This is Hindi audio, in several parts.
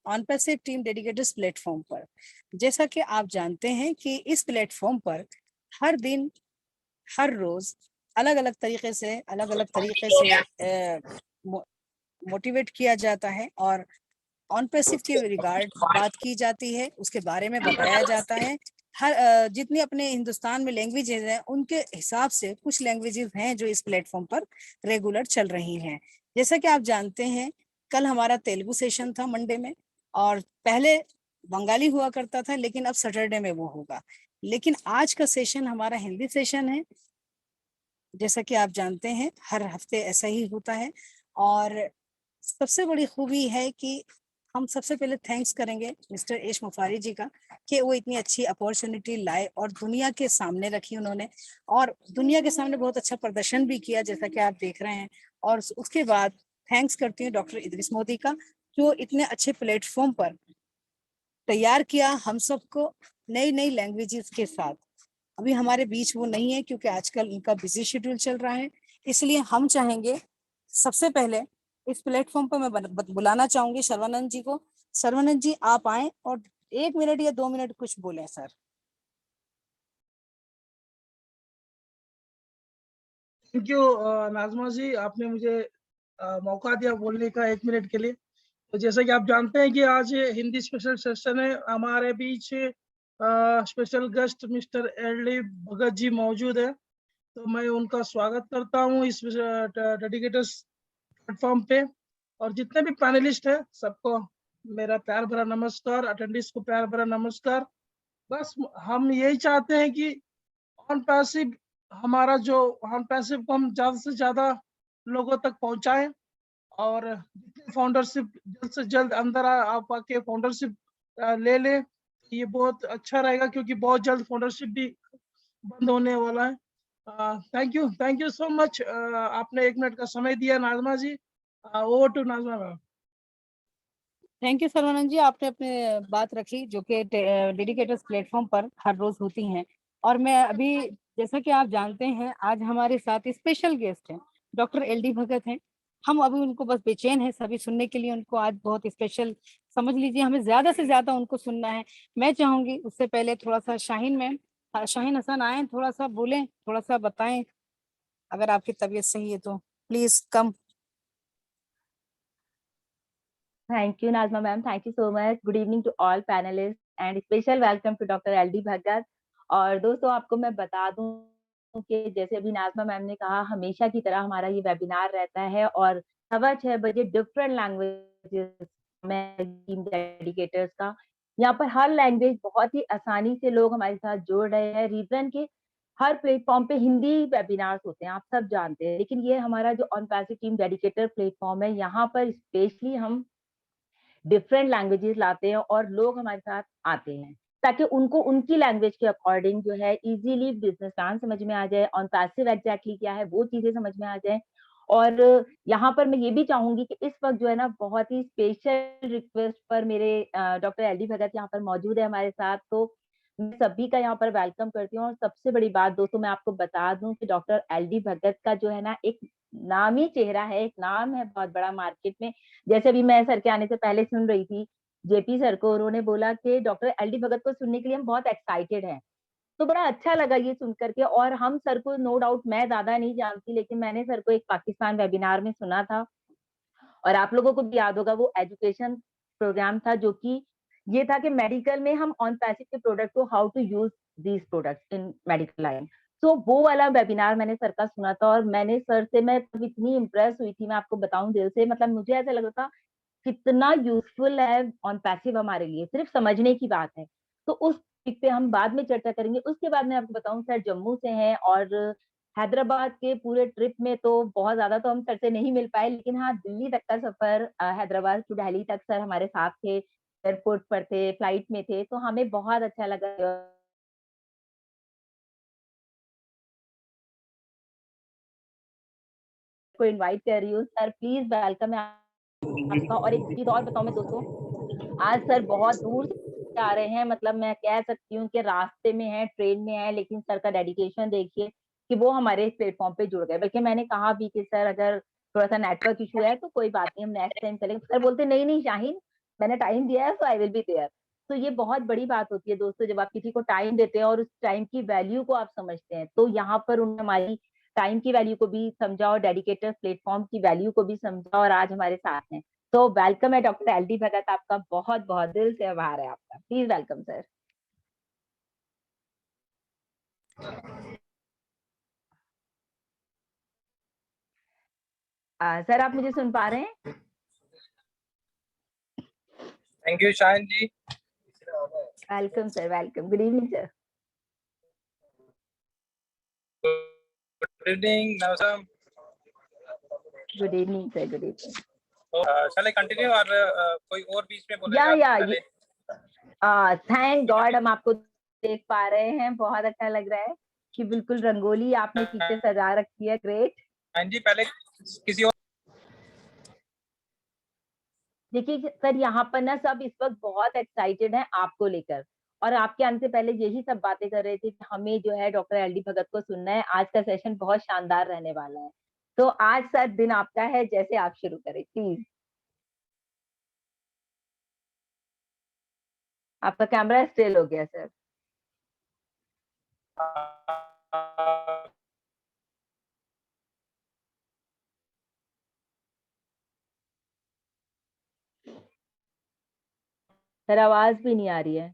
ऑन पैसिव टीम डेडिकेटर्स प्लेटफॉर्म पर। जैसा कि आप जानते हैं कि इस प्लेटफॉर्म पर हर दिन, हर रोज अलग अलग तरीके से मोटिवेट किया जाता है और ऑन पैसिव के रिगार्ड बात की जाती है, उसके बारे में बताया जाता है। हर जितनी अपने हिंदुस्तान में लैंग्वेजेस हैं उनके हिसाब से कुछ लैंग्वेजेस हैं जो इस प्लेटफॉर्म पर रेगुलर चल रही हैं। जैसा कि आप जानते हैं, कल हमारा तेलुगु सेशन था मंडे में, और पहले बंगाली हुआ करता था, लेकिन अब सैटरडे में वो होगा। लेकिन आज का सेशन हमारा हिंदी सेशन है। जैसा कि आप जानते हैं, हर हफ्ते ऐसा ही होता है। और सबसे बड़ी खूबी है कि हम सबसे पहले थैंक्स करेंगे मिस्टर एश मुफारी जी का, कि वो इतनी अच्छी अपॉर्चुनिटी लाए और दुनिया के सामने रखी उन्होंने, और दुनिया के सामने बहुत अच्छा प्रदर्शन भी किया, जैसा कि आप देख रहे हैं। और उसके बाद थैंक्स करती हूँ डॉक्टर इदरीस मोदी का, जो इतने अच्छे प्लेटफॉर्म पर तैयार किया हम सबको नई नई लैंग्वेजेस के साथ। अभी हमारे बीच वो नहीं है क्योंकि आजकल उनका बिजी शेड्यूल चल रहा है। इसलिए हम चाहेंगे सबसे पहले इस प्लेटफॉर्म पर मैं बुलाना चाहूंगी सर्वानंद जी को। सर्वानंद जी, आप आए और 1 मिनट या 2 मिनट कुछ बोले सर। थैंक यू नाजमा जी, आपने मुझे मौका दिया बोलने का 1 मिनट के लिए। तो जैसा कि आप जानते हैं कि आज हिंदी स्पेशल सेशन है, हमारे बीच special guest mister LD Bhagat ji मौजूद है। तो मैं उनका स्वागत करता हूँ इस डेडिकेटर्स प्लेटफॉर्म पे। और जितने भी पैनलिस्ट हैं सबको मेरा प्यार भरा नमस्कार, अटेंडेंस को प्यार भरा नमस्कार। बस हम यही चाहते हैं कि ऑन पैसिव हमारा जो ऑन पैसिव को हम ज्यादा से ज्यादा लोगों तक पहुंचाएं, और फाउंडरशिप जल्द से जल्द अंदर आप आके फाउंडरशिप ले ले। ये बहुत अच्छा रहेगा क्योंकि बहुत जल्द फाउंडरशिप भी बंद होने वाला है। Thank you so much. आपने 1 मिनट का समय दिया Najma ji. Over to Najma ma'am. Thank you Sarvanand ji, आपने अपने बात रखी जो कि डेडिकेटर्स प्लेटफॉर्म पर हर रोज होती हैं। और मैं अभी, जैसा कि आप जानते हैं, आज हमारे साथ स्पेशल गेस्ट हैं, डॉक्टर एलडी भगत हैं। हम अभी उनको बस बेचैन है सभी सुनने के लिए, उनको आज बहुत स्पेशल समझ लीजिए, हमें ज्यादा से ज्यादा उनको सुनना है। मैं चाहूंगी उससे पहले थोड़ा सा शाहीन मैम, शाहीन हसन आए, थोड़ा सा बोलें, थोड़ा सा बताएं, अगर आपकी तबीयत सही है तो please come. Thank you, Nazma ma'am. Thank you so much. Good evening to all panelists and special welcome to Dr. LD Bhagat. और दोस्तों, आपको मैं बता दूं कि जैसे अभी नाजमा मैम ने कहा, हमेशा की तरह हमारा ये वेबिनार रहता है और 6:15 डिफरेंट लैंग्वेजेस में टीम डेडिकेटर्स का। यहाँ पर हर लैंग्वेज बहुत ही आसानी से लोग हमारे साथ जोड़ रहे हैं। रीजन के हर प्लेटफॉर्म पे हिंदी वेबिनार्स होते हैं, आप सब जानते हैं, लेकिन ये हमारा जो ऑन पैसिव टीम डेडिकेटर प्लेटफॉर्म है, यहाँ पर स्पेशली हम डिफरेंट लैंग्वेजेस लाते हैं और लोग हमारे साथ आते हैं ताकि उनको उनकी लैंग्वेज के अकॉर्डिंग जो है इजीली बिजनेस प्लान समझ में आ जाए, ऑन पैसिव एग्जैक्टली क्या है वो चीजें समझ में आ जाए। और यहाँ पर मैं ये भी चाहूंगी कि इस वक्त जो है ना, बहुत ही स्पेशल रिक्वेस्ट पर मेरे डॉक्टर एलडी भगत यहाँ पर मौजूद है हमारे साथ, तो मैं सभी का यहाँ पर वेलकम करती हूँ। और सबसे बड़ी बात दोस्तों, मैं आपको बता दूं कि डॉक्टर एलडी भगत का जो है ना, एक नामी चेहरा है, एक नाम है बहुत बड़ा मार्केट में। जैसे अभी मैं सर के आने से पहले सुन रही थी जेपी सर को, उन्होंने बोला कि डॉक्टर एलडी भगत को सुनने के लिए हम बहुत एक्साइटेड हैं। तो बड़ा अच्छा लगा ये सुन करके। और हम सर को, नो डाउट मैं ज्यादा नहीं जानती, लेकिन मैंने सर को एक पाकिस्तान वेबिनार में सुना था, और आप लोगों को भी याद होगा, वो एजुकेशन प्रोग्राम था जो कि ये था कि मेडिकल में हम ऑन पैसिव के प्रोडक्ट को how to use these product in medical line. तो वो वाला वेबिनार मैंने सर का सुना था, और मैंने सर से, मैं तब इतनी इम्प्रेस हुई थी, मैं आपको बताऊं दिल से, मतलब मुझे ऐसा लग रहा था कितना यूजफुल है ऑन पैसिव हमारे लिए, सिर्फ समझने की बात है। तो उस टॉपिक पे हम बाद में चर्चा करेंगे। उसके बाद मैं आपको बताऊं, सर जम्मू से हैं, और हैदराबाद के पूरे ट्रिप में तो बहुत ज्यादा तो हम सर से नहीं मिल पाए, लेकिन हाँ, दिल्ली तक का सफर, हैदराबाद टू दिल्ली तक सर हमारे साथ थे, एयरपोर्ट पर थे, फ्लाइट में थे, तो हमें बहुत अच्छा लगा। को इनवाइट कर रही हूँ, सर प्लीज वेलकम है आपका। और एक चीज और बताऊं मैं दोस्तों, आज सर बहुत दूर से आ रहे हैं, मतलब मैं कह सकती हूँ कि रास्ते में है, ट्रेन में है, लेकिन सर का डेडिकेशन देखिए कि वो हमारे प्लेटफॉर्म पे जुड़ गए। बल्कि मैंने कहा भी कि सर अगर थोड़ा सा नेटवर्क इशू है तो कोई बात नहीं, हम नेक्स्ट टाइम करेंगे। सर बोलते नहीं नहीं शाहीन, मैंने टाइम दिया है, सो आई विल बी देयर। तो ये बहुत बड़ी बात होती है दोस्तों, जब आप किसी को टाइम देते हैं और उस टाइम की वैल्यू को आप समझते हैं। तो यहाँ पर उन्होंने हमारी टाइम की वैल्यू को भी समझा और डेडिकेटेड प्लेटफॉर्म की वैल्यू को भी समझा, और आज हमारे साथ हैं। तो वेलकम है डॉक्टर एल.डी. भगत, आपका बहुत बहुत दिल से आभार है आपका। Please welcome sir. सर आप मुझे सुन पा रहे हैं? Thank you Shayan ji. Welcome sir, welcome. Good evening sir. Good evening Navsam. Good evening sir, good evening. चले कंटिन्यू, और कोई और बीच में बोलेगा पहले? थैंक गॉड हम आपको देख पा रहे हैं, बहुत अच्छा लग रहा है कि बिल्कुल रंगोली आपने पीछे सजा रखी है। ग्रेट। हाँ जी, पहले किसी और। देखिए सर, यहाँ पर ना सब इस वक्त बहुत एक्साइटेड हैं आपको लेकर, और आपके आने से पहले यही सब बातें कर रहे थे कि हमें जो है डॉक्टर एल.डी. भगत को सुनना है। आज का सेशन बहुत शानदार रहने वाला है। तो आज सर दिन आपका है, जैसे आप शुरू करें प्लीज। आपका कैमरा स्टिल हो गया सर। सर आवाज भी नहीं आ रही है।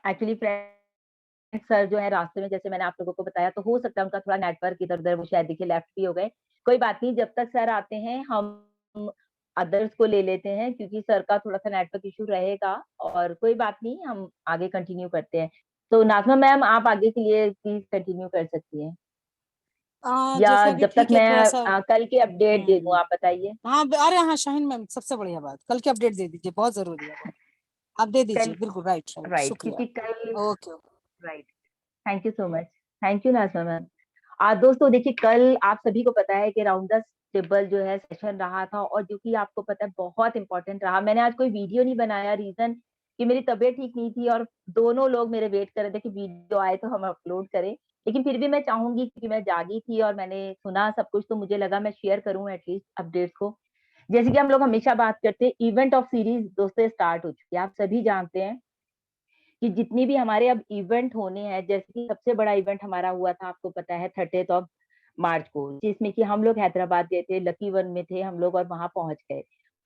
एक्चुअली फ्रेंड सर जो है रास्ते में, जैसे मैंने आप लोगों को बताया, तो हो सकता है उनका थोड़ा नेटवर्क इधर उधर, वो शायद देखिए लेफ्ट भी हो गए। कोई बात नहीं, जब तक सर आते हैं हम अदर्स को ले लेते हैं, क्योंकि सर का थोड़ा सा नेटवर्क इशू रहेगा। और कोई बात नहीं, हम आगे कंटिन्यू करते हैं। तो नाज़मा मैम आप आगे के लिए प्लीज कंटिन्यू कर सकती हैं, या जैसा भी जब तक ठीक है, मैं थोड़ा सा। कल के अपडेट दे दूं, आप बताइए। हाँ, अरे हाँ शाहीन मैम, सबसे बढ़िया बात, कल के अपडेट दे दीजिए, बहुत जरूरी है वो। आप दे कल, दीजिए, बिल्कुल राइट राइट, राइट, शुक्रिया। क्योंकि कल, okay okay. Right, thank you so much. Thank you Nazma ma'am. दोस्तों देखिए, कल आप सभी को पता है कि राउंड द टेबल जो है सेशन रहा था, और जो कि आपको पता है बहुत इंपॉर्टेंट रहा। मैंने आज कोई वीडियो नहीं बनाया, रीजन कि मेरी तबीयत ठीक नहीं थी, और दोनों लोग मेरे वेट कर रहे थे कि वीडियो आए तो हम अपलोड करें। लेकिन फिर भी मैं चाहूंगी, क्योंकि मैं जागी थी और मैंने सुना सब कुछ, तो मुझे लगा मैं शेयर करूं एटलीस्ट अपडेट्स को। जैसे कि हम लोग हमेशा बात करते हैं, इवेंट ऑफ सीरीज दोस्तों स्टार्ट हो चुकी है। आप सभी जानते हैं कि जितनी भी हमारे अब इवेंट होने हैं, जैसे कि सबसे बड़ा इवेंट हमारा हुआ था, आपको पता है 30 ऑफ मार्च को, जिसमें कि हम लोग हैदराबाद गए थे, लकी वन में थे हम लोग और वहां पहुंच गए।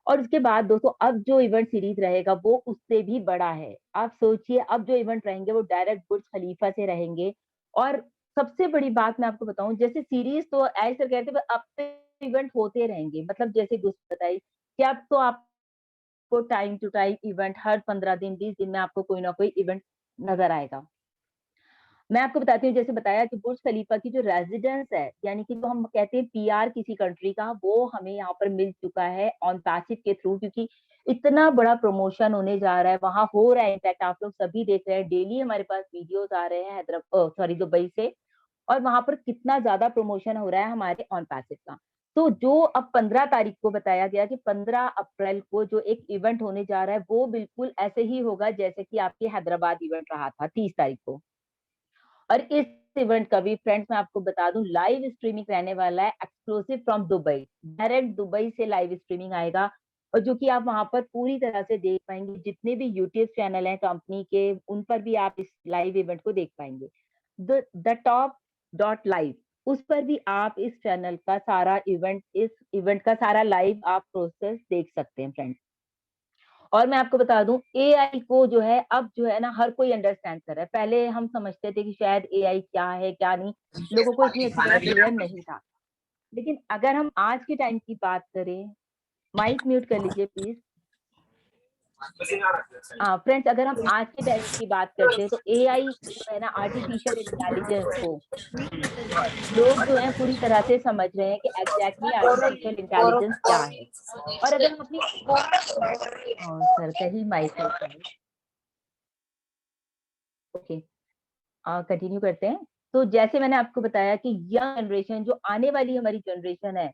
और उसके बाद दोस्तों अब जो इवेंट सीरीज रहेगा वो उससे भी बड़ा है। आप सोचिए, अब जो इवेंट रहेंगे वो डायरेक्ट बुर्ज खलीफा से रहेंगे। और सबसे बड़ी बात मैं आपको बताऊं, जैसे सीरीज तो ऐसे कहते हैं अब तो इवेंट होते रहेंगे, मतलब जैसे गुस्सा बताई कि अब तो आप को टाइम टू टाइम इवेंट हर 15 दिन 20 दिन में आपको कोई ना कोई इवेंट नजर आएगा। मैं आपको बताती हूँ, जैसे बताया कि बुर्ज खलीफा की जो रेजिडेंस है, यानी कि जो हम कहते हैं पीआर किसी कंट्री का, वो हमें यहाँ पर मिल चुका है ऑन पैसिव के थ्रू, क्योंकि इतना बड़ा प्रमोशन होने जा रहा है, वहां हो रहा है। इनफैक्ट आप लोग सभी देख रहे हैं, डेली हमारे पास वीडियोस आ रहे हैं हैदराबाद, सॉरी, दुबई से। और वहां पर कितना ज्यादा प्रमोशन हो रहा है हमारे ऑन पैसिव का। तो जो अब 15 तारीख को बताया गया कि 15 अप्रैल को जो एक इवेंट होने जा रहा है, वो बिल्कुल ऐसे ही होगा जैसे कि आपके हैदराबाद इवेंट रहा था 30 तारीख को। और इस इवेंट का भी फ्रेंड्स मैं आपको बता दूं, लाइव स्ट्रीमिंग रहने वाला है, exclusive from Dubai. Direct Dubai से लाइव स्ट्रीमिंग आएगा, और जो कि आप वहां पर पूरी तरह से देख पाएंगे। जितने भी यूट्यूब चैनल हैं कंपनी के, उन पर भी आप इस लाइव इवेंट को देख पाएंगे। द टॉप डॉट लाइव, उस पर भी आप इस चैनल का सारा इवेंट, इस इवेंट का सारा लाइव आप प्रोसेस देख सकते हैं फ्रेंड्स। और मैं आपको बता दूं, एआई को जो है अब जो है ना हर कोई अंडरस्टैंड कर रहा है। पहले हम समझते थे कि शायद एआई क्या है क्या नहीं, लोगों को इतनी अच्छी तरह क्लियर नहीं था। लेकिन अगर हम आज के टाइम की बात करें, माइक म्यूट कर लीजिए प्लीज। फ्रेंड्स, अगर हम आज के टाइम की बात करते हैं, तो एआई जो है ना, आर्टिफिशियल इंटेलिजेंस को लोग जो है पूरी तरह से समझ रहे हैं कि एग्जैक्टली आर्टिफिशियल इंटेलिजेंस क्या है। और अगर हम अपनी सर सही माइक है, ओके, कंटिन्यू करते हैं। तो जैसे मैंने आपको बताया कि यंग जनरेशन, जो आने वाली हमारी जनरेशन है,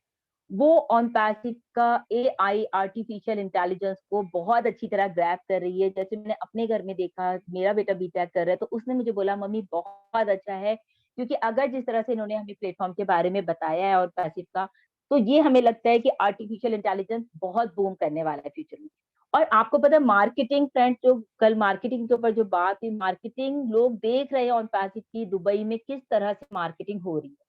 वो ऑन पैसिव का AI आर्टिफिशियल इंटेलिजेंस को बहुत अच्छी तरह ग्रैब कर रही है। जैसे मैंने अपने घर में देखा, मेरा बेटा बीटेक कर रहा है, तो उसने मुझे बोला मम्मी बहुत अच्छा है, क्योंकि अगर जिस तरह से इन्होंने हमें प्लेटफॉर्म के बारे में बताया है और पैसिव का, तो ये हमें लगता है कि आर्टिफिशियल इंटेलिजेंस बहुत बूम करने वाला है फ्यूचर में। और आपको पता है मार्केटिंग फ्रेंड, जो कल मार्केटिंग के ऊपर जो बात हुई, मार्केटिंग लोग देख रहे हैं ऑन पैसिव की दुबई में किस तरह से मार्केटिंग हो रही है।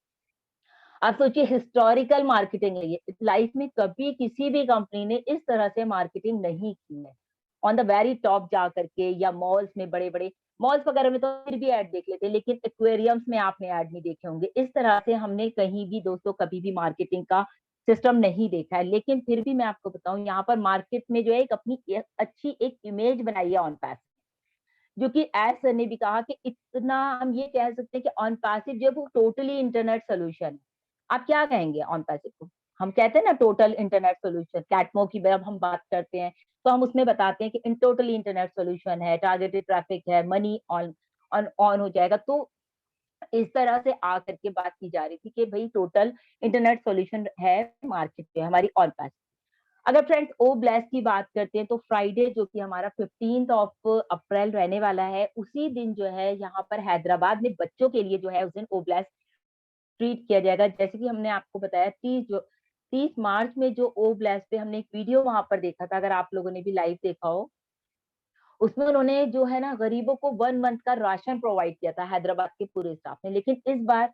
आप सोचिए हिस्टोरिकल मार्केटिंग है ये, लाइफ में कभी किसी भी कंपनी ने इस तरह से मार्केटिंग नहीं की है। ऑन द वेरी टॉप जा करके, या मॉल्स में, बड़े बड़े मॉल्स वगैरह में तो फिर भी ऐड देख लेते हैं, लेकिन एक्वेरियम्स में आपने ऐड नहीं देखे होंगे। इस तरह से हमने कहीं भी दोस्तों कभी भी मार्केटिंग का सिस्टम नहीं देखा है। लेकिन फिर भी मैं आपको बताऊं, यहाँ पर मार्केट में जो है एक अपनी अच्छी एक इमेज बनाई है ऑन पैस, जो कि एज सर ने भी कहा कि इतना हम ये कह सकते हैं कि ऑन पैसिव जो वो टोटली इंटरनेट सोल्यूशन है। आप क्या कहेंगे ऑन पैसिव को? हम कहते हैं ना टोटल इंटरनेट सोल्यूशन, कैटमो की जब हम बात करते हैं तो हम उसमें बताते हैं कि इन टोटली इंटरनेट सोल्यूशन है, टारगेटेड ट्रैफिक है, मनी ऑन ऑन ऑन हो जाएगा। तो इस तरह से आकर के बात की जा रही थी कि भाई टोटल इंटरनेट सोल्यूशन है मार्केट पे हमारी ऑन पैसिव। अगर फ्रेंड्स ओ ब्लेस की बात करते हैं, तो फ्राइडे जो कि हमारा 15 अप्रैल रहने वाला है, उसी दिन जो है यहाँ पर हैदराबाद में बच्चों के लिए जो है उस दिन ओ ब्लेस ट्रीट किया जाएगा। जैसे कि हमने आपको बताया 30 मार्च में जो ओ ब्लेस पे हमने एक वीडियो वहां पर देखा था, अगर आप लोगों ने भी लाइव देखा हो, उसमें उन्होंने जो है ना गरीबों को 1 मंथ का राशन प्रोवाइड किया था हैदराबाद के पूरे स्टाफ ने। लेकिन इस बार,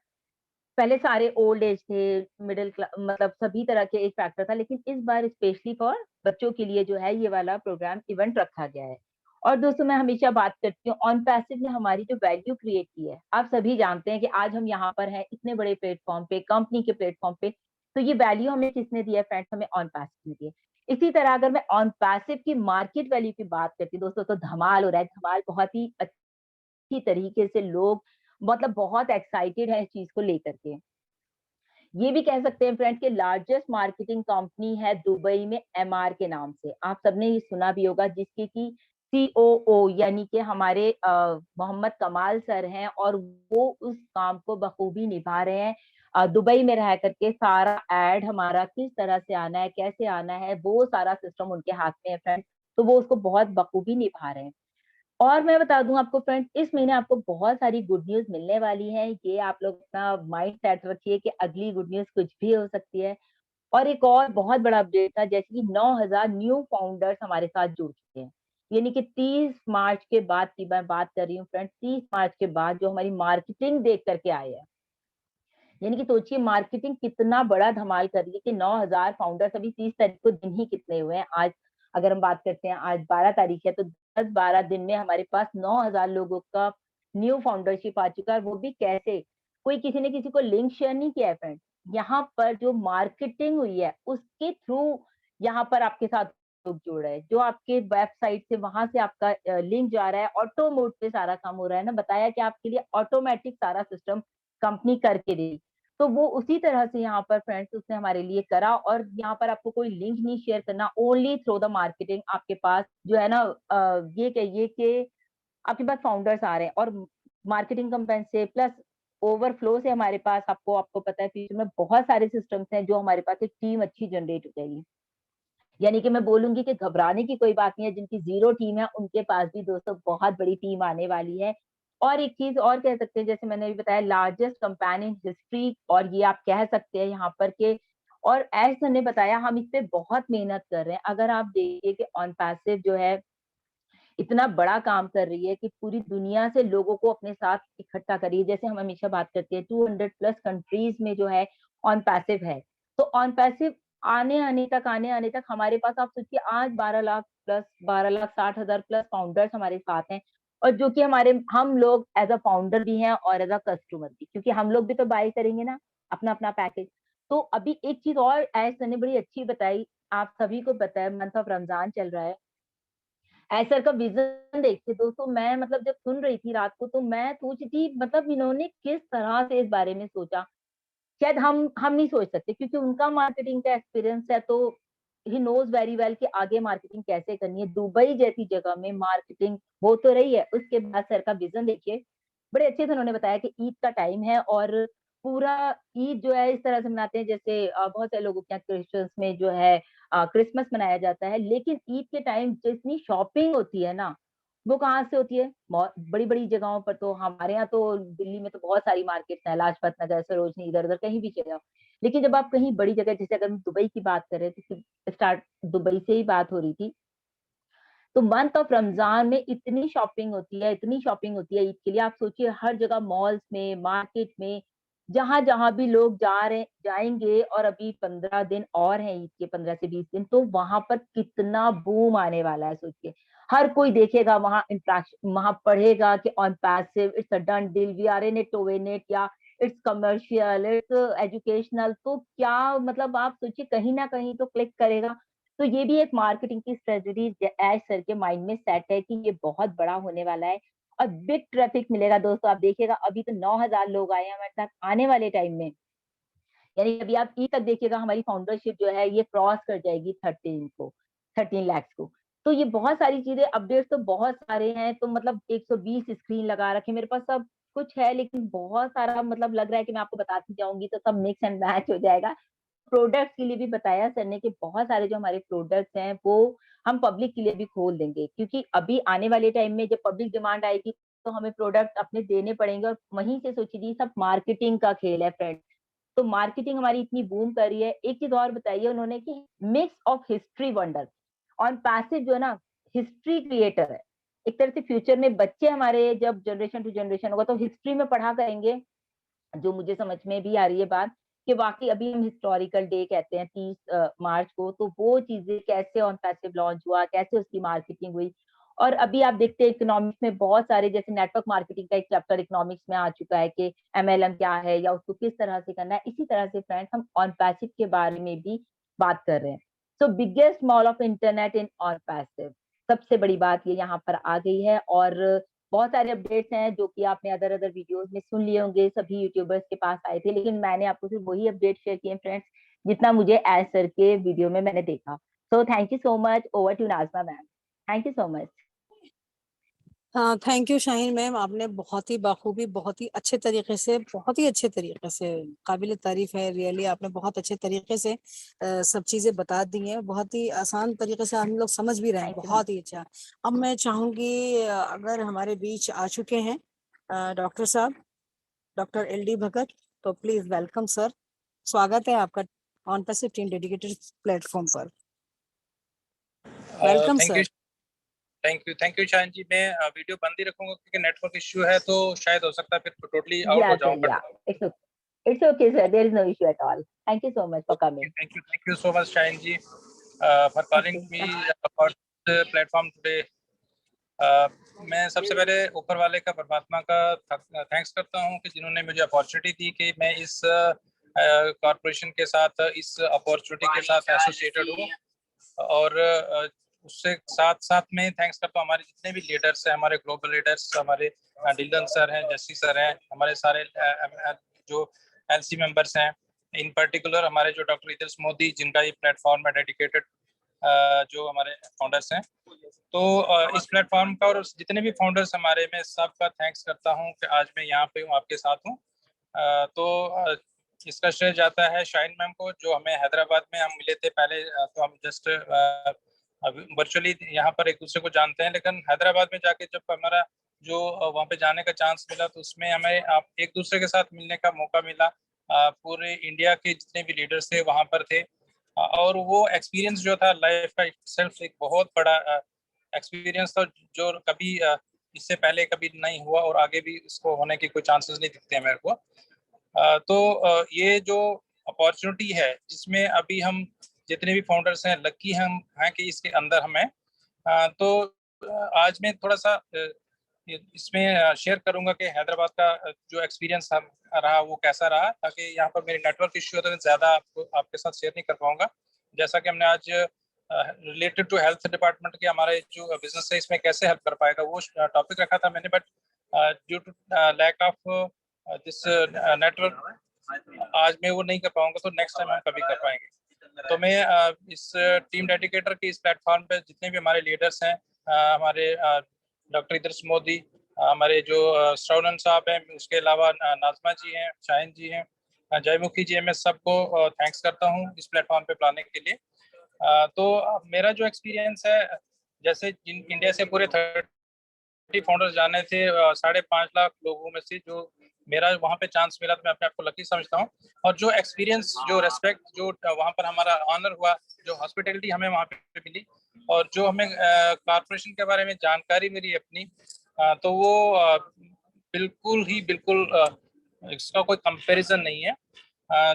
पहले सारे ओल्ड एज थे, मिडिल क्लास, मतलब सभी तरह के एज फैक्टर था, लेकिन इस बार स्पेशली फॉर बच्चों के लिए जो है ये वाला प्रोग्राम इवेंट रखा गया है। और दोस्तों मैं हमेशा बात करती हूँ, ऑन पैसिव ने हमारी जो वैल्यू क्रिएट की है, आप सभी जानते हैं कि आज हम यहाँ पर हैं इतने बड़े प्लेटफॉर्म पे, कंपनी के प्लेटफॉर्म पे, तो ये वैल्यू हमें किसने दी है फ्रेंड्स? हमें ऑन पैसिव ने दी है। इसी तरह अगर मैं ऑन पैसिव की मार्केट वैल्यू की बात करती हूँ दोस्तों, तो धमाल हो रहा है, धमाल। बहुत ही अच्छी तरीके से लोग मतलब बहुत एक्साइटेड है इस चीज को लेकर के। ये भी कह सकते हैं फ्रेंड्स कि लार्जेस्ट मार्केटिंग कंपनी है दुबई में MR के नाम से, आप सबने ये सुना भी होगा, जिसके की COO यानी कि हमारे मोहम्मद कमाल सर हैं, और वो उस काम को बखूबी निभा रहे हैं। दुबई में रह करके सारा एड हमारा किस तरह से आना है, कैसे आना है, वो सारा सिस्टम उनके हाथ में है फ्रेंड्स। तो वो उसको बहुत बखूबी निभा रहे हैं। और मैं बता दूं आपको फ्रेंड्स, इस महीने आपको बहुत सारी गुड न्यूज मिलने वाली है। ये आप लोग अपना माइंड सेट रखिए कि अगली गुड न्यूज कुछ भी हो सकती है। और एक और बहुत बड़ा अपडेट था, जैसे कि 9,000 न्यू फाउंडर्स हमारे साथ जुड़ चुके हैं। यानी कि 30 मार्च के बाद की मैं बात कर रही हूँ फ्रेंड्स, 30 मार्च के बाद जो हमारी मार्केटिंग देख करके आए हैं, यानी कि सोचिए मार्केटिंग कितना बड़ा धमाल कर रही है कि 9,000 फाउंडर्स। अभी 30 तारीख को दिन ही कितने हुए हैं, आज अगर हम बात करते हैं, आज 12 तारीख है, तो 10-12 दिन में हमारे पास 9,000 लोगों का न्यू फाउंडरशिप आ चुका है। वो भी कैसे? कोई किसी ने किसी को लिंक शेयर नहीं किया है फ्रेंड्स, यहाँ पर जो मार्केटिंग हुई है उसके थ्रू यहाँ पर आपके साथ लोग जुड़ रहे हैं। जो आपके वेबसाइट से वहां से आपका लिंक जा रहा है, ऑटो मोड पे सारा काम हो रहा है ना, बताया कि आपके लिए ऑटोमेटिक सारा सिस्टम कंपनी करके दे। तो वो उसी तरह से यहाँ पर फ्रेंड्स उसने हमारे लिए करा। और यहाँ पर आपको कोई लिंक नहीं शेयर करना, ओनली थ्रू द मार्केटिंग आपके पास जो है ना, ये कहिए कि आपके पास फाउंडर्स आ रहे हैं, और मार्केटिंग कंपेन से प्लस ओवरफ्लो से हमारे पास, आपको आपको पता है फ्यूचर में बहुत सारे सिस्टम्स हैं, जो हमारे पास एक टीम अच्छी जनरेट हो जाएगी। यानी कि मैं बोलूंगी कि घबराने की कोई बात नहीं है, जिनकी जीरो टीम है उनके पास भी दोस्तों बहुत बड़ी टीम आने वाली है। और एक चीज और कह सकते हैं, जैसे मैंने भी बताया, लार्जेस्ट कंपनी इन हिस्ट्री, और ये आप कह सकते हैं यहाँ पर के, और ऐसा ने बताया हम इस पे बहुत मेहनत कर रहे हैं। अगर आप देखिए कि ऑन पैसिव जो है इतना बड़ा काम कर रही है कि पूरी दुनिया से लोगों को अपने साथ इकट्ठा करिए। जैसे हम हमेशा बात करते हैं 200 प्लस कंट्रीज में जो है ऑन पैसिव है। तो ऑन पैसिव आने आने तक हमारे पास, आप सोचिए आज 12 लाख प्लस, 12,60,000 प्लस फाउंडर्स हमारे साथ हैं। और जो कि हमारे, हम लोग एज अ फाउंडर भी हैं और एज अ कस्टमर भी, क्योंकि हम लोग भी तो बाय करेंगे ना अपना अपना पैकेज। तो अभी एक चीज और ऐसा ने बड़ी अच्छी बताई, आप सभी को पता है मंथ ऑफ रमजान चल रहा है। ऐसर का विजन देखिए दोस्तों, मैं मतलब जब सुन रही थी रात को, तो मैं सोच रही थी मतलब इन्होंने किस तरह से इस बारे में सोचा। शायद हम नहीं सोच सकते, क्योंकि उनका मार्केटिंग का एक्सपीरियंस है, तो ही नोज वेरी वेल कि आगे मार्केटिंग कैसे करनी है। दुबई जैसी जगह में मार्केटिंग हो तो रही है, उसके बाद सर का विजन देखिए, बड़े अच्छे से उन्होंने बताया कि ईद का टाइम है और पूरा ईद जो है इस तरह से मनाते हैं जैसे बहुत सारे लोगों के यहाँ क्रिश्चियंस में जो है क्रिसमस मनाया जाता है, लेकिन ईद के टाइम जितनी शॉपिंग होती है ना, वो कहाँ से होती है? बड़ी बड़ी जगहों पर। तो हमारे यहाँ तो दिल्ली में तो बहुत सारी मार्केट्स हैं, लाजपत नगर, सरोजनी, इधर उधर कहीं भी चले जाओ। लेकिन जब आप कहीं बड़ी जगह, जैसे अगर हम दुबई की बात करें तो स्टार्ट दुबई से ही बात हो रही थी, तो मंथ ऑफ रमजान में इतनी शॉपिंग होती है, इतनी शॉपिंग होती है ईद के लिए। आप सोचिए हर जगह, मॉल्स में, मार्केट में, जहां जहां भी लोग जाएंगे, और अभी 15 दिन और हैं ईद के, 15 से 20 दिन, तो वहां पर कितना बूम आने वाला है सोचिए। हर कोई देखेगा वहां, इंट्रैक्शन वहां पढ़ेगा कि OnPassive, it's a done deal, we are in it to win it, या इट्स कमर्शियल, इट्स एजुकेशनल। तो क्या मतलब, आप सोचिए कहीं ना कहीं तो क्लिक करेगा। तो ये भी एक मार्केटिंग की स्ट्रेटजी एज सर के माइंड में सेट है कि ये बहुत बड़ा होने वाला है और बिग ट्रैफिक मिलेगा। दोस्तों आप देखिएगा, अभी तो 9,000 लोग आए हैं हमारे साथ, आने वाले टाइम में, यानी अभी आप ई तक देखिएगा, हमारी फाउंडरशिप जो है ये क्रॉस कर जाएगी 13 लाख को। तो ये बहुत सारी चीजें, अपडेट्स तो बहुत सारे हैं। तो मतलब 120 स्क्रीन लगा रखे मेरे पास, सब कुछ है, लेकिन बहुत सारा मतलब लग रहा है कि मैं आपको बताती जाऊंगी तो सब मिक्स एंड मैच हो जाएगा। प्रोडक्ट के लिए भी बताया सर ने कि बहुत सारे जो हमारे प्रोडक्ट्स हैं वो हम पब्लिक के लिए भी खोल देंगे, क्योंकि अभी आने वाले टाइम में जब पब्लिक डिमांड आएगी तो हमें प्रोडक्ट अपने देने पड़ेंगे, और वहीं से सोचिए जी, सब मार्केटिंग का खेल है फ्रेंड। तो मार्केटिंग हमारी इतनी बूम कर रही है। एक चीज और बताइए उन्होंने कि मिक्स ऑफ हिस्ट्री वंडर, और पैसिव जो है ना, हिस्ट्री क्रिएटर है एक तरह से। फ्यूचर में बच्चे हमारे जब जनरेशन टू जनरेशन होगा तो हिस्ट्री में पढ़ा करेंगे, जो मुझे समझ में भी आ रही है बात, कि वाकई अभी हम हिस्टोरिकल डे कहते हैं 30 मार्च को, तो वो चीजें कैसे ऑन पैसिव लॉन्च हुआ, कैसे उसकी मार्केटिंग हुई। और अभी आप देखते हैं इकोनॉमिक्स में बहुत सारे, जैसे नेटवर्क मार्केटिंग का एक चैप्टर इकोनॉमिक्स में आ चुका है कि एमएलएम क्या है या उसको किस तरह से करना है। इसी तरह से फ्रेंड्स हम ऑन पैसिव के बारे में भी बात कर रहे हैं। So biggest mall of internet in OnPassive, सबसे बड़ी बात ये यहाँ पर आ गई है। और बहुत सारे अपडेट्स हैं जो कि आपने अदर अदर वीडियोस में सुन लिए होंगे, सभी यूट्यूबर्स के पास आए थे, लेकिन मैंने आपको सिर्फ वही अपडेट शेयर किए फ्रेंड्स जितना मुझे एज सर के वीडियो में मैंने देखा। So thank you so much, over to Najma ma'am, thank you so much. हाँ, थैंक यू शाहीन मैम, आपने बहुत ही बाखूबी, बहुत ही अच्छे तरीके से, बहुत ही अच्छे तरीके से, काबिल तारीफ है रियली। आपने बहुत अच्छे तरीके से सब चीजें बता दी हैं, बहुत ही आसान तरीके से हम लोग समझ भी रहे हैं, थैंक यू मैम। बहुत ही अच्छा। अब मैं चाहूंगी अगर हमारे बीच आ चुके हैं डॉक्टर साहब, डॉक्टर एलडी भगत, तो प्लीज वेलकम सर, स्वागत है आपका OnPassive team dedicated platform पर। Welcome thank you, sir. Thank you Shayan ji. मैं वीडियो बंद ही रखूंगा क्योंकि नेटवर्क इश्यू है, तो शायद हो सकता है फिर टोटली आउट या हो जाऊं, sir, but yeah it's okay sir, there is no issue at all. Thank you so much for coming. Thank you so much Shayan ji for calling okay. Me about platform today. मैं सबसे पहले ऊपर वाले का, परमात्मा का थैंक्स करता हूं कि जिन्होंने मुझे अपॉर्चुनिटी दी कि मैं इस कॉरपोरेशन के साथ, इस अपॉर्चुनिटी के साथ एसोसिएटेड हूँ। और उससे साथ साथ में थैंक्स करता हूँ हमारे जितने भी लीडर्स हैं, हमारे ग्लोबल लीडर्स, हमारे डिल्डन सर हैं, जस्सी सर हैं, हमारे सारे जो एलसी मेंबर्स हैं, इन पर्टिकुलर हमारे जो डॉक्टर इदरिस मोदी, जिनका ये प्लेटफॉर्म है डेडिकेटेड, जो हमारे फाउंडर्स हैं। तो इस प्लेटफॉर्म का और जितने भी फाउंडर्स हमारे, में सबका थैंक्स करता हूँ कि आज मैं यहाँ पे हूँ, आपके साथ हूँ। इसका श्रेय जाता है शाहीन मैम को, जो हमें हैदराबाद में हम मिले थे पहले। तो हम जस्ट वर्चुअली यहाँ पर एक दूसरे को जानते हैं, लेकिन हैदराबाद में जाके जब हमारा जो वहाँ पे जाने का चांस मिला, तो उसमें हमें एक दूसरे के साथ मिलने का मौका मिला। पूरे इंडिया के जितने भी लीडर्स थे वहाँ पर थे। और वो एक्सपीरियंस जो था लाइफ का सेल्फ एक बहुत बड़ा एक्सपीरियंस था, जो कभी इससे पहले कभी नहीं हुआ और आगे भी इसको होने की कोई चांसेस नहीं दिखते हैं मेरे को। तो ये जो अपॉर्चुनिटी है, जिसमें अभी हम जितने भी फाउंडर्स हैं, लकी हम हैं कि इसके अंदर हमें। तो आज मैं थोड़ा सा इसमें शेयर करूंगा कि हैदराबाद का जो एक्सपीरियंस रहा वो कैसा रहा, ताकि यहाँ पर मेरी नेटवर्क इश्यू है तो मैं ज़्यादा आपके साथ शेयर नहीं कर पाऊंगा। जैसा कि हमने आज रिलेटेड टू हेल्थ डिपार्टमेंट के हमारे जो बिजनेस है, इसमें कैसे हेल्प कर पाएगा, वो टॉपिक रखा था मैंने। But due to lack of this network आज मैं वो नहीं कर पाऊंगा, तो नेक्स्ट टाइम हम कभी कर पाएंगे। तो मैं इस टीम डेडिकेटर के इस प्लेटफॉर्म पे जितने भी हमारे लीडर्स हैं, हमारे डॉक्टर इदरिस मोदी, हमारे जो श्रवणन साहब हैं, उसके अलावा नाजमा जी हैं, शाहीन जी हैं, जयमुखी जी, मैं सबको थैंक्स करता हूँ इस प्लेटफॉर्म पे बुलाने के लिए। तो मेरा जो एक्सपीरियंस है, जैसे इंडिया से पूरे 30 फाउंडर्स जाने थे, 5.5 लाख लोगों में से जो मेरा वहाँ पे चांस मिला, तो मैं अपने आप को लकी समझता हूँ। और जो एक्सपीरियंस, जो रेस्पेक्ट, जो वहाँ पर हमारा ऑनर हुआ, जो हॉस्पिटैलिटी हमें वहाँ पे मिली, और जो हमें कॉर्पोरेशन के बारे में जानकारी मिली अपनी, तो वो बिल्कुल इसका कोई कंपैरिजन नहीं है।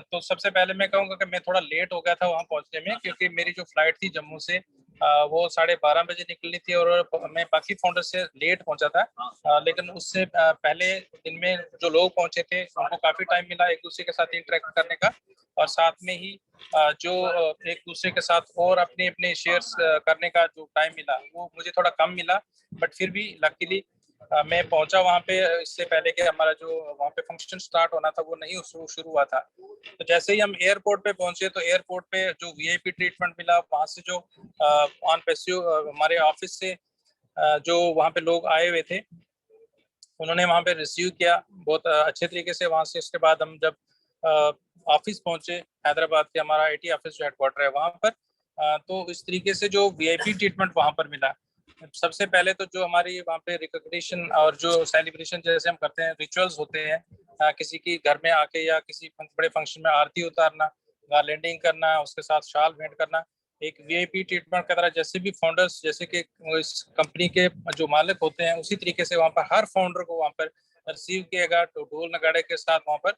तो सबसे पहले मैं कहूँगा कि मैं थोड़ा लेट हो गया था वहाँ पहुँचने में, क्योंकि मेरी जो फ्लाइट थी जम्मू से, वो 12:30 बजे निकलनी थी, और मैं बाकी फाउंडर से लेट पहुंचा था। लेकिन उससे पहले दिन में जो लोग पहुंचे थे उनको काफी टाइम मिला एक दूसरे के साथ इंटरेक्ट करने का, और साथ में ही जो एक दूसरे के साथ और अपने अपने शेयर्स करने का जो टाइम मिला वो मुझे थोड़ा कम मिला। बट फिर भी लकीली मैं पहुंचा वहां पे इससे पहले कि हमारा जो वहां पे फंक्शन स्टार्ट होना था वो नहीं शुरू हुआ था। तो जैसे ही हम एयरपोर्ट पे पहुंचे, तो एयरपोर्ट पे जो वीआईपी ट्रीटमेंट मिला, वहां से जो ऑन पैसिव हमारे ऑफिस से जो वहां पे लोग आए हुए थे, उन्होंने वहां पे रिसीव किया बहुत अच्छे तरीके से। वहां से उसके बाद हम जब ऑफिस पहुंचे, हैदराबाद के हमारा आईटी ऑफिस जो हेडक्वार्टर है वहां पर, तो इस तरीके से जो वीआईपी ट्रीटमेंट वहां पर मिला। सबसे पहले तो जो हमारी वहाँ पे रिकॉग्निशन और जो सेलिब्रेशन जैसे हम करते हैं, रिचुअल्स होते हैं, किसी की घर में आके या किसी बड़े फंक्शन में आरती उतारना, गार्लैंडिंग करना, उसके साथ शाल भेंट करना, एक वीआईपी ट्रीटमेंट की तरह। जैसे भी फाउंडर्स, जैसे कि इस कंपनी के जो मालिक होते हैं, उसी तरीके से वहाँ पर हर फाउंडर को वहाँ पर रिसीव किएगा ढोल नगाड़े के साथ वहाँ पर।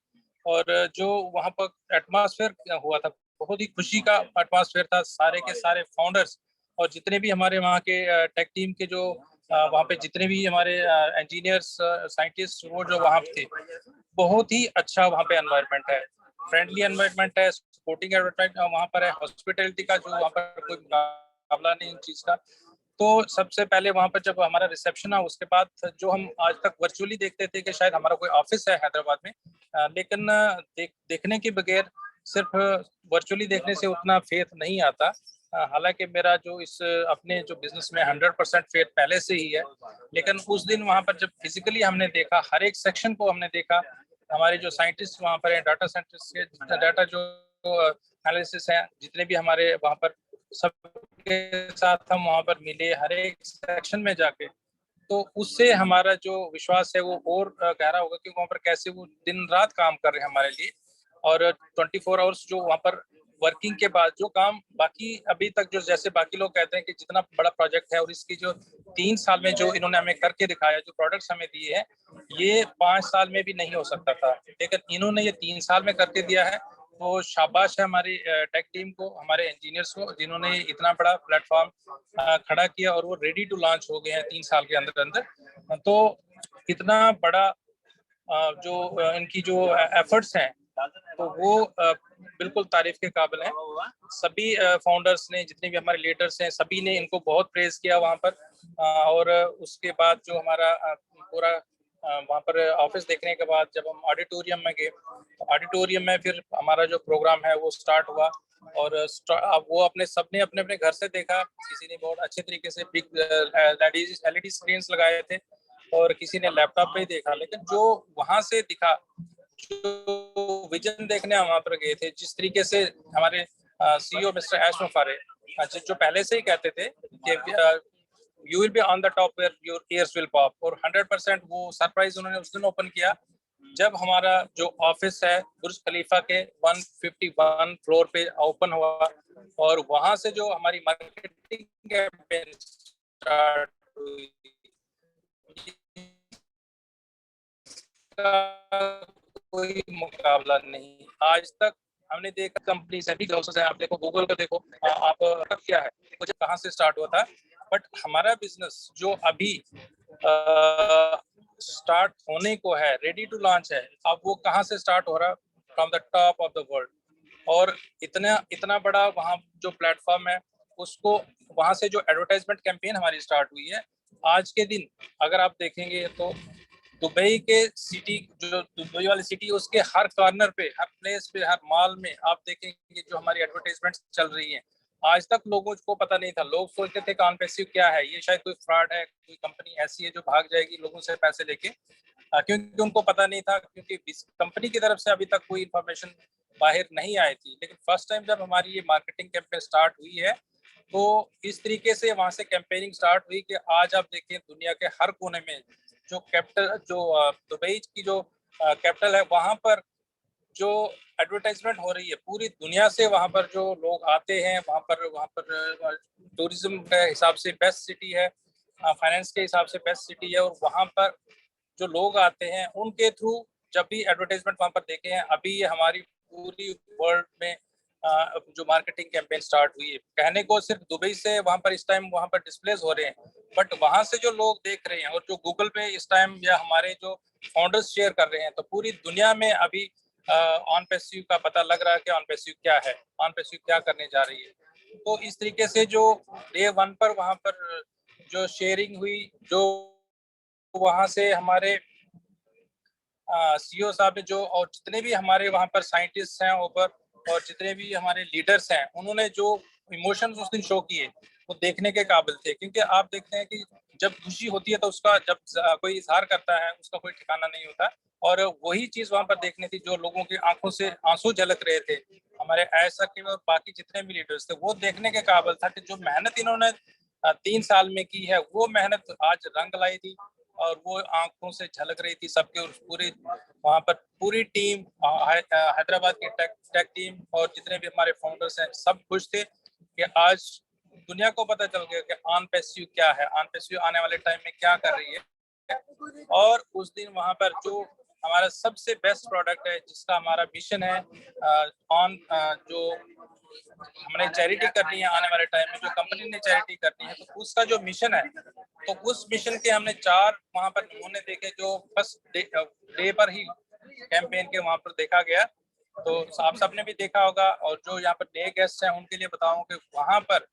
और जो वहाँ पर एटमॉस्फेयर हुआ था, बहुत ही खुशी का एटमॉस्फेयर था। सारे के सारे फाउंडर्स और जितने भी हमारे वहाँ के टेक टीम के जो वहाँ पे जितने भी हमारे इंजीनियर्स, साइंटिस्ट, वो जो वहाँ थे, बहुत ही अच्छा वहाँ पे एनवायरनमेंट है, फ्रेंडली एनवायरनमेंट है, सपोर्टिंग एनवायरनमेंट वहाँ पर है। हॉस्पिटैलिटी का जो वहाँ पर कोई मुकाबला नहीं इन चीज का। तो सबसे पहले वहाँ पर जब हमारा रिसेप्शन है, उसके बाद जो हम आज तक वर्चुअली देखते थे कि शायद हमारा कोई ऑफिस है हैदराबाद में, लेकिन देखने के बगैर, सिर्फ वर्चुअली देखने से उतना फेथ नहीं आता। हालांकि मेरा जो इस अपने जो बिजनेस में 100% फेथ पहले से ही है, लेकिन उस दिन वहाँ पर जब फिजिकली हमने देखा, हर एक सेक्शन को हमने देखा, हमारे जो साइंटिस्ट वहाँ पर हैं, डाटा साइंटिस्ट के डाटा जो एनालिसिस है, जितने भी हमारे वहाँ पर, सबके साथ हम वहाँ पर मिले हर एक सेक्शन में जाके, तो उससे हमारा जो विश्वास है वो और गहरा होगा कि वहाँ पर कैसे वो दिन रात काम कर रहे हैं हमारे लिए। और 24 आवर्स जो वहाँ पर वर्किंग के बाद जो काम बाकी अभी तक, जो जैसे बाकी लोग कहते हैं कि जितना बड़ा प्रोजेक्ट है, और इसकी जो 3 साल में जो इन्होंने हमें करके दिखाया, जो प्रोडक्ट्स हमें दिए हैं, ये 5 साल में भी नहीं हो सकता था, लेकिन इन्होंने ये 3 साल में करके दिया है। तो शाबाश है हमारी टेक टीम को, हमारे इंजीनियर्स को, जिन्होंने इतना बड़ा प्लेटफॉर्म खड़ा किया, और वो रेडी टू लॉन्च हो गए हैं 3 साल के अंदर अंदर। तो इतना बड़ा जो इनकी जो एफर्ट्स हैं, तो वो बिल्कुल तारीफ के काबिल हैं। सभी फाउंडर्स ने, जितने भी हमारे लीडर्स हैं, सभी ने इनको बहुत प्रेज किया वहाँ पर। और उसके बाद जो हमारा पूरा वहाँ पर ऑफिस देखने के बाद जब हम ऑडिटोरियम में गए, तो ऑडिटोरियम में फिर हमारा जो प्रोग्राम है वो स्टार्ट हुआ। और अब वो सबने अपने अपने घर से देखा। किसी ने बहुत अच्छे तरीके से बिग एलईडी स्क्रीन्स लगाए थे, और किसी ने लैपटॉप पे ही देखा। लेकिन जो वहां से दिखा, जो विजन देखने हम वहां पर गए थे, जिस तरीके से हमारे सीईओ मिस्टर एश मुफारे जो पहले से ही कहते थे कि you will be on the top where your ears will pop, और 100% वो सरप्राइज उन्होंने उस दिन ओपन किया जब हमारा जो ऑफिस है बुर्ज खलीफा के 151 फ्लोर पे ओपन हुआ। और वहां से जो हमारी मार्केटिंग कैंपेन स्टार्ट हुई, कोई मुकाबला नहीं आज तक हमने देखा। कंपनी सभी ग्रोसर्स है, आप देखो गूगल का देखो, आप क्या है, मुझे कहाँ से स्टार्ट हुआ था। बट हमारा बिजनेस जो अभी स्टार्ट होने को है, रेडी टू लॉन्च है, अब वो कहाँ से स्टार्ट हो रहा, from the top of the world. और इतना इतना बड़ा वहाँ जो प्लेटफॉर्म है, उसको वहां से जो एडवर्टाइजमेंट कैंपेन हमारी स्टार्ट हुई है, आज के दिन अगर आप देखेंगे तो दुबई के सिटी, जो दुबई वाली सिटी, उसके हर कॉर्नर पे, हर प्लेस पे, हर मॉल में आप देखेंगे जो हमारी एडवर्टाइजमेंट चल रही हैं। आज तक लोगों को पता नहीं था, लोग सोचते थे कॉन पैसिव क्या है, ये शायद कोई फ्रॉड है, कोई कंपनी ऐसी है जो भाग जाएगी लोगों से पैसे लेके। क्योंकि उनको पता नहीं था, क्योंकि कंपनी की तरफ से अभी तक कोई इंफॉर्मेशन बाहर नहीं आई थी। लेकिन फर्स्ट टाइम जब हमारी ये मार्केटिंग कैंपेन स्टार्ट हुई है, तो इस तरीके से वहां से कैंपेनिंग स्टार्ट हुई कि आज आप देखें दुनिया के हर कोने में जो कैपिटल, जो दुबई की जो कैपिटल है, वहां पर जो एडवर्टाइजमेंट हो रही है पूरी दुनिया से, वहां पर जो लोग आते हैं, वहां पर टूरिज्म के हिसाब से बेस्ट सिटी है, फाइनेंस के हिसाब से बेस्ट सिटी है, और वहां पर जो लोग आते हैं उनके थ्रू जब भी एडवर्टाइजमेंट वहां पर देखे हैं, अभी ये हमारी पूरी वर्ल्ड में जो मार्केटिंग कैंपेन स्टार्ट हुई है, कहने को सिर्फ दुबई से वहां पर इस टाइम वहां पर डिस्प्लेस हो रहे हैं, बट वहां से जो लोग देख रहे हैं और जो गूगल पे इस टाइम या हमारे जो फाउंडर्स शेयर कर रहे हैं, तो पूरी दुनिया में अभी ऑन पैसिव का पता लग रहा है कि ऑन पैसिव क्या है, ऑन पैसिव क्या करने जा रही है। तो इस तरीके से जो डे 1 पर वहां पर जो शेयरिंग हुई, जो वहां से हमारे सीईओ साहब ने जो, और जितने भी हमारे वहां पर साइंटिस्ट हैं ऊपर, और जितने भी हमारे लीडर्स हैं, उन्होंने जो इमोशंस उस दिन शो किए वो देखने के काबिल थे। क्योंकि आप देखते हैं कि जब खुशी होती है तो उसका, जब कोई इजहार करता है उसका कोई ठिकाना नहीं होता, और वही चीज वहां पर देखनी थी, जो लोगों की आंखों से आंसू झलक रहे थे, हमारे ऐसा के और बाकी जितने भी लीडर्स थे, वो देखने के काबिल था कि जो मेहनत इन्होंने 3 साल में की है, वो मेहनत आज रंग लाई थी, और वो आंखों से झलक रही थी सबके। और पूरी वहां पर पूरी टीम, हैदराबाद की टेक टीम और जितने भी हमारे फाउंडर्स हैं, सब खुश थे कि आज दुनिया को पता चल गया कि ऑन पैसिव क्या है, ऑन पैसिव आने वाले टाइम में क्या कर रही है। और उस दिन वहां पर जो हमारा सबसे बेस्ट प्रोडक्ट है, जिसका हमारा मिशन है, ऑन जो हमने चैरिटी करनी है आने वाले टाइम में, जो कंपनी ने चैरिटी करनी है, तो उसका जो मिशन है, तो उस मिशन के हमने 4 वहां पर नमूने देखे, जो फर्स्ट डे पर ही कैंपेन के वहां पर देखा गया। तो आप सबने भी देखा होगा, और जो यहाँ पर नए गेस्ट हैं उनके लिए बताऊं कि वहां पर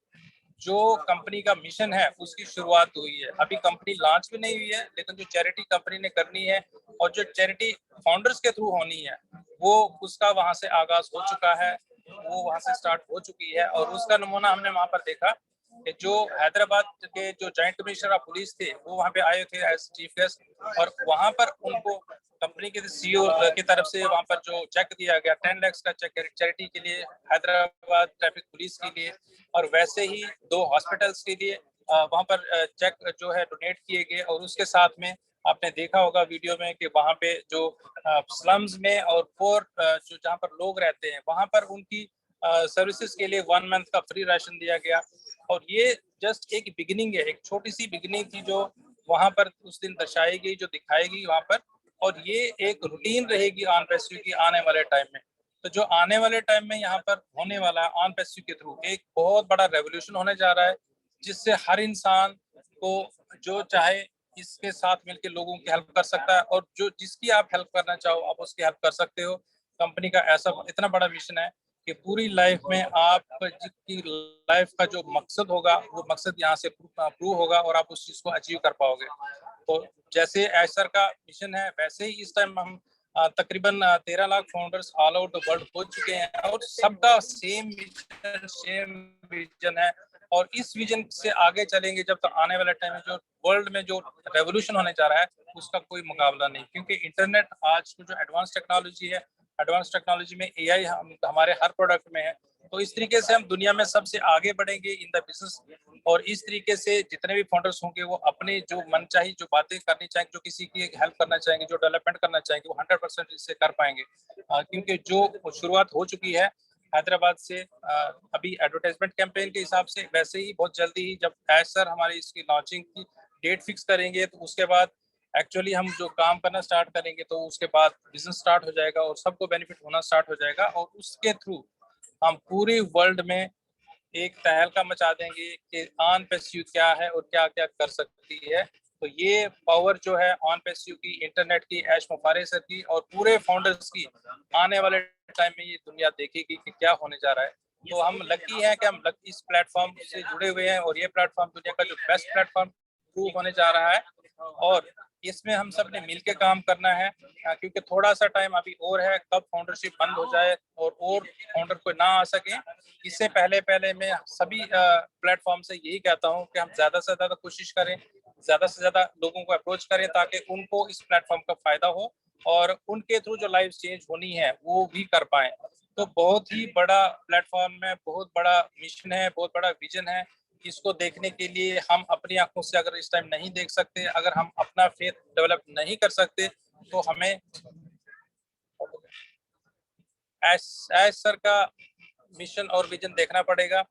जो कंपनी का मिशन है उसकी शुरुआत हुई है। अभी कंपनी लॉन्च भी नहीं हुई है, लेकिन जो चैरिटी कंपनी ने करनी है और जो चैरिटी फाउंडर्स के थ्रू होनी है, वो उसका वहां से आगाज हो चुका है, वो वहां से स्टार्ट हो चुकी है। और उसका नमूना हमने वहां पर देखा कि जो हैदराबाद के जो जॉइंट कमिश्नर ऑफ पुलिस थे, वो वहां पे आए थे एज चीफ गेस्ट, और वहां पर उनको कंपनी के सीईओ की तरफ से वहां पर जो चेक दिया गया, 10 लाख का चेक चैरिटी के लिए, हैदराबाद ट्रैफिक पुलिस के लिए, और वैसे ही 2 हॉस्पिटल्स के लिए वहां पर चेक जो है डोनेट किए गए। और उसके साथ में आपने देखा होगा वीडियो में कि वहां पे जो स्लम्स में और पोर जो जहाँ पर लोग रहते हैं, वहां पर उनकी सर्विसेज के लिए 1 मंथ का फ्री राशन दिया गया। और ये जस्ट एक बिगिनिंग है, एक छोटी सी बिगिनिंग थी जो वहां पर उस दिन दर्शाई गई, जो दिखाएगी वहां पर। और ये एक रूटीन रहेगी ऑन पैसिव की आने वाले टाइम में। तो जो आने वाले टाइम में यहाँ पर होने वाला है ऑन पैसिव के थ्रू, एक बहुत बड़ा रेवोल्यूशन होने जा रहा है, जिससे हर इंसान को जो चाहे इसके साथ मिलकर लोगों की हेल्प कर सकता है, और जो जिसकी आप हेल्प करना चाहो आप उसकी हेल्प कर सकते हो। कंपनी का ऐसा इतना बड़ा मिशन है कि पूरी लाइफ में आप की लाइफ का जो मकसद होगा, वो मकसद यहाँ से प्रूव होगा, और आप उस चीज को अचीव कर पाओगे। तो जैसे एसर का मिशन है, वैसे ही इस टाइम हम तकरीबन 13 lakh founders all over the world हो चुके हैं, और सबका सेम विजन है। और इस विजन से आगे चलेंगे जब तक आने वाले टाइम में जो वर्ल्ड में जो रेवोल्यूशन होने जा रहा है, उसका कोई मुकाबला नहीं। क्योंकि इंटरनेट आज जो एडवांस टेक्नोलॉजी है, एडवांस टेक्नोलॉजी में एआई हमारे हर प्रोडक्ट में है। तो इस तरीके से हम दुनिया में सबसे आगे बढ़ेंगे इन द बिजनेस। और इस तरीके से जितने भी फाउंडर्स होंगे, वो अपने जो मनचाही जो बातें करनी चाहेंगे, जो किसी की हेल्प करना चाहेंगे, जो डेवलपमेंट करना चाहेंगे, वो 100% इससे कर पाएंगे। क्योंकि जो शुरुआत हो चुकी है हैदराबाद से, अभी एडवर्टाइजमेंट कैंपेन के हिसाब से, वैसे ही बहुत जल्दी ही जब सर हमारी इसकी लॉन्चिंग की डेट फिक्स करेंगे, तो उसके बाद एक्चुअली हम जो काम करना स्टार्ट करेंगे, तो उसके बाद बिजनेस स्टार्ट हो जाएगा और सबको बेनिफिट होना स्टार्ट हो जाएगा। और उसके थ्रू हम पूरी वर्ल्ड में एक तहलका मचा देंगे कि ऑन पैसिव क्या है और क्या क्या कर सकती है। तो ये पावर जो है ऑन पैसिव की, इंटरनेट की, ऐश मुफारे सर की और पूरे फाउंडर्स की, आने वाले टाइम में ये दुनिया देखेगी कि क्या होने जा रहा है। तो हम लकी हैं कि हम इस प्लेटफॉर्म से जुड़े हुए हैं, और ये प्लेटफॉर्म दुनिया का जो बेस्ट प्लेटफॉर्म प्रूव होने जा रहा है। और इसमें हम सब ने मिलकर काम करना है, क्योंकि थोड़ा सा टाइम अभी और है, कब फाउंडरशिप बंद हो जाए और फाउंडर को ना आ सके, इससे पहले मैं सभी प्लेटफॉर्म से यही कहता हूं कि हम ज्यादा से ज्यादा कोशिश करें ज्यादा से ज्यादा लोगों को अप्रोच करें ताकि उनको इस प्लेटफॉर्म का फायदा हो और उनके थ्रू जो लाइफ चेंज होनी है वो भी कर पाए। तो बहुत ही बड़ा प्लेटफॉर्म है, बहुत बड़ा मिशन है, बहुत बड़ा विजन है। इसको देखने के लिए हम अपनी आंखों से अगर इस टाइम नहीं देख सकते, अगर हम अपना फेथ डेवलप नहीं कर सकते, तो हमें एस सर का मिशन और विजन देखना पड़ेगा।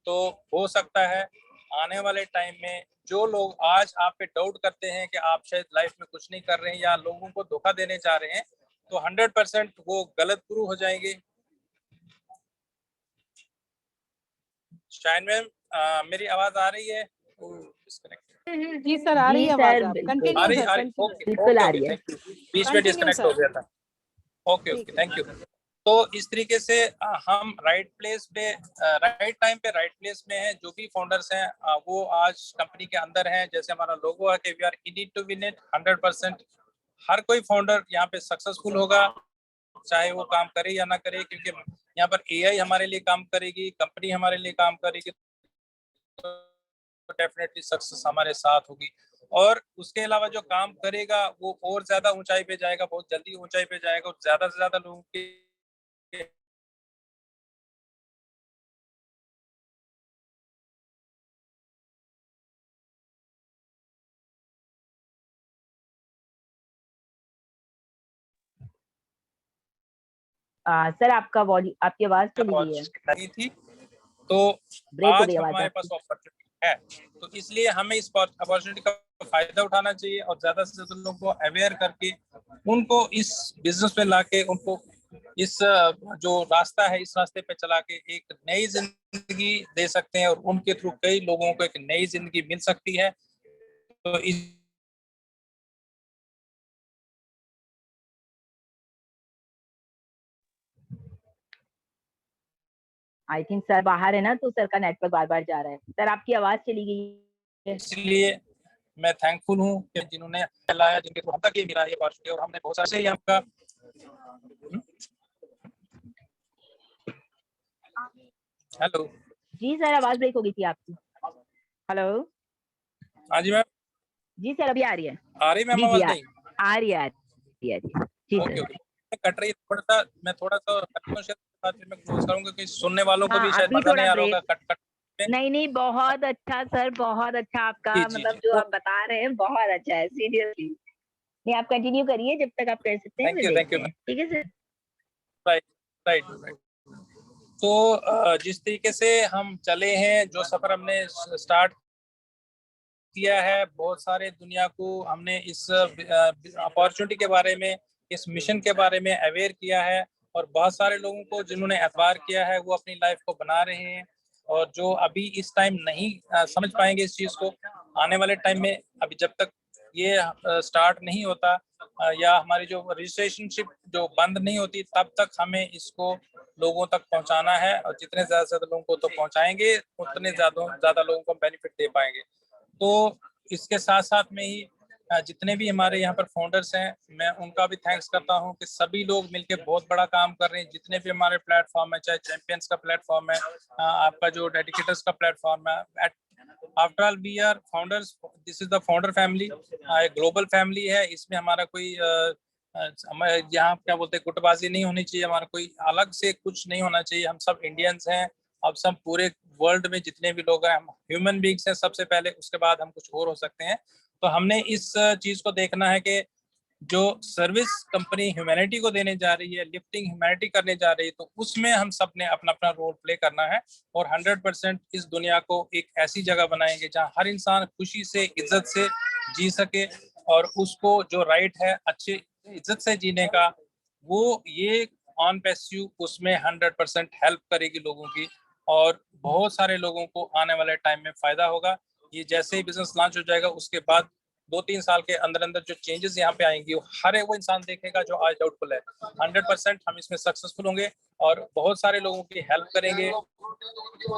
तो हो सकता है आने वाले टाइम में जो लोग आज आप पे डाउट करते हैं कि आप शायद लाइफ में कुछ नहीं कर रहे हैं या लोगों को धोखा देने जा रहे हैं, तो 100% वो गलत प्रूव हो जाएंगे। शायन मैम, मेरी आवाज आ रही है? जी सर, आ रही जी है आवाज। सर, आप बिल्कुल कंटिन्यू आ रही सर, ओके कंटिन्यू बिल्कुल आ ओके रही है। थैंक यू, बीच में कंटिन्यू डिस्कनेक्ट हो सर। गया था। ओके ठीक ओके है। Thank you. तो इस तरीके से हम राइट प्लेस पे राइट टाइम पे राइट प्लेस में हैं। जो भी फाउंडर्स हैं वो आज कंपनी के अंदर हैं। जैसे हमारा लोगो है कि we are in it to win it 100%। हर कोई फाउंडर यहाँ पे सक्सेसफुल होगा, चाहे वो काम करे या ना करे, क्योंकि यहाँ पर एआई हमारे लिए काम करेगी, कंपनी हमारे लिए काम करेगी, तो डेफिनेटली सक्सेस हमारे साथ होगी। और उसके अलावा जो काम करेगा वो और ज्यादा ऊंचाई पे जाएगा, बहुत जल्दी ऊंचाई पे जाएगा और ज्यादा से ज्यादा लोगों के सर आपका आपकी आवाज चली गई है, नहीं थी। तो ब्रेक हो आज गई आवाज हमारे पास आपकी। अपॉर्चुनिटी है, तो इसलिए हमें इस अपॉर्चुनिटी का फायदा उठाना चाहिए और ज्यादा से ज्यादा लोगों को अवेयर करके उनको इस बिजनेस में लाके उनको इस जो रास्ता है इस रास्ते पे चला के एक नई जिंदगी दे सकते हैं और उनके थ्रू कई लोगों को एक नई जिंदगी मिल सकती है। तो इस आई थिंक सर बाहर है ना, तो सर का नेटवर्क बार बार जा रहा है। सर आपकी आवाज चली गई है। इसलिए मैं थैंकफुल हूँ कि जिन्होंने लाया, जिनके थ्रू हम तक ये मिला ये अपॉर्चुनिटी, और हमने बहुत सारे ही आपका हेलो। जी सर, आवाज ब्रेक हो गई थी आपकी। हेलो। हाँ जी मैम, जी सर, अभी आ रही है। आ रही मैम जी जी आवाज? नहीं, आ रही है, आ रही है जी ओके सर। ओके, कट रही है थोड़ा सा। मैं थोड़ा सा फिर मैं क्लोज करूंगा कि सुनने वालों को भी हाँ, शायद अभी मजा थोड़ा नहीं आ रहा ब्रेक। होगा कट कट में। नहीं नहीं, बहुत अच्छा सर, बहुत अच्छा आपका, जी जी मतलब जी, जो तो आप बता रहे हैं बहुत अच्छा है, सीरियसली। नहीं, आप कंटिन्यू करिए, जब तक आप कर सकते हैं फिर थैंक देखते यू हैं, मैम। ठीक है सर। Right right right. तो जिस तरीके से हम चले हैं, जो सफर हमने स्टार्ट किया है, बहुत सारे दुनिया को हमने इस अपॉर्चुनिटी के बारे में, इस मिशन के बारे में अवेयर किया है, और बहुत सारे लोगों को जिन्होंने एतबार किया है वो अपनी लाइफ को बना रहे हैं। और जो अभी इस टाइम नहीं समझ पाएंगे इस चीज को, आने वाले टाइम में अभी जब तक ये स्टार्ट नहीं होता या हमारी जो रजिस्ट्रेशनशिप जो बंद नहीं होती, तब तक हमें इसको लोगों तक पहुंचाना है, और जितने ज्यादा से ज्यादा लोगों को तो पहुंचाएंगे उतने ज्यादा ज्यादा लोगों को बेनिफिट दे पाएंगे। तो इसके साथ साथ में ही जितने भी हमारे यहाँ पर फाउंडर्स हैं, मैं उनका भी थैंक्स करता हूँ कि सभी लोग मिलके बहुत बड़ा काम कर रहे हैं। जितने भी हमारे प्लेटफॉर्म है, चाहे चैंपियंस का प्लेटफॉर्म है, आपका जो डेडिकेटर्स का प्लेटफॉर्म है, after all we are founders, this is the founder family, एक ग्लोबल फैमिली है। इसमें हमारा कोई यहाँ क्या बोलते हैं गुटबाजी नहीं होनी चाहिए, हमारा कोई अलग से कुछ नहीं होना चाहिए। हम सब इंडियंस हैं, अब सब पूरे वर्ल्ड में जितने भी लोग हैं हम ह्यूमन बींग्स हैं सबसे पहले, उसके बाद हम कुछ और हो सकते हैं। तो हमने इस चीज को देखना है कि जो सर्विस कंपनी ह्यूमैनिटी को देने जा रही है, लिफ्टिंग ह्यूमैनिटी करने जा रही है, तो उसमें हम सब ने अपना अपना रोल प्ले करना है और 100% इस दुनिया को एक ऐसी जगह बनाएंगे जहां हर इंसान खुशी से, इज्जत से जी सके, और उसको जो राइट है अच्छे इज्जत से जीने का, वो ये ऑन पैसिव उसमें 100% हेल्प करेगी लोगों की, और बहुत सारे लोगों को आने वाले टाइम में फायदा होगा। ये जैसे ही बिजनेस लॉन्च हो जाएगा उसके बाद 2-3 साल के अंदर अंदर जो चेंजेस यहाँ पे आएंगी वो हर एक वो इंसान देखेगा जो आज डाउटफुल है। 100% हम इसमें सक्सेसफुल होंगे और बहुत सारे लोगों की हेल्प करेंगे,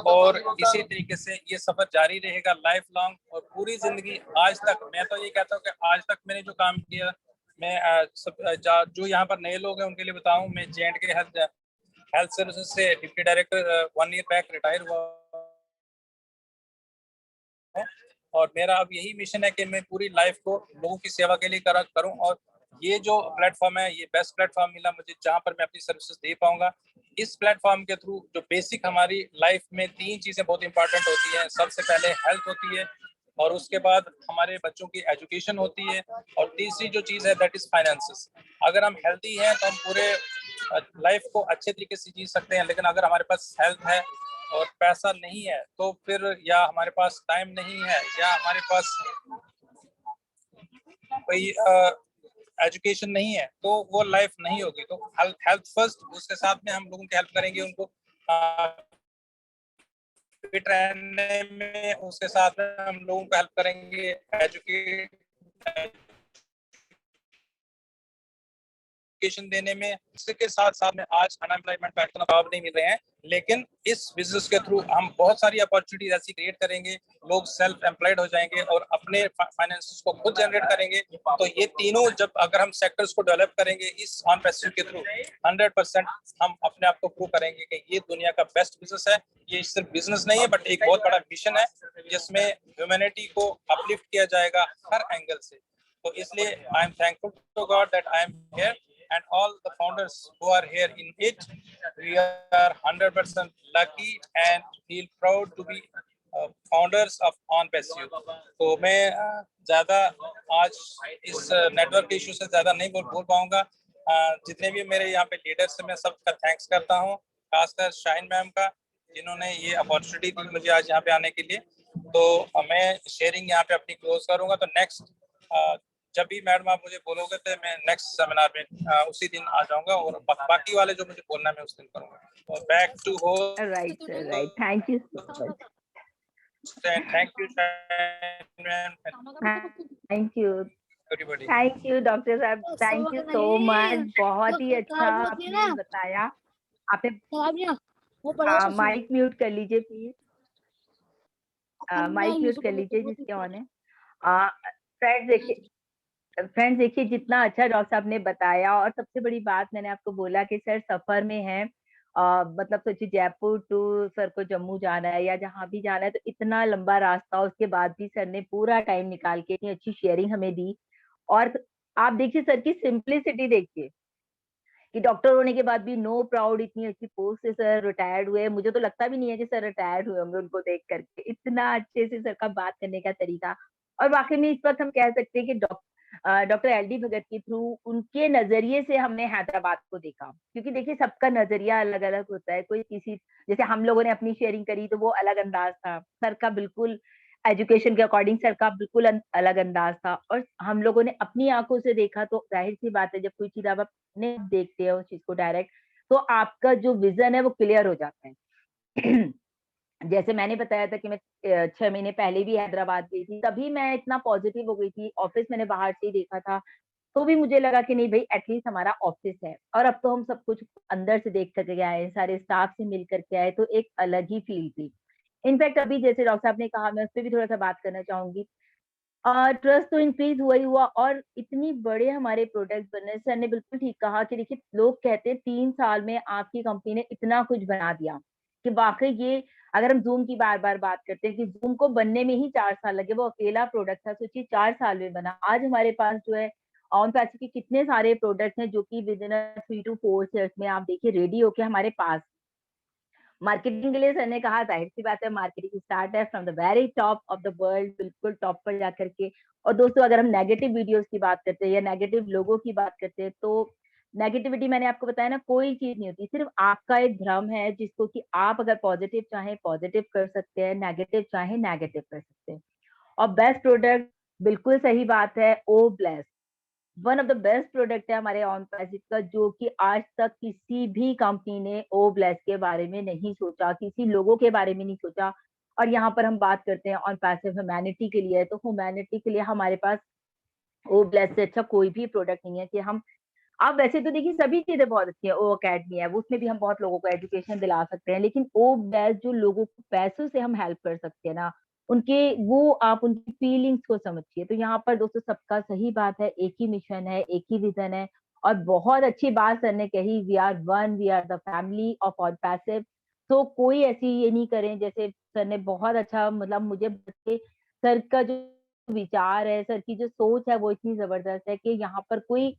और इसी तरीके से ये सफर जारी रहेगा लाइफ लॉन्ग और पूरी जिंदगी। आज तक मैं तो ये कहता हूँ कि आज तक मैंने जो काम किया, मैं जो यहाँ पर नए लोग हैं उनके लिए बताऊं, मैं J&K हेल्थ सर्विसेज से deputy director 1 year back retire हुआ है। और मेरा अब यही मिशन है कि मैं पूरी लाइफ को लोगों की सेवा के लिए करूं, और ये जो प्लेटफॉर्म है ये बेस्ट प्लेटफॉर्म मिला मुझे जहां पर मैं अपनी सर्विसेज दे पाऊंगा। इस प्लेटफॉर्म के थ्रू जो बेसिक हमारी लाइफ में 3 चीजें बहुत इंपॉर्टेंट होती हैं। सबसे पहले हेल्थ होती है, और उसके बाद हमारे बच्चों की एजुकेशन होती है, और तीसरी जो चीज है दैट इज फाइनेंसेस। अगर हम हेल्दी हैं तो हम पूरे लाइफ को अच्छे तरीके से जी सकते हैं, लेकिन अगर हमारे पास हेल्थ है और पैसा नहीं है तो फिर या हमारे पास टाइम नहीं है या हमारे पास कोई एजुकेशन नहीं है तो वो लाइफ नहीं होगी। तो हेल्थ फर्स्ट, उसके साथ में हम लोगों की हेल्प करेंगे उनको फिट रहने में, उसके साथ में हम लोगों को हेल्प करेंगे एजुकेशन देने में। इसके साथ साथ में आज अनएम्प्लॉयमेंट का इतना जवाब नहीं मिल रहे हैं, लेकिन इस बिजनेस के थ्रू हम बहुत सारी अपॉर्चुनिटीज ऐसी क्रिएट करेंगे, लोग सेल्फ एम्प्लॉयड हो जाएंगे और अपने फाइनेंसेस को खुद जनरेट करेंगे। तो ये तीनों जब अगर हम सेक्टर्स को डेवलप करेंगे इस ऑन पैसिव के थ्रू 100% हम अपने आप को प्रूव करेंगे कि ये दुनिया का बेस्ट बिजनेस है। ये सिर्फ बिजनेस नहीं है बट एक बहुत बड़ा मिशन है जिसमें ह्यूमैनिटी को अपलिफ्ट किया जाएगा हर एंगल से। तो इसलिए I am thankful to God that I am here and all the founders who are here in it. We are 100% lucky and feel proud to be founders of OnPassive. तो मैं ज़्यादा आज इस नेटवर्क इशू से ज़्यादा नहीं बोल पाऊंगा। जितने भी मेरे यहाँ पे लीडर्स हैं मैं सबका थैंक्स करता हूँ, खासकर शाहीन मैम का जिन्होंने ये अपॉर्चुनिटी दी मुझे आज यहाँ पे आने के लिए। तो मैं शेयरिंग यहाँ पे अपनी क्लोज करूँगा। तो नेक्स्ट जब भी मैडम आप मुझे बोलोगे तो मैं नेक्स्ट सेमिनार में उसी दिन आ जाऊंगा और बाकी वाले जो मुझे बोलना है मैं उस दिन करूंगा। और बैक टू हो right sir, right, thank you so much, thank you thank you, everybody, thank you doctor साहब, थैंक यू सो मच, बहुत ही अच्छा आपने बताया। आपने माइक म्यूट कर लीजिए प्लीज, माइक म्यूट कर लीजिए जिसके ऑन है। फ्रेंड्स देखिए जितना अच्छा डॉक्टर साहब ने बताया, और सबसे बड़ी बात मैंने आपको बोला कि सर सफर में है, मतलब सोचिए जयपुर टू सर को जम्मू जाना है या जहाँ भी जाना है, तो इतना लंबा रास्ता, उसके बाद भी सर ने पूरा टाइम निकाल के इतनी अच्छी शेयरिंग हमें दी। और आप देखिए सर की सिंप्लिसिटी, देखिए कि डॉक्टर होने के बाद भी नो प्राउड, इतनी अच्छी पोस्ट से सर रिटायर्ड हुए। मुझे तो लगता भी नहीं है कि सर रिटायर्ड हुए होंगे उनको देख करके, इतना अच्छे से सर का बात करने का तरीका। और वाकई में इस वक्त हम कह सकते हैं कि डॉक्टर एल डी भगत के थ्रू उनके नजरिए से हमने हैदराबाद को देखा, क्योंकि देखिए सबका नजरिया अलग अलग होता है। कोई किसी, जैसे हम लोगों ने अपनी शेयरिंग करी तो वो अलग अंदाज था, सर का बिल्कुल एजुकेशन के अकॉर्डिंग सर का बिल्कुल अलग अंदाज था, और हम लोगों ने अपनी आंखों से देखा। तो जाहिर सी बात है जब कोई चीज आप अपने देखते हो उस चीज को डायरेक्ट, तो आपका जो विजन है वो क्लियर हो जाता है। जैसे मैंने बताया था कि मैं 6 महीने पहले भी हैदराबाद गई थी, तभी मैं इतना पॉजिटिव हो गई थी। ऑफिस मैंने बाहर से ही देखा था, तो भी मुझे लगा कि नहीं भाई एटलीस्ट हमारा ऑफिस है, और अब तो हम सब कुछ अंदर से देख करके आए, सारे स्टाफ से मिल करके आए, तो एक अलग ही फील थी। इनफैक्ट अभी जैसे डॉक्टर साहब ने कहा, मैं उस पर भी थोड़ा सा बात करना चाहूंगी। ट्रस्ट तो इंक्रीज हुआ ही हुआ, और इतनी बड़े हमारे प्रोडक्ट बने। सर ने बिल्कुल ठीक कहा कि देखिए लोग कहते हैं 3 साल में आपकी कंपनी ने इतना कुछ बना दिया, कि वाकई ये, अगर हम जूम की बार बार बात करते हैं कि जूम को बनने में ही 4 साल लगे, वो अकेला प्रोडक्ट था, सोचिए 4 साल में बना। आज हमारे पास जो है ऑन पैसिव के कितने सारे प्रोडक्ट हैं जो कि विद इन 3 to 4 years में आप देखिए रेडी होके हमारे पास। मार्केटिंग के लिए सर ने कहा, जाहिर सी बात है मार्केटिंग स्टार्ट है from the very top of the world, बिल्कुल टॉप पर जाकर के। और दोस्तों अगर हम नेगेटिव वीडियोस की बात करते हैं या नेगेटिव लोगों की बात करते हैं, तो नेगेटिविटी मैंने आपको बताया ना, कोई चीज नहीं होती, सिर्फ आपका एक भ्रम है जिसको कि आप अगर पॉजिटिव चाहे पॉजिटिव कर सकते हैं, नेगेटिव चाहे नेगेटिव कर सकते हैं। और बेस्ट प्रोडक्ट, बिल्कुल सही बात है, O bless one of the best product है हमारे ऑन पैसिव का, जो कि आज तक किसी भी कंपनी ने ओ ब्लेस के बारे में नहीं सोचा, किसी लोगों के बारे में नहीं सोचा। और यहाँ पर हम बात करते हैं ऑन पैसिव ह्यूमैनिटी के लिए, तो ह्यूमैनिटी के लिए हमारे पास ओ ब्लेस से अच्छा कोई भी प्रोडक्ट नहीं है कि हम, आप वैसे तो देखिए सभी चीजें बहुत अच्छी है, ओ अकेडमी है, उसमें भी हम बहुत लोगों को एजुकेशन दिला सकते हैं, लेकिन ओ ब्लेस जो लोगों को पैसों से हम हेल्प कर सकते हैं ना, उनके वो आप उनकी फीलिंग्स को समझिए। तो यहाँ पर दोस्तों सबका सही बात है, एक ही मिशन है, एक ही विजन है। और बहुत अच्छी बात सर ने कही, we are one, we are the family of OnPassive. तो कोई ऐसी ये नहीं करें, जैसे सर ने बहुत अच्छा, मतलब मुझे बच्चे सर का जो विचार है, सर की जो सोच है वो इतनी जबरदस्त है कि यहाँ पर कोई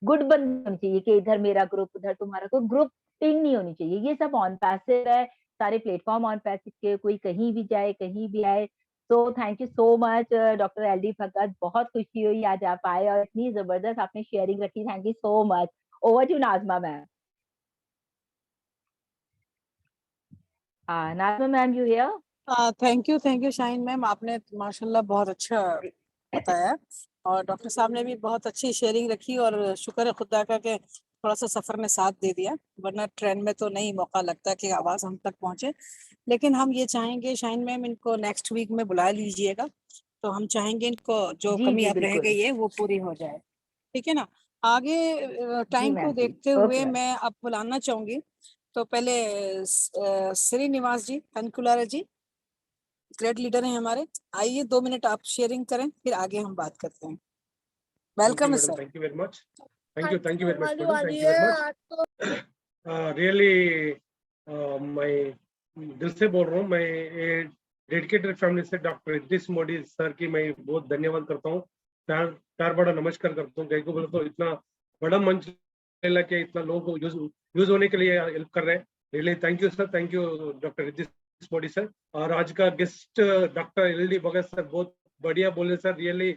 गुट बन होनी चाहिए कि इधर मेरा ग्रुप उधर तुम्हारा, कोई ग्रुपिंग नहीं होनी चाहिए। ये सब ऑन पैसिव है, सारे प्लेटफॉर्म ऑन पैसिव के, कोई कहीं भी जाए कहीं भी आए। तो thank you so much doctor LD Bhagat, बहुत खुशी हुई आज आप आए और इतनी जबरदस्त आपने शेयरिंग रखी। Thank you so much. Over to Najma ma'am. Najma ma'am, you here? Thank you Shaheen ma'am, आपने माशाल्लाह बहुत अच्छा बताया और डॉक्टर साहब ने भी बहुत अच्छी शेयरिंग रखी और शुक्र है खुदा का कि थोड़ा सा सफर में साथ दे दिया, वरना ट्रेन में तो नहीं मौका लगता कि आवाज हम तक पहुंचे। लेकिन हम ये चाहेंगे शाहीन मैम, इनको नेक्स्ट वीक में बुला लीजिएगा, तो हम चाहेंगे इनको जो जी कमी जी अब रह बिल्कुल। गई है वो पूरी हो जाए। ठीक है ना? आगे जी टाइम को मैम जी, देखते ओके हुए मैम। मैं अब बुलाना चाहूंगी। तो पहले श्रीनिवास जी कंकुलारा जी, ग्रेट लीडर हैं हमारे, आइए 2 मिनट आप शेयरिंग करें, फिर आगे हम बात करते हैं। Thank you, welcome madam. Sir. Thank you very much. Thank you very much, madam. Thank you very much. Really, मैं दिल से बोल रहा हूँ, मैं डेडिकेटेड फैमिली से डॉक्टर रिद्धिश मोदी सर की मैं बहुत धन्यवाद करता हूँ, प्यार बड़ा नमस्कार करता हूँ। कहीं को बोले तो इतना बड़ा मंच मिला कि इतना लोगों को यूज होने के लिए हेल्प कर रहे हैं। Really thank you sir, thank you doctor Riddhish Modi sir. और आज का guest doctor LD Bhagat sir बहुत बढ़िया बोले सर, रियली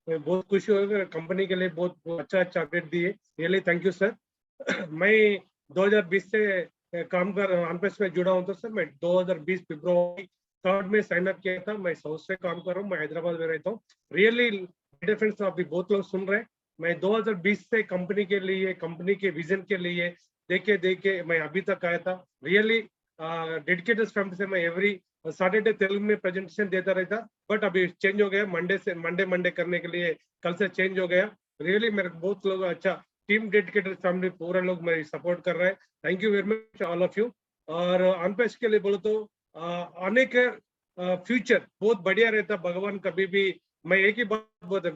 बहुत खुशी हो, कंपनी के लिए बहुत अच्छा अपडेट दिए। Really thank you sir. मैं 2020 से काम कर ऑनपेस में जुड़ा हूँ, तो सर मैं 2020 फरवरी 3 में साइन अप किया था। मैं साउथ से काम कर रहा हूँ, मैं हैदराबाद में रहता हूँ। रियली फ्रेंड्स, अभी बहुत लोग सुन रहे हैं। मैं 2020 से कंपनी के लिए, कंपनी के विजन के लिए देखे मैं अभी तक आया था। रियली डेडिकेटेड फैमिली से मैं एवरी सैटरडे तेलुगु में प्रेजेंटेशन देता रहता, बट अभी चेंज हो गया, मंडे करने के लिए कल से चेंज हो गया। रियली मेरे बहुत लोग अच्छा टीम डेडिकेटेड फैमिली पूरा लोग मेरी सपोर्ट कर रहे हैं। Thank you very much all of you. और अनपेश के लिए बोलो तो आने के फ्यूचर बहुत बढ़िया रहता। भगवान कभी भी, मैं एक ही बात बोलता,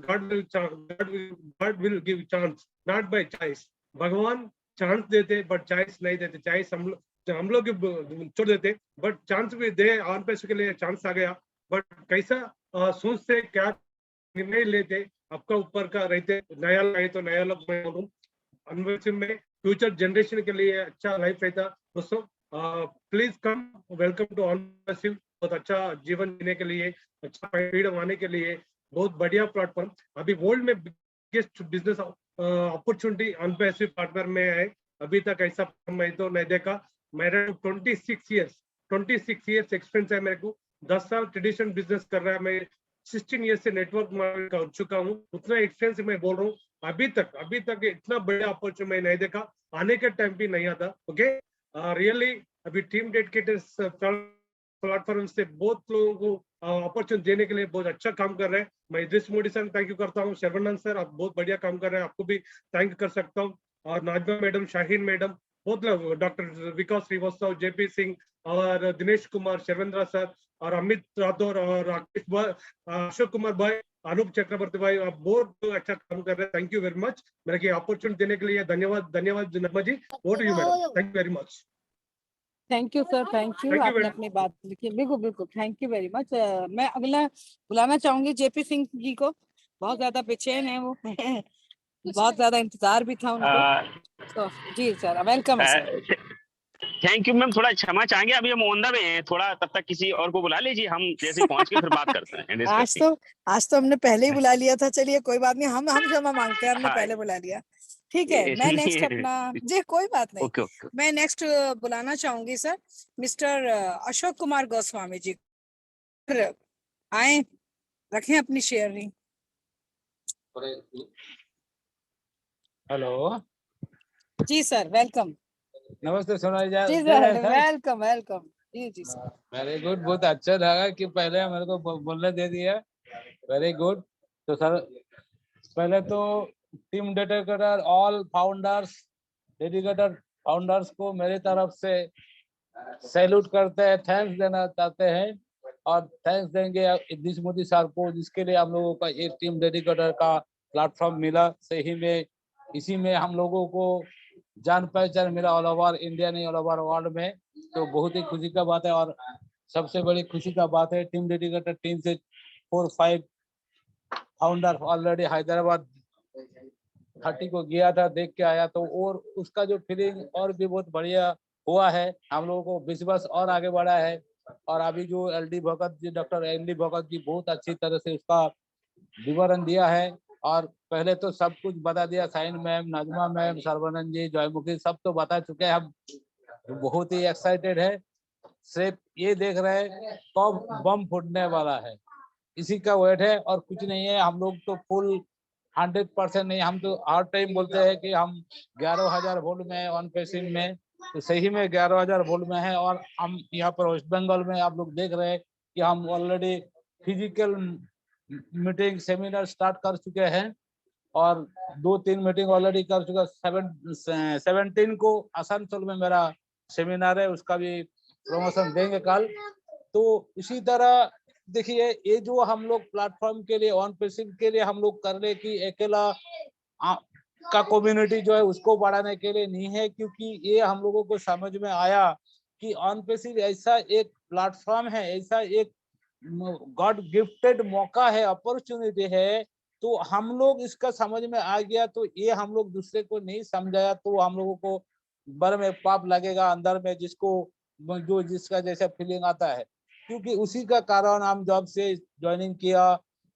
God will give chance not by choice. भगवान चांस देते बट चॉइस नहीं देते। चॉइस हम लोग छोड़ देते, बट चांस भी दे। ऑन पेश के लिए चांस आ गया, बट कैसा सोच से क्या निर्णय लेते आपका ऊपर का रहते। नया लाए तो नया लोग मैं बोलूँ अनवेसिव में फ्यूचर जनरेशन के लिए अच्छा लाइफ रहता। दोस्तों प्लीज कम, वेलकम टू अनवेसिव। बहुत अच्छा जीवन जीने के लिए, अच्छा फ्रीडम आने के लिए बहुत बढ़िया प्लेटफॉर्म। अभी वर्ल्ड में बिगेस्ट बिजनेस अपॉर्चुनिटी अनवेसिव पार्टनर में है। अभी तक ऐसा मैं तो नहीं देखा। मेरा 26 ईयर्स एक्सपीरियंस है मेरे को। 10 साल ट्रेडिशनल बिजनेस कर रहा है। मैं 16 ईयर्स से नेटवर्क मार्केट कर चुका हूँ। उतना एक्सपीरियंस मैं बोल रहा हूँ। अभी तक इतना बड़ा अपॉर्चुनिटी मैं नहीं देखा, आने के टाइम भी नहीं आता। ओके, रियली अभी टीम डेडिकेटेड प्लेटफॉर्म से बहुत लोगों को अपॉर्चुनिटी देने के लिए बहुत अच्छा काम कर रहे हैं। मैं Idris Modi sir thank you करता हूँ। शर्वनंद सर आप बहुत बढ़िया काम कर रहे हैं, आपको भी थैंक कर सकता हूँ। और नाजमा मैडम, शाहीन मैडम, बहुत लोग, डॉक्टर विकास श्रीवास्तव, जेपी सिंह और दिनेश कुमार, शर्वेंद्र सर और अमित राठौर और अशोक कुमार भाई, अनूप चक्रवर्ती भाई, आप बहुत अच्छा काम कर रहे हैं। थैंक यू वेरी मच मेरे को अपॉर्चुनिटी देने के लिए। धन्यवाद Narma ji. Over to you madam. Thank you very much. Thank you sir, thank you. Thank you आपने very- अपनी बात लिखी, बिल्कुल बिल्कुल, थैंक यू वेरी मच। मैं अगला बुलाना चाहूंगी जेपी सिंह जी को, बहुत ज्यादा बेचैन है वो बहुत ज्यादा इंतजार भी था उनको। तो जी सर, वेलकम है सर। Thank you ma'am. थोड़ा क्षमा चाहेंगे, अभी हम ऑन द वे हैं, थोड़ा तब तक किसी और को बुला लीजिए, हम जैसे पहुंच के फिर बात करते हैं। आज तो हमने पहले ही बुला लिया था। चलिए कोई बात नहीं, हम क्षमा मांगते हैं, हमने हाँ, पहले बुला लिया। ठीक है, मैं नेक्स्ट अपना जी कोई बात नहीं, ओके ओके। मैं नेक्स्ट बुलाना चाहूंगी सर मिस्टर अशोक कुमार गोस्वामी जी। आए, रखें अपनी sharing. Hello, ji sir, welcome. नमस्ते। सुनाई जा जी दे रहा है सर, सर? Welcome welcome. जी जी सर। वेरी गुड, बहुत अच्छा लगा कि पहले मेरे को बोलने दे दिया। Very good. तो सर पहले तो टीम डेडिकेटर ऑल फाउंडर्स, डेडिकेटर फाउंडर्स को मेरी तरफ से सैल्यूट करते हैं, थैंक्स देना चाहते हैं। और थैंक्स देंगे इद्रिस मोदी सर को, जिसके लिए हम लोगों का ये टीम डेडिकेटर का प्लेटफॉर्म मिला। सही में इसी में हम लोगों को जान पहचान मिला ऑल ओवर इंडिया, नहीं ऑल ओवर वर्ल्ड में। तो बहुत ही खुशी का बात है। और सबसे बड़ी खुशी का बात है टीम डेडिकेटर टीम से 4-5 फाउंडर ऑलरेडी हैदराबाद 30 को गया था, देख के आया, तो और उसका जो फीलिंग और भी बहुत बढ़िया हुआ है। हम लोगों को विश्वास और आगे बढ़ा है। और अभी जो LD Bhagat ji, doctor LD Bhagat ji बहुत अच्छी तरह से उसका विवरण दिया है। और पहले तो सब कुछ बता दिया, साइन मैम, नजमा मैम, सर्वानंद जी, जयमुखी सब तो बता चुके हैं। हम बहुत ही एक्साइटेड है, सिर्फ ये देख रहे हैं कब बम फूटने वाला है, इसी का वेट है और कुछ नहीं है। हम लोग तो फुल 100% नहीं, हम तो हर टाइम बोलते हैं कि हम 11,000 वोल्ट में ऑन पेसिंग में, तो सही में 11,000 वोल्ट में है। और हम यहाँ पर वेस्ट बंगाल में आप लोग देख रहे हैं कि हम already physical meeting seminar start कर चुके हैं और 2-3 मीटिंग ऑलरेडी कर चुका। 17 को आसनसोल में मेरा सेमिनार है, उसका भी प्रमोशन देंगे कल। तो इसी तरह देखिए, ये जो हम लोग प्लेटफॉर्म के लिए, ऑन पेसिंग के लिए हम लोग कर रहे कि अकेला का कम्युनिटी जो है उसको बढ़ाने के लिए नहीं है, क्योंकि ये हम लोगों को समझ में आया कि ऑन पेसिंग ऐसा एक प्लेटफॉर्म है, ऐसा एक गॉड गिफ्टेड मौका है, अपॉर्चुनिटी है। तो हम लोग इसका समझ में आ गया, तो ये हम लोग दूसरे को नहीं समझाया तो हम लोगों को बर में पाप लगेगा अंदर में, जिसको जो जिसका जैसा फीलिंग आता है। क्योंकि उसी का कारण हम जब से ज्वाइनिंग किया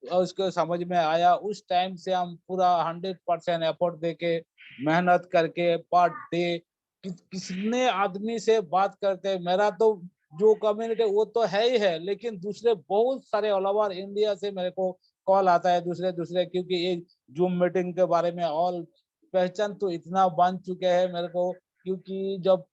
और उसको समझ में आया, उस टाइम से हम पूरा 100% एफर्ट दे के, मेहनत करके, पर डे किसने आदमी से बात करते। मेरा तो जो कम्युनिटी वो तो है ही है, लेकिन दूसरे बहुत सारे ऑल ओवर इंडिया से मेरे को कॉल आता है दूसरे, क्योंकि ये जूम मीटिंग के बारे में ऑल पहचान तो इतना बन चुके हैं मेरे को। क्योंकि जब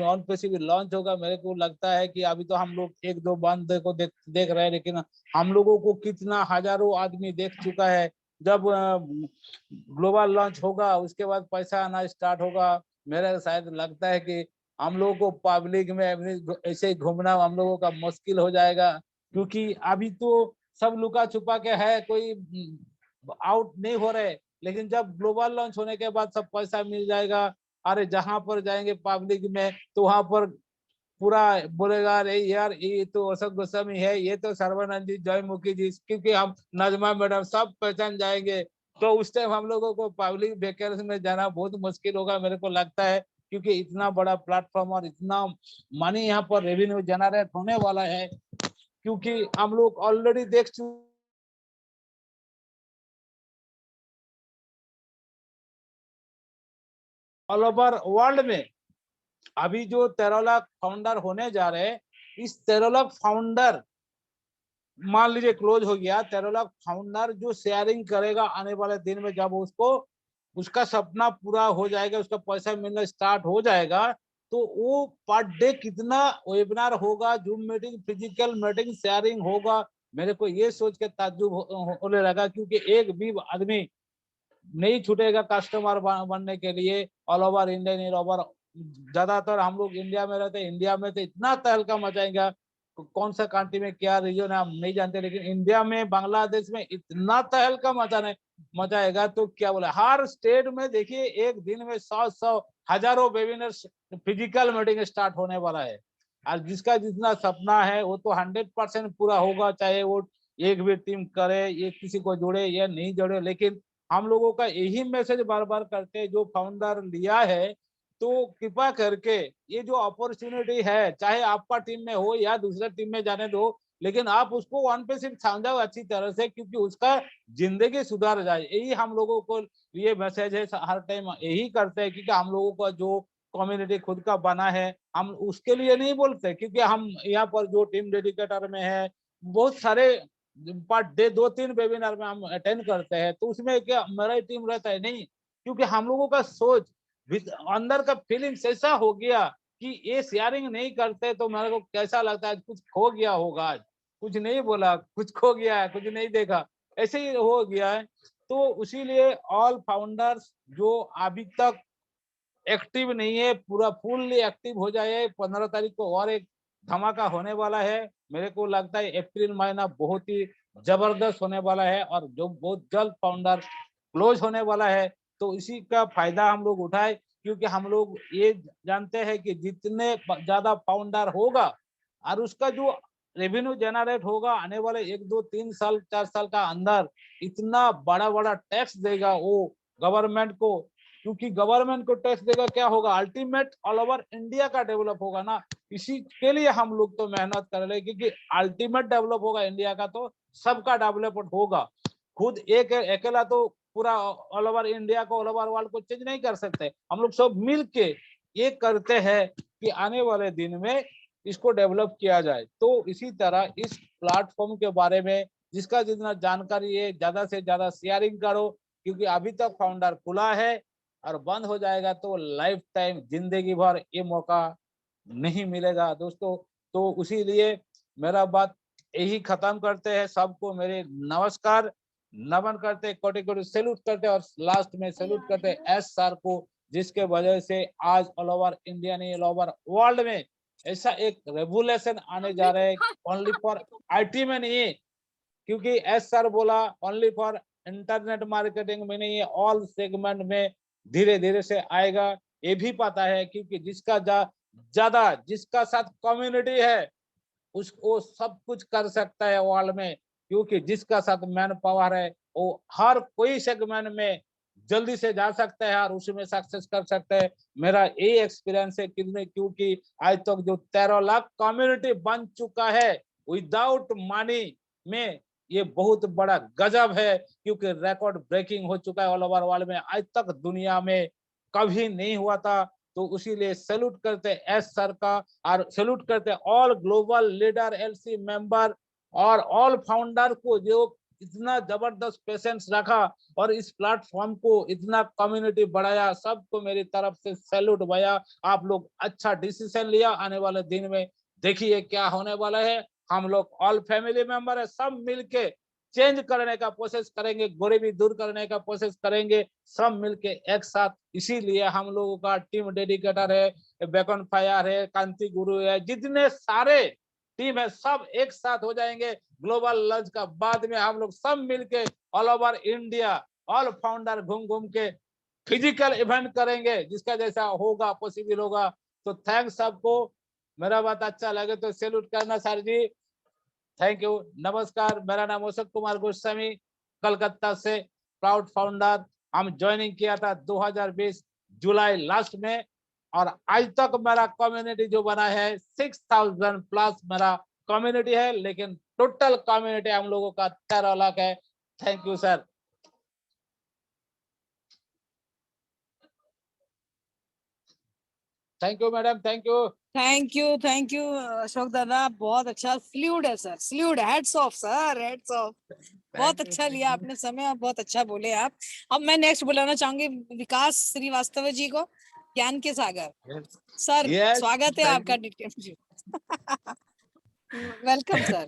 ऑन पेसिंग लॉन्च होगा, मेरे को लगता है कि अभी तो हम लोग 1-2 बंदे को देख रहे हैं, लेकिन हम लोगों को कितना हजारों आदमी देख चुका है। जब ग्लोबल लॉन्च होगा उसके बाद पैसा आना स्टार्ट होगा, मेरा शायद लगता है कि हम लोगों को पब्लिक में ऐसे ही घूमना हम लोगों का मुश्किल हो जाएगा। क्योंकि अभी तो सब लुका छुपा के है, कोई आउट नहीं हो रहे, लेकिन जब ग्लोबल लॉन्च होने के बाद सब पैसा मिल जाएगा। अरे जहां पर जाएंगे पब्लिक में तो वहां पर पूरा बोलेगा, अरे यार ये तो अशोक गोस्वामी है, ये तो सर्वानंद जी, जयमुखी जी, क्योंकि हम नजमा मैडम सब पहचान जाएंगे। तो उस टाइम हम लोगों को पब्लिक वेकेशन में जाना बहुत मुश्किल होगा मेरे को लगता है, क्योंकि इतना बड़ा प्लेटफॉर्म और इतना मनी यहाँ पर रेवेन्यू जनरेट होने वाला है। क्योंकि हम लोग ऑलरेडी देख चुके ऑल ओवर वर्ल्ड में अभी जो 13 लाख फाउंडर होने जा रहे हैं, इस 13 लाख फाउंडर मान लीजिए क्लोज हो गया, 13 लाख फाउंडर जो शेयरिंग करेगा आने वाले दिन में, जब उसको उसका सपना पूरा हो जाएगा, उसका पैसा मिलना स्टार्ट हो जाएगा, तो वो पर डे कितना वेबिनार होगा, zoom meeting, physical meeting, sharing होगा, मेरे को ये सोच के ताज्जुब होने लगा। क्योंकि एक भी आदमी नहीं छूटेगा कस्टमर बनने के लिए ऑल ओवर इंडिया। ओवर ज्यादातर हम लोग इंडिया में रहते हैं, इंडिया में तो इतना तहलका मचाएगा, कौन सा कंट्री में क्या रीजन है हम नहीं जानते, लेकिन इंडिया में, बांग्लादेश में इतना तहलका मचाएगा तो क्या बोले। हर स्टेट में देखिए एक दिन में 100 हजारों वेबिनार फिजिकल मीटिंग स्टार्ट होने वाला है। और जिसका जितना सपना है वो तो 100% पूरा होगा, चाहे वो एक भी टीम करे, ये किसी को जोड़े या नहीं जोड़े। लेकिन हम लोगों का यही मैसेज बार बार करते हैं, जो फाउंडर लिया है तो कृपा करके ये जो अपॉर्चुनिटी है, चाहे आपका टीम में हो या दूसरे टीम में जाने दो, लेकिन आप उसको वन पे सिर्फ समझाओ अच्छी तरह से, क्योंकि उसका जिंदगी सुधार जाए। यही हम लोगों को ये मैसेज है, हर टाइम यही करते हैं। क्योंकि हम लोगों का जो कम्युनिटी खुद का बना है, हम उसके लिए नहीं बोलते, क्योंकि हम यहाँ पर जो टीम डेडिकेटर में है, बहुत सारे पर डे 2-3 वेबिनार में हम अटेंड करते हैं, तो उसमें क्या मेरा ही टीम रहता है नहीं। क्योंकि हम लोगों का सोच अंदर का फीलिंग्स ऐसा हो गया कि ये शेयरिंग नहीं करते तो मेरे को कैसा लगता है कुछ खो गया होगा, आज कुछ नहीं बोला, कुछ खो गया है, कुछ नहीं देखा, ऐसे ही हो गया है। तो उसीलिए ऑल फाउंडर्स जो अभी तक एक्टिव नहीं है, पूरा फुल्ली एक्टिव हो जाए। 15 तारीख को और एक धमाका होने वाला है। मेरे को लगता है अप्रैल महीना बहुत ही जबरदस्त होने वाला है और जो बहुत जल्द फाउंडर क्लोज होने वाला है। तो इसी का फायदा हम लोग उठाए, क्योंकि हम लोग ये जानते हैं कि जितने ज्यादा फाउंडर होगा और उसका जो रेवेन्यू जनरेट होगा आने वाले 1, 2, 3 साल 4 साल का अंदर, इतना बड़ा बड़ा टैक्स देगा वो गवर्नमेंट को, क्योंकि गवर्नमेंट को टैक्स देगा क्या होगा, अल्टीमेट ऑल ओवर इंडिया का डेवलप होगा ना। इसी के लिए हम लोग तो मेहनत कर रहे हैं, क्योंकि अल्टीमेट डेवलप होगा इंडिया का तो सबका डेवलपमेंट होगा। खुद एक अकेला तो पूरा ऑल ओवर इंडिया को, ऑल ओवर वर्ल्ड को चेंज नहीं कर सकते, हम लोग सब मिल के ये करते हैं कि आने वाले दिन में इसको डेवलप किया जाए। तो इसी तरह इस प्लेटफॉर्म के बारे में जिसका जितना जानकारी है ज्यादा से ज्यादा शेयरिंग करो, क्योंकि अभी तक फाउंडर खुला है और बंद हो जाएगा तो लाइफ टाइम जिंदगी भर ये मौका नहीं मिलेगा दोस्तों। तो उसी लिए मेरा बात यही खत्म करते हैं, सबको मेरे नमस्कार, नमन करते, कोटि कोटि सैल्यूट करते, और लास्ट में सैल्यूट करते एस सर को, जिसके वजह से आज ऑल ओवर इंडिया नहीं ऑल ओवर वर्ल्ड में ऐसा एक रेवोल्यूशन आने जा रहा है, ओनली फॉर आईटी में नहीं है, क्योंकि एस सर बोला ओनली फॉर इंटरनेट मार्केटिंग में नहीं है, ऑल सेगमेंट में धीरे धीरे से आएगा। ये भी पता है क्योंकि जिसका ज्यादा जिसका साथ कम्युनिटी है उसको सब कुछ कर सकता है वर्ल्ड में, क्योंकि जिसका साथ मैन पावर है वो हर कोई सेगमेंट में जल्दी से जा सकता है और उसमें सक्सेस कर सकता है। मेरा यही एक्सपीरियंस है, क्योंकि आज तक जो 13 लाख कम्युनिटी बन चुका है विदाउट मनी में, ये बहुत बड़ा गजब है, क्योंकि रिकॉर्ड ब्रेकिंग हो चुका है ऑल ओवर वर्ल्ड में, आज तक दुनिया में कभी नहीं हुआ था। तो उसीलिए सैल्यूट करते एस सर का, और सैल्यूट करते all global leader LC member और ऑल फाउंडर को जो इतना जबरदस्त पेशेंस रखा और इस प्लेटफॉर्म को इतना कम्युनिटी बढ़ाया, सबको मेरी तरफ से सैल्यूट भैया। आप लोग अच्छा डिसीजन लिया, आने वाले दिन में देखिए क्या होने वाला है। हम लोग ऑल फैमिली मेंबर है, सब मिलके चेंज करने का कोशिश करेंगे, गरीबी दूर करने का कोशिश करेंगे, सब मिलके एक साथ। इसीलिए हम लोगों का टीम डेडिकेटर है, बेकन फायर है, कांति गुरु है, जितने सारे टीम है सब एक साथ हो जाएंगे। ग्लोबल लंच का बाद में हम लोग सब मिलके all over India all founder घूम घूम के फिजिकल इवेंट करेंगे, जिसका जैसा होगा पॉसिबल होगा। तो थैंक्स सबको, मेरा बात अच्छा लगे तो सैल्यूट करना सर जी, थैंक यू, नमस्कार। मेरा नाम अशोक कुमार गोस्वामी, कलकत्ता से, प्राउड फाउंडर। हम ज्वाइनिंग किया था 2020 जुलाई लास्ट में, और आज तक मेरा कम्युनिटी जो बना है 6000 प्लस मेरा कम्युनिटी है, लेकिन टोटल कम्युनिटी हम लोगों का 13 लाख है। Thank you sir. Thank you madam, thank you. Thank you Ashok Dada, बहुत अच्छा, सल्यूट है sir, salute, heads off sir, heads off. बहुत अच्छा लिया आपने समय, और बहुत अच्छा बोले आप। अब मैं नेक्स्ट बुलाना चाहूंगी विकास श्रीवास्तव जी को, ज्ञान के सागर। सर Yes, स्वागत है आपका detail. Welcome sir.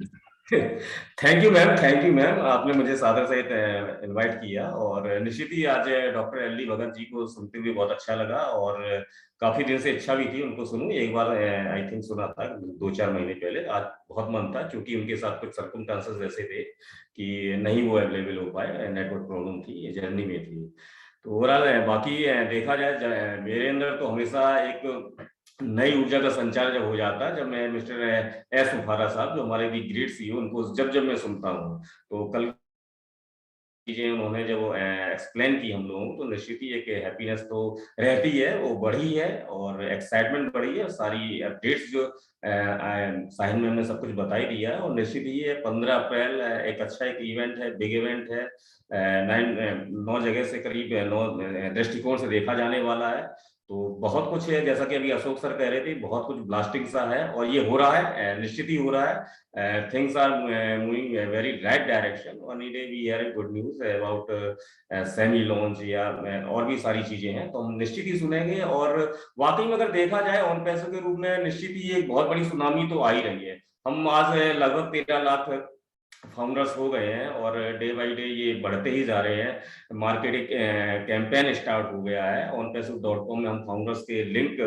Thank you ma'am, आपने मुझे सादर सहित इनवाइट किया, और निश्चित ही आज डॉक्टर एल.डी. भगत जी को सुनते हुए बहुत अच्छा लगा, और काफी दिन से इच्छा भी थी उनको सुनूं। एक बार आई थिंक सुना था 2-4 महीने पहले, आज बहुत मन था, क्योंकि उनके साथ कुछ सर्कमस्टांसेस ऐसे थे कि नहीं वो अवेलेबल हो पाए, नेटवर्क प्रॉब्लम थी, जर्नी में थी। तो ओवरऑल बाकी देखा जाए, मेरे अंदर तो हमेशा एक नई ऊर्जा का संचार जब हो जाता है, जब मैं मिस्टर एस उफारा साहब, जो हमारे भी ग्रेट सीईओ, उनको जब मैं सुनता हूँ, तो कल चीजें उन्होंने जब एक्सप्लेन की हम लोगों को, तो निश्चित ही एक हैप्पीनेस तो रहती है, वो बढ़ी है, और एक्साइटमेंट बढ़ी है। सारी अपडेट्स जो साहिन मैम ने सब कुछ बता ही दिया है, और निश्चित ही है 15 अप्रैल एक अच्छा एक इवेंट है, बिग इवेंट है, 9 जगह से करीब 9 दृष्टिकोण से देखा जाने वाला है। तो बहुत कुछ है, जैसा कि अभी अशोक सर कह रहे थे, बहुत कुछ ब्लास्टिंग सा है, और ये हो रहा है, निश्चित ही हो रहा है। Things are moving very right direction. One day we hear good news about semi launch या और भी सारी चीजें हैं, तो हम निश्चित ही सुनेंगे। और वाकई में अगर देखा जाए ऑन पैसों के रूप में, निश्चित ही एक बहुत बड़ी सुनामी तो आ ही रही है। हम आज लगभग 13 लाख फाउंडर्स हो गए हैं, और डे बाय डे ये बढ़ते ही जा रहे हैं। मार्केटिंग कैंपेन स्टार्ट हो गया है, onpasu.com में हम फाउंडर्स के लिंक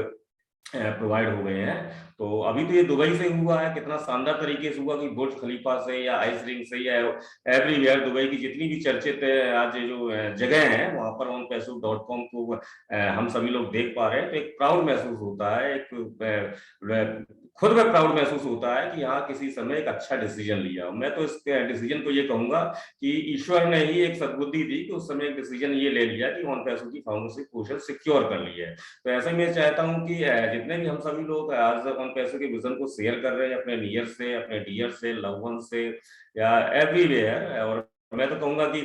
प्रोवाइड हो गए हैं। तो अभी तो ये दुबई से हुआ है, कितना शानदार तरीके से हुआ कि बुर्ज खलीफा से या आइस रिंग से या एवरीवेयर दुबई की जितनी भी चर्चित आज जो जगह है, वहां पर onpasu.com को हम सभी लोग देख पा रहे हैं, तो एक प्राउड महसूस होता है। एक खुद में प्राउड महसूस होता है कि हाँ किसी समय एक अच्छा डिसीजन लिया। मैं तो इस डिसीजन को ये कहूंगा कि ईश्वर ने ही एक सद्बुद्धि दी कि उस समय एक डिसीजन ये ले लिया कि ऑन पैसों की फाउंडरशिप पोजीशन सिक्योर कर ली है। तो ऐसे मैं चाहता हूँ कि जितने भी हम सभी लोग आज ऑन पैसों के विजन को शेयर कर रहे हैं अपने नियर से, अपने डियर से, लव वन से या एवरीवेयर, और मैं तो कहूंगा कि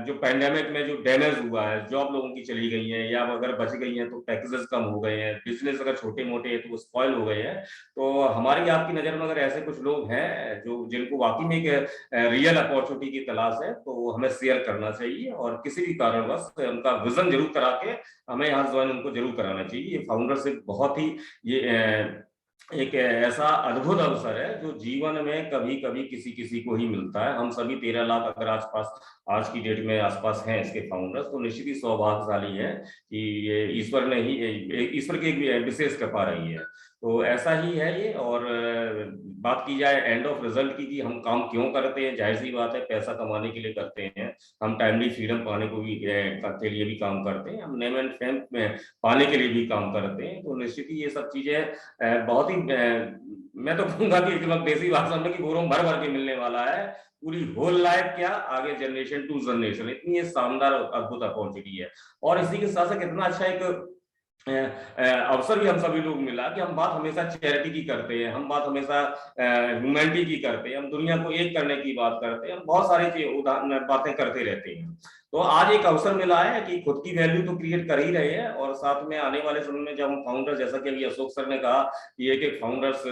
जो पैंडेमिक में जो डैमेज हुआ है, जॉब लोगों की चली गई है या अगर बच गई हैं तो पैकेजेस कम हो गए हैं, बिजनेस अगर छोटे मोटे हैं तो वो स्पॉइल हो गए हैं। तो हमारी आपकी नजर में अगर ऐसे कुछ लोग हैं जो जिनको वाकई में एक रियल अपॉर्चुनिटी की तलाश है तो हमें शेयर करना चाहिए और किसी भी कारणवश उनका विजन जरूर करा के हमें यहाँ ज्वाइन उनको जरूर कराना चाहिए। ये फाउंडरशिप बहुत ही ये एक ऐसा अद्भुत अवसर है जो जीवन में कभी कभी किसी किसी को ही मिलता है। हम सभी 13 लाख अगर आसपास आज की डेट में आसपास हैं इसके फाउंडर्स, तो निश्चित ही सौभाग्यशाली है कि ये ईश्वर ने ही ईश्वर की एक विशेष कृपा रही है। तो ऐसा ही है ये। और बात की जाए एंड ऑफ रिजल्ट की कि हम काम क्यों करते हैं, जाहिर सी बात है पैसा कमाने के लिए करते हैं, हम टाइमली फ्रीडम पाने को भी के लिए भी काम करते हैं, हम नेम एंड फेम पाने के लिए भी काम करते हैं। तो निश्चित ही ये सब चीजें बहुत ही मैं तो कहूंगा कि एक देसी भाषा में कि गोरों भर भर के मिलने वाला है पूरी होल लाइफ, क्या आगे जनरेशन टू जनरेशन। इतनी शानदार अद्भुत अपॉर्चुनिटी है। और इसी के साथ साथ कितना अच्छा एक अवसर भी हम सभी लोग मिला कि हम बात हमेशा चैरिटी की करते हैं, हम बात हमेशा ह्यूमैनिटी की करते हैं, हम दुनिया को एक करने की बात करते हैं, हम बहुत सारी बातें करते रहते हैं। तो आज एक अवसर मिला है कि खुद की वैल्यू तो क्रिएट कर ही रहे हैं और साथ में आने वाले समय में जब हम फाउंडर, जैसा कि अभी अशोक सर ने कहा कि एक फाउंडर्स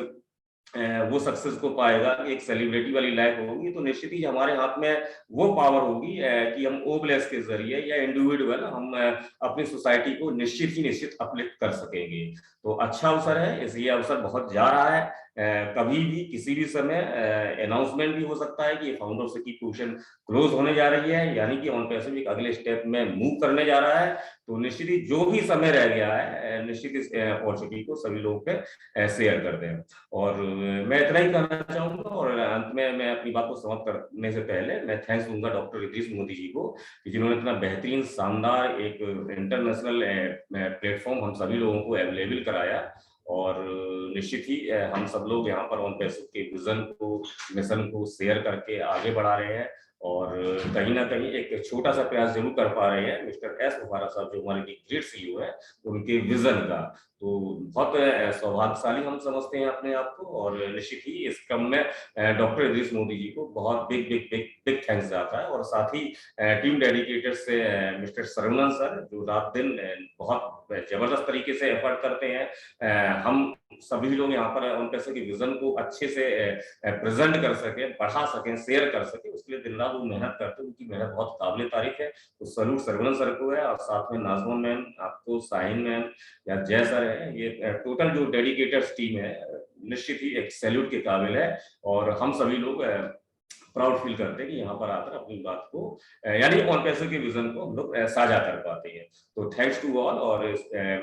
वो सक्सेस को पाएगा, एक सेलिब्रिटी वाली लाइफ होगी, तो निश्चित ही हमारे हाथ में वो पावर होगी कि हम ओब्लेस के जरिए या इंडिविजुअल हम अपनी सोसाइटी को निश्चित अपलिफ्ट कर सकेंगे। तो अच्छा अवसर है, ये अवसर बहुत जा रहा है। कभी भी किसी भी समय अनाउंसमेंट भी हो सकता है कि ये फाउंडरशिप की पोजीशन क्लोज होने जा रही है, यानी कि ऑन पैसिफिक अगले स्टेप में मूव करने जा रहा है। तो निश्चित ही जो भी समय रह गया है निश्चित इस अपॉर्चुनिटी को सभी लोग शेयर करते हैं। और मैं इतना ही कहना चाहूंगा और अंत में मैं अपनी बात को समाप्त करने से पहले मैं थैंक्स दूंगा डॉक्टर इद्रिस मोदी जी को कि जिन्होंने इतना बेहतरीन शानदार एक इंटरनेशनल प्लेटफॉर्म हम सभी लोगों को अवेलेबल कराया। और निश्चित ही हम सब लोग यहाँ पर ऑन पैसिफिक के विजन को, मिशन को शेयर करके आगे बढ़ा रहे हैं और कहीं ना कहीं एक छोटा सा प्रयास जरूर कर पा रहे हैं मिस्टर एस मुफारा साहब जो हमारे ग्रेट सीईओ है उनके विजन का। तो बहुत सौभाग्यशाली हम समझते हैं अपने आप को। और निश्चित ही इस क्रम में डॉक्टर इद्रिस मोदी जी को बहुत बिग थैंक्स जाता है। और साथ ही टीम डेडिकेटेड से मिस्टर सरवणन सर जो रात दिन बहुत जबरदस्त तरीके से एफर्ट करते हैं, हम सभी लोग यहाँ पर उन पैसे के विजन को अच्छे से प्रेजेंट कर सके, बढ़ा सकें, शेयर कर सके, उसके लिए दिन रात वो मेहनत करते हैं। उनकी मेहनत बहुत काबिल तारीफ है। तो सैल्यूट सरवणन सर को है और साथ में नाज़मा मैम, आपको शाहीन मैम या जय सर है, ये टोटल जो डेडिकेटेड टीम है निश्चित ही एक सैल्यूट के काबिल है। और हम सभी लोग प्राउड फील करते हैं कि यहाँ पर आकर अपनी बात को यानी ऑन पैसे के विजन को हम लोग साझा कर पाते हैं। तो थैंक्स टू ऑल। और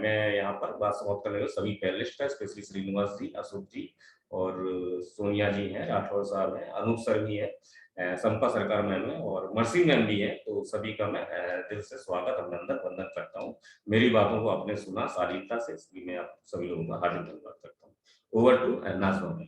मैं यहाँ पर बात समाप्त करने वाले सभी पैनलिस्ट है, स्पेशली श्रीनिवास जी, अशोक जी और सोनिया जी हैं, राठौर साहब हैं, अनूप सर भी है, संपा सरकार मैम है और मर्सी मैम भी है। तो सभी का मैं दिल से स्वागत, अभिनंदन, वंदन करता हूँ। मेरी बातों को आपने सुना शालीनता से, इसलिए मैं आप सभी लोगों का हार्दिक धन्यवाद करता हूँ। Over to Nazma ma'am.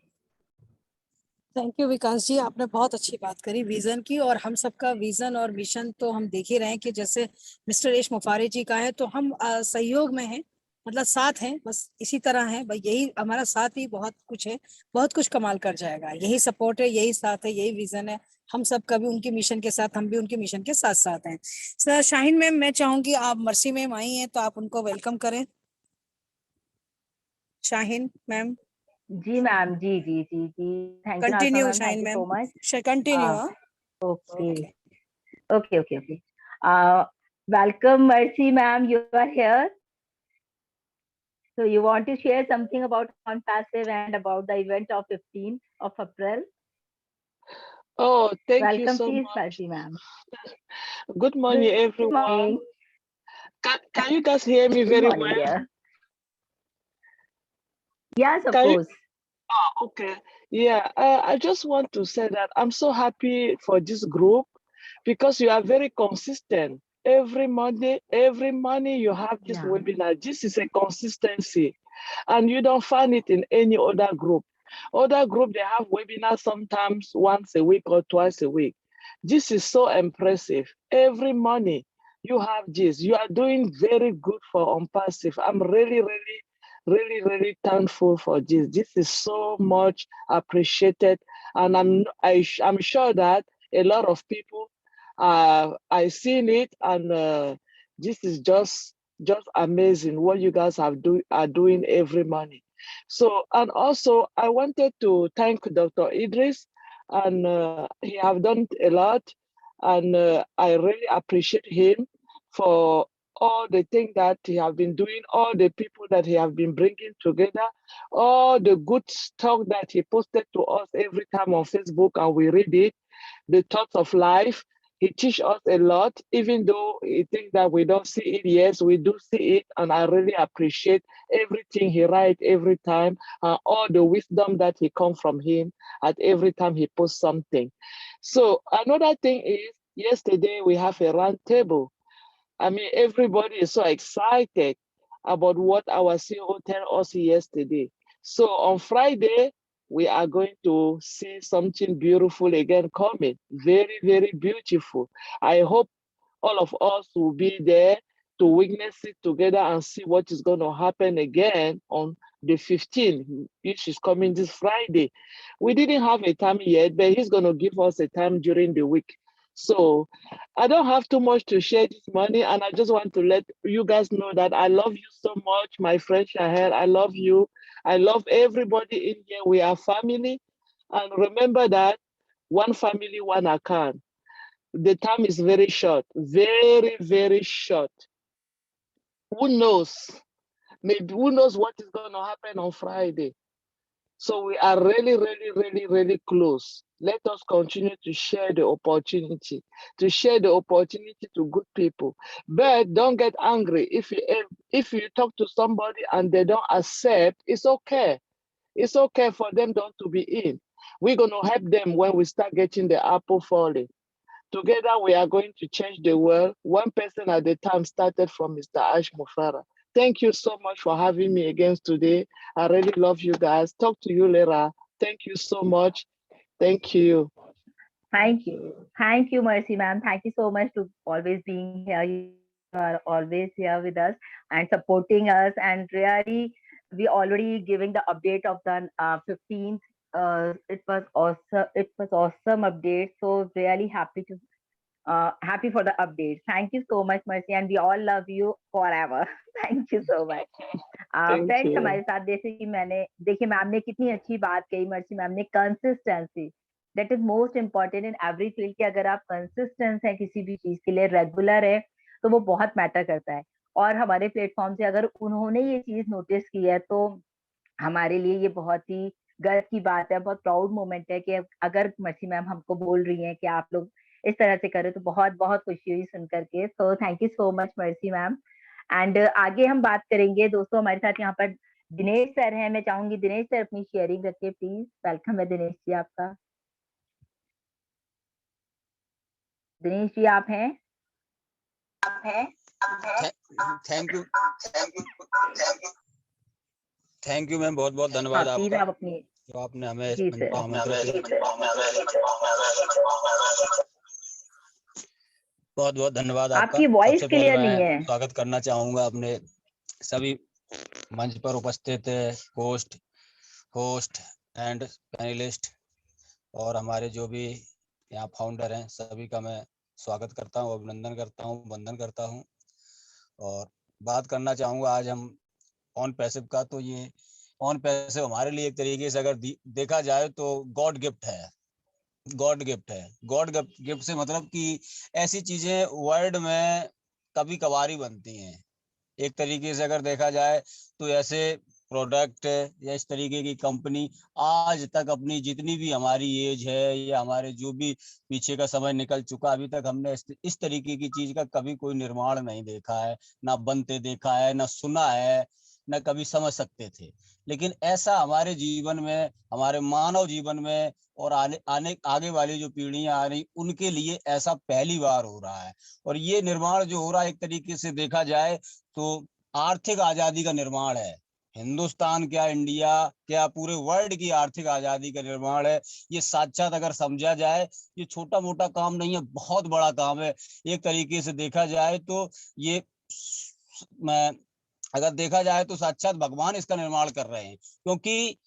Thank you Vikas ji, आपने बहुत अच्छी बात करी विजन की। और हम सबका विजन और मिशन तो हम देख ही रहे हैं कि जैसे मिस्टर एश मुफारे जी का है तो हम सहयोग में हैं, मतलब साथ हैं, बस इसी तरह है भाई। यही हमारा साथ ही बहुत कुछ है, बहुत कुछ कमाल कर जाएगा। यही सपोर्ट है, यही साथ है, यही विजन है। हम सब कभी उनके मिशन के साथ, हम भी उनके मिशन के साथ साथ हैं। सर शाहीन मैम, मैं चाहूंगी आप, मर्सी मैम आई हैं तो आप उनको वेलकम करें। शाहीन मैम। जी मैम, जी जी जी जी, thank you continue ma'am, Shaheen thank you so ma'am, much. Continue. Okay. Welcome, Mercy ma'am, you are here. So you want to share something about OnPassive and about the event of 15th of April? Oh, thank you Welcome, so please, much. Mercy ma'am. Good morning, everyone. Morning. Can you guys hear me very Good morning, well? dear. Yes, of Can you- course. Oh, okay. Yeah, I just want to say that I'm so happy for this group because you are very consistent. Every Monday you have this Yeah. webinar. This is a consistency. And you don't find it in any other group. Other group, they have webinars sometimes once a week or twice a week. This is so impressive. Every morning you have this. You are doing very good for Unpassive. I'm really thankful for this. This is so much appreciated. And I'm sure that a lot of people I seen it, and this is just amazing what you guys are doing every morning. So, and also I wanted to thank Dr. Idris, and he have done a lot, and I really appreciate him for all the things that he have been doing, all the people that he have been bringing together, all the good stuff that he posted to us every time on Facebook, and we read it, the thoughts of life. He teach us a lot, even though he think that we don't see it. Yes, we do see it, and I really appreciate everything he write every time, and all the wisdom that he come from him at every time he posts something. So another thing is, yesterday we have a round table. I mean, everybody is so excited about what our CEO told us yesterday. So on Friday, we are going to see something beautiful again coming. Very beautiful. I hope all of us will be there to witness it together and see what is going to happen again on the 15th, which is coming this Friday. We didn't have a time yet, but he's going to give us a time during the week. So I don't have too much to share this morning, and I just want to let you guys know that I love you so much, my friend Shahel. I love you. I love everybody in here. We are family. And remember that one family, one account. The time is very short, very short. Who knows? Maybe who knows what is going to happen on Friday? So we are really close. Let us continue to share the opportunity, to good people. But don't get angry if you talk to somebody and they don't accept. It's okay. It's okay for them not to be in. We're going to help them when we start getting the apple falling. Together, we are going to change the world. One person at a time, started from Mr. Ash Mufara. Thank you so much for having me again today. I really love you guys. Talk to you later. Thank you so much. Thank you. Thank you, Mercy ma'am. Thank you so much to always being here. You are always here with us and supporting us. And really, we already giving the update of the 15th. It was awesome. It was awesome update. So really happy for the update. Thank you so much, Mercy, and we all love you forever. Thank you so much. Friends हमारे साथ जैसे कि मैंने देखिए मैम ने कितनी अच्छी बात कही, मर्सी मैम ने, consistency that is most important in every field कि अगर आप कंसिस्टेंस है किसी भी चीज के लिए, रेगुलर है, तो वो बहुत मैटर करता है। और हमारे प्लेटफॉर्म से अगर उन्होंने ये चीज नोटिस की है तो हमारे लिए ये बहुत ही गर्व की बात है, बहुत प्राउड मोमेंट है कि अगर मर्सी मैम हमको बोल रही हैं कि आप लोग इस तरह से करें तो बहुत बहुत खुशी हुई सुन करके। सो thank you so much mercy ma'am. And आगे हम बात करेंगे दोस्तों, हमारे साथ यहाँ पर दिनेश सर हैं। मैं चाहूंगी दिनेश सर अपनी शेयरिंग रखिए प्लीज। वेलकम है दिनेश जी आपका। दिनेश जी आप हैं? थैंक यू मैम, बहुत बहुत धन्यवाद आपका आप अपनी जो आपने हमें बहुत बहुत धन्यवाद आपका। आपकी वॉइस क्लियर नहीं है। स्वागत करना चाहूंगा अपने सभी मंच पर उपस्थित होस्ट एंड पैनलिस्ट और हमारे जो भी यहाँ फाउंडर हैं, सभी का मैं स्वागत करता हूँ, अभिनंदन करता हूँ, वंदन करता हूँ। और बात करना चाहूंगा आज हम ऑन पैसिव का। तो ये ऑन पैसिव हमारे लिए एक तरीके से अगर देखा जाए तो गॉड गिफ्ट है। गॉड गिफ्ट से मतलब कि ऐसी चीजें वर्ल्ड में कभी कभार बनती हैं। एक तरीके से अगर देखा जाए तो ऐसे प्रोडक्ट या इस तरीके की कंपनी आज तक अपनी जितनी भी हमारी एज है या हमारे जो भी पीछे का समय निकल चुका, अभी तक हमने इस तरीके की चीज का कभी कोई निर्माण नहीं देखा है, ना बनते देखा है, ना सुना है, न कभी समझ सकते थे। लेकिन ऐसा हमारे जीवन में, हमारे मानव जीवन में और आगे वाली जो पीढ़ियां आ रही उनके लिए ऐसा पहली बार हो रहा है। और ये निर्माण जो हो रहा है एक तरीके से देखा जाए तो आर्थिक आजादी का निर्माण है। हिंदुस्तान क्या, इंडिया क्या, पूरे वर्ल्ड की आर्थिक आजादी का निर्माण है। ये साक्षात अगर समझा जाए, ये छोटा मोटा काम नहीं है, बहुत बड़ा काम है। एक तरीके से देखा जाए तो ये मैं अगर देखा जाए तो साक्षात भगवान इसका निर्माण कर रहे हैं, क्योंकि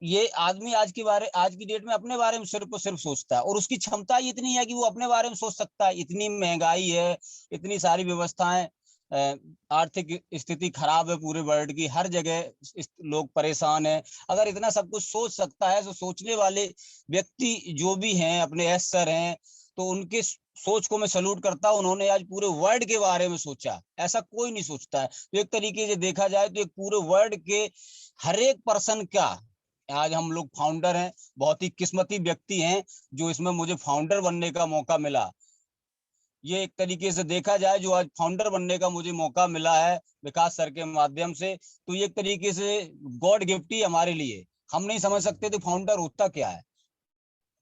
ये आदमी आज की डेट में अपने बारे में सिर्फ और सिर्फ सोचता है, और उसकी क्षमता इतनी है कि वो अपने बारे में सोच सकता है। इतनी महंगाई है, इतनी सारी व्यवस्थाएं, आर्थिक स्थिति खराब है पूरे वर्ल्ड की, हर जगह लोग परेशान हैं। अगर इतना सब कुछ सोच सकता है तो सोचने वाले व्यक्ति जो भी हैं, अपने एस सर हैं, तो उनके सोच को मैं सैल्यूट करता हूं। उन्होंने आज पूरे वर्ल्ड के बारे में सोचा, ऐसा कोई नहीं सोचता है। तो एक तरीके से देखा जाए तो एक पूरे वर्ल्ड के हर एक पर्सन का आज हम लोग फाउंडर हैं। बहुत ही किस्मती व्यक्ति हैं जो इसमें मुझे फाउंडर बनने का मौका मिला। ये एक तरीके से देखा जाए, जो आज फाउंडर बनने का मुझे मौका मिला है विकास सर के माध्यम से, तो ये एक तरीके से गॉड गिफ्ट ही हमारे लिए। हम नहीं समझ सकते थे फाउंडर होता क्या है,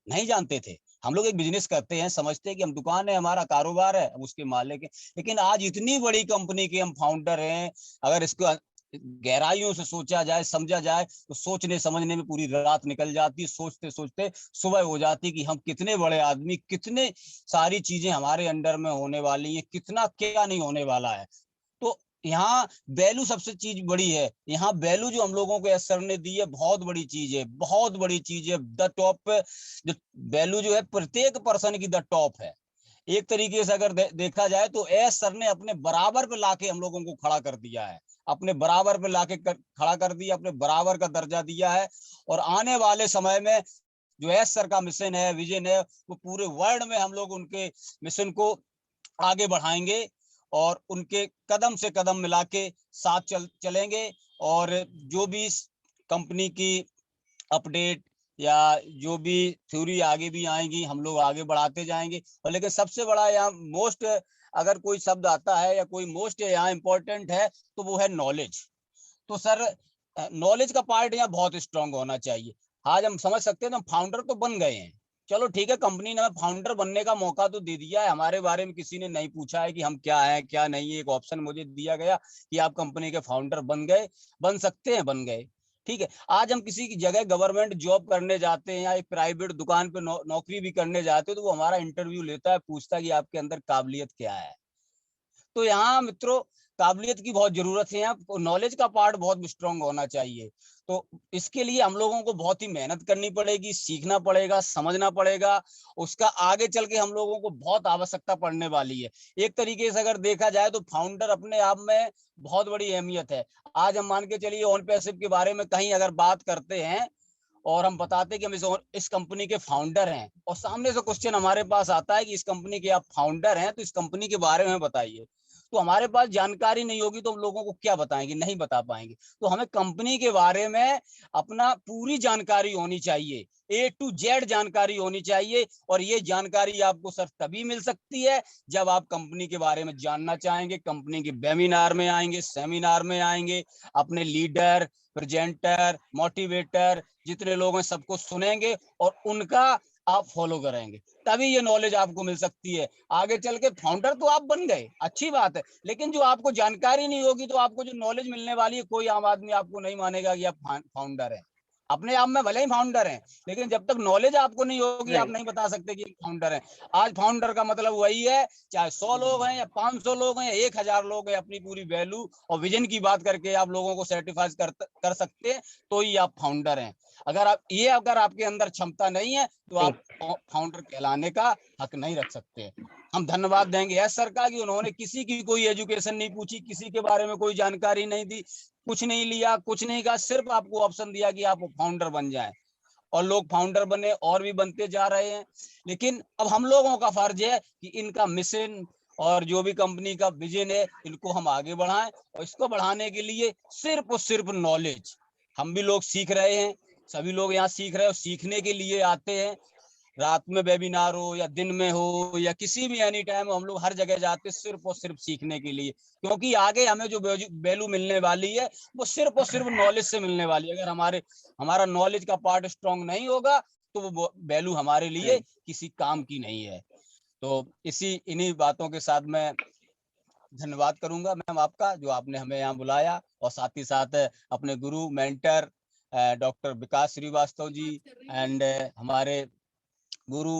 नहीं जानते थे। हम लोग एक बिजनेस करते हैं, समझते हैं कि हम दुकान है, हमारा कारोबार है, हम उसके मालिक हैं। लेकिन आज इतनी बड़ी कंपनी के हम फाउंडर हैं। अगर इसको गहराइयों से सोचा जाए, समझा जाए, तो सोचने समझने में पूरी रात निकल जाती है। सोचते सोचते सुबह हो जाती कि हम कितने बड़े आदमी, कितने सारी चीजें हमारे अंडर में होने वाली है, कितना क्या नहीं होने वाला है। तो यहाँ वैल्यू सबसे चीज बड़ी है। यहाँ वैल्यू जो हम लोगों को एस सर ने दी है, बहुत बड़ी चीज है, बहुत बड़ी चीज है। द टॉप वैल्यू जो है प्रत्येक पर्सन की द टॉप है। एक तरीके से अगर देखा जाए तो एस सर ने अपने बराबर पे लाके हम लोगों को खड़ा कर दिया है, अपने बराबर पे लाके खड़ा कर दिया, अपने बराबर का दर्जा दिया है। और आने वाले समय में जो एस सर का मिशन है, विजन है, वो पूरे वर्ल्ड में हम लोग उनके मिशन को आगे बढ़ाएंगे और उनके कदम से कदम मिला के साथ चलेंगे। और जो भी कंपनी की अपडेट या जो भी थ्योरी आगे भी आएंगी, हम लोग आगे बढ़ाते जाएंगे। और लेकिन सबसे बड़ा यहाँ मोस्ट, अगर कोई शब्द आता है या कोई मोस्ट यहाँ इम्पोर्टेंट है, तो वो है नॉलेज। तो सर नॉलेज का पार्ट यहाँ बहुत स्ट्रांग होना चाहिए। आज हम समझ सकते हैं, तो फाउंडर तो बन गए हैं, चलो ठीक है, कंपनी ने हमें फाउंडर बनने का मौका तो दे दिया है। हमारे बारे में किसी ने नहीं पूछा है कि हम क्या हैं क्या नहीं है। एक ऑप्शन मुझे दिया गया कि आप कंपनी के फाउंडर बन सकते हैं, बन गए, ठीक है। आज हम किसी की जगह गवर्नमेंट जॉब करने जाते हैं या एक प्राइवेट दुकान पे नौकरी भी करने जाते हैं, तो वो हमारा इंटरव्यू लेता है, पूछता है कि आपके अंदर काबिलियत क्या है। तो यहाँ मित्रों काबिलियत की बहुत जरूरत है, यहाँ नॉलेज का पार्ट बहुत स्ट्रांग होना चाहिए। तो इसके लिए हम लोगों को बहुत ही मेहनत करनी पड़ेगी, सीखना पड़ेगा, समझना पड़ेगा। उसका आगे चल के हम लोगों को बहुत आवश्यकता पड़ने वाली है। एक तरीके से अगर देखा जाए तो फाउंडर अपने आप में बहुत बड़ी अहमियत है। आज हम मान के चलिए ऑन पैसिव के बारे में कहीं अगर बात करते हैं और हम बताते कि हम इस कंपनी के फाउंडर हैं, और सामने से क्वेश्चन हमारे पास आता है कि इस कंपनी के आप फाउंडर हैं, तो इस कंपनी के बारे में बताइए, तो हमारे पास जानकारी नहीं होगी तो हम लोगों को क्या बताएंगे, नहीं बता पाएंगे। तो हमें कंपनी के बारे में अपना पूरी जानकारी होनी चाहिए, A to Z जानकारी होनी चाहिए। और ये जानकारी आपको सर तभी मिल सकती है जब आप कंपनी के बारे में जानना चाहेंगे, कंपनी के वेबिनार में आएंगे, सेमिनार में आएंगे, अपने लीडर, प्रेजेंटर, मोटिवेटर जितने लोग हैं सबको सुनेंगे और उनका आप फॉलो करेंगे, तभी ये नॉलेज आपको मिल सकती है। आगे चल के फाउंडर तो आप बन गए, अच्छी बात है, लेकिन जो आपको जानकारी नहीं होगी तो आपको जो नॉलेज मिलने वाली है, कोई आम आदमी आपको नहीं मानेगा कि आप फाउंडर हैं। अपने आप में भले ही फाउंडर हैं, लेकिन जब तक नॉलेज आपको नहीं होगी आप नहीं बता सकते कि फाउंडर हैं। आज फाउंडर का मतलब वही है, चाहे 100 लोग हैं या 500 लोग हैं या 1000 लोग हैं, अपनी पूरी वैल्यू और विजन की बात करके आप लोगों को सर्टिफाई कर सकते हैं, तो ही आप फाउंडर हैं। अगर आपके अंदर क्षमता नहीं है तो आप फाउंडर कहलाने का हक नहीं रख सकते। हम धन्यवाद देंगे एस सर का कि उन्होंने किसी की कोई एजुकेशन नहीं पूछी, किसी के बारे में कोई जानकारी नहीं दी, कुछ नहीं लिया, कुछ नहीं कहा, सिर्फ आपको ऑप्शन दिया कि आप फाउंडर बन जाएं। और लोग फाउंडर बने और भी बनते जा रहे हैं। लेकिन अब हम लोगों का फर्ज है कि इनका मिशन और जो भी कंपनी का विजन है इनको हम आगे बढ़ाएं। और इसको बढ़ाने के लिए सिर्फ और सिर्फ नॉलेज, हम भी लोग सीख रहे हैं, सभी लोग यहाँ सीख रहे हैं और सीखने के लिए आते हैं। रात में वेबिनार हो या दिन में हो या किसी भी एनी टाइम, हम लोग हर जगह जाते हैं सिर्फ और सिर्फ सीखने के लिए, क्योंकि आगे हमें जो वैल्यू मिलने वाली है वो सिर्फ और सिर्फ नॉलेज से मिलने वाली है। अगर हमारा नॉलेज का पार्ट स्ट्रांग नहीं होगा तो वो वैल्यू हमारे लिए किसी काम की नहीं है। तो इन्हीं बातों के साथ मैं धन्यवाद करूंगा मैम आपका, जो आपने हमें यहाँ बुलाया, और साथ ही साथ अपने गुरु mentor doctor Vikas Shrivastava ji and हमारे गुरु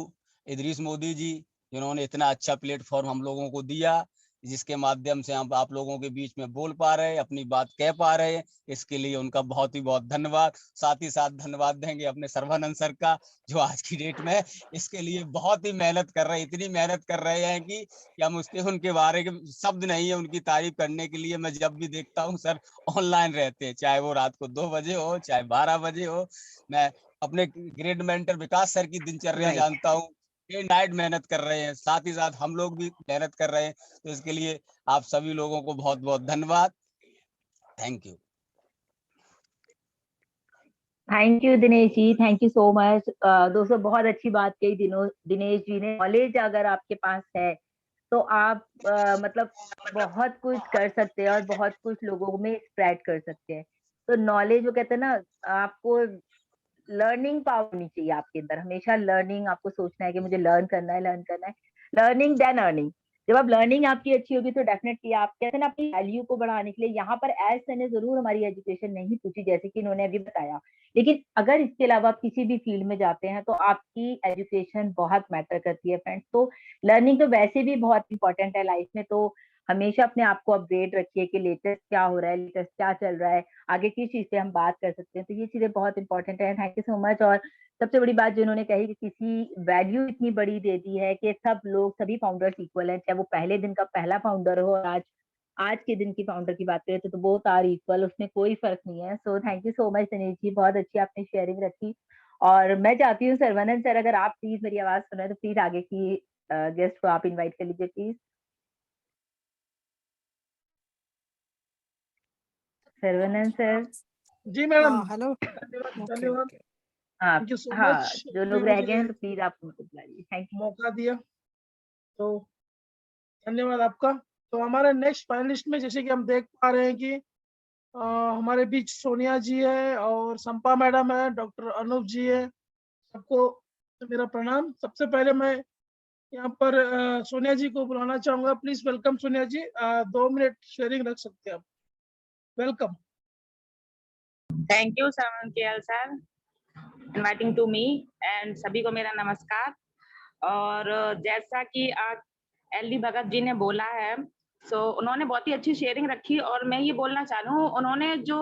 इदरीस मोदी जी, जिन्होंने इतना अच्छा प्लेटफॉर्म हम लोगों को दिया, जिसके माध्यम से हम आप लोगों के बीच में बोल पा रहे हैं, अपनी बात कह पा रहे हैं। इसके लिए उनका बहुत ही बहुत धन्यवाद। साथ ही साथ धन्यवाद देंगे अपने सर्वानंद सर का, जो आज की डेट में इसके लिए बहुत ही मेहनत कर रहे हैं, इतनी मेहनत कर रहे हैं कि हम उनके बारे में शब्द नहीं है उनकी तारीफ करने के लिए। मैं जब भी देखता हूँ सर ऑनलाइन रहते हैं, चाहे वो रात को 2 बजे हो, चाहे 12 बजे हो। मैं अपने ग्रेड मेंटर विकास सर की दिनचर्या जानता हूँ, डे नाइट मेहनत कर रहे हैं, साथ ही साथ हम लोग भी मेहनत कर रहे हैं। तो इसके लिए आप सभी लोगों को बहुत बहुत धन्यवाद। Thank you. Thank you Dinesh ji, thank you so much. दोस्तों बहुत अच्छी बात कही दिनेश जी ने। नॉलेज अगर आपके पास है तो आप मतलब बहुत कुछ कर सकते हैं और बहुत कुछ लोगों में स्प्रेड कर सकते हैं। तो नॉलेज, वो कहते हैं ना, आपको लर्निंग पावर होनी चाहिए आपके अंदर। हमेशा लर्निंग, आपको सोचना है कि मुझे लर्न करना है, लर्निंग देन अर्निंग। जब आप लर्निंग आपकी अच्छी होगी तो डेफिनेटली आप कहते हैं ना, अपनी वैल्यू को बढ़ाने के लिए यहाँ पर एज ने जरूर हमारी एजुकेशन नहीं पूछी, जैसे कि इन्होंने अभी बताया, लेकिन अगर इसके अलावा आप किसी भी फील्ड में जाते हैं तो आपकी एजुकेशन बहुत मैटर करती है फ्रेंड्स। तो लर्निंग तो वैसे भी बहुत इंपॉर्टेंट है लाइफ में। तो हमेशा अपने आप को अपडेट रखिए कि लेटेस्ट क्या हो रहा है, लेटेस्ट क्या चल रहा है, आगे किस चीज से हम बात कर सकते हैं। तो ये चीजें बहुत इंपॉर्टेंट है। Thank you so much. और सबसे बड़ी बात जो उन्होंने कही कि किसी वैल्यू इतनी बड़ी दे दी है कि सब लोग, सभी फाउंडर्स इक्वल हैं, चाहे वो पहले दिन का पहला फाउंडर हो और आज के दिन की फाउंडर की बात करें तो बोथ आर इक्वल, उसमें कोई फर्क नहीं है। So thank you so much Dinesh ji, बहुत अच्छी आपने शेयरिंग रखी। और मैं चाहती हूँ सर्वानंद सर, अगर आप प्लीज मेरी आवाज सुन रहे हैं तो प्लीज आगे की गेस्ट को आप इन्वाइट कर लीजिए प्लीज। सर्वानंद सर। जी मैडम। हेलो। धन्यवाद। हाँ थैंक यू सो हाँ, मच, जो लोग रह गए हैं तो प्लीज आप उनको बुलाइए। Thank you. मौका दिया तो धन्यवाद आपका। तो हमारे नेक्स्ट फाइनलिस्ट में जैसे कि हम देख पा रहे हैं कि हमारे बीच सोनिया जी है और संपा मैडम है, डॉक्टर अनूप जी है। सबको मेरा प्रणाम। सबसे पहले मैं यहाँ पर सोनिया जी को बुलाना चाहूंगा। Please welcome Sonia ji. 2 minute sharing रख सकते हैं आप। Welcome. Thank you Shravan KL sir inviting to me and सभी को मेरा नमस्कार। और जैसा कि एलडी भगत जी ने बोला है, उन्होंने बहुत ही अच्छी शेयरिंग रखी। और मैं ये बोलना चाह रही हूँ, उन्होंने जो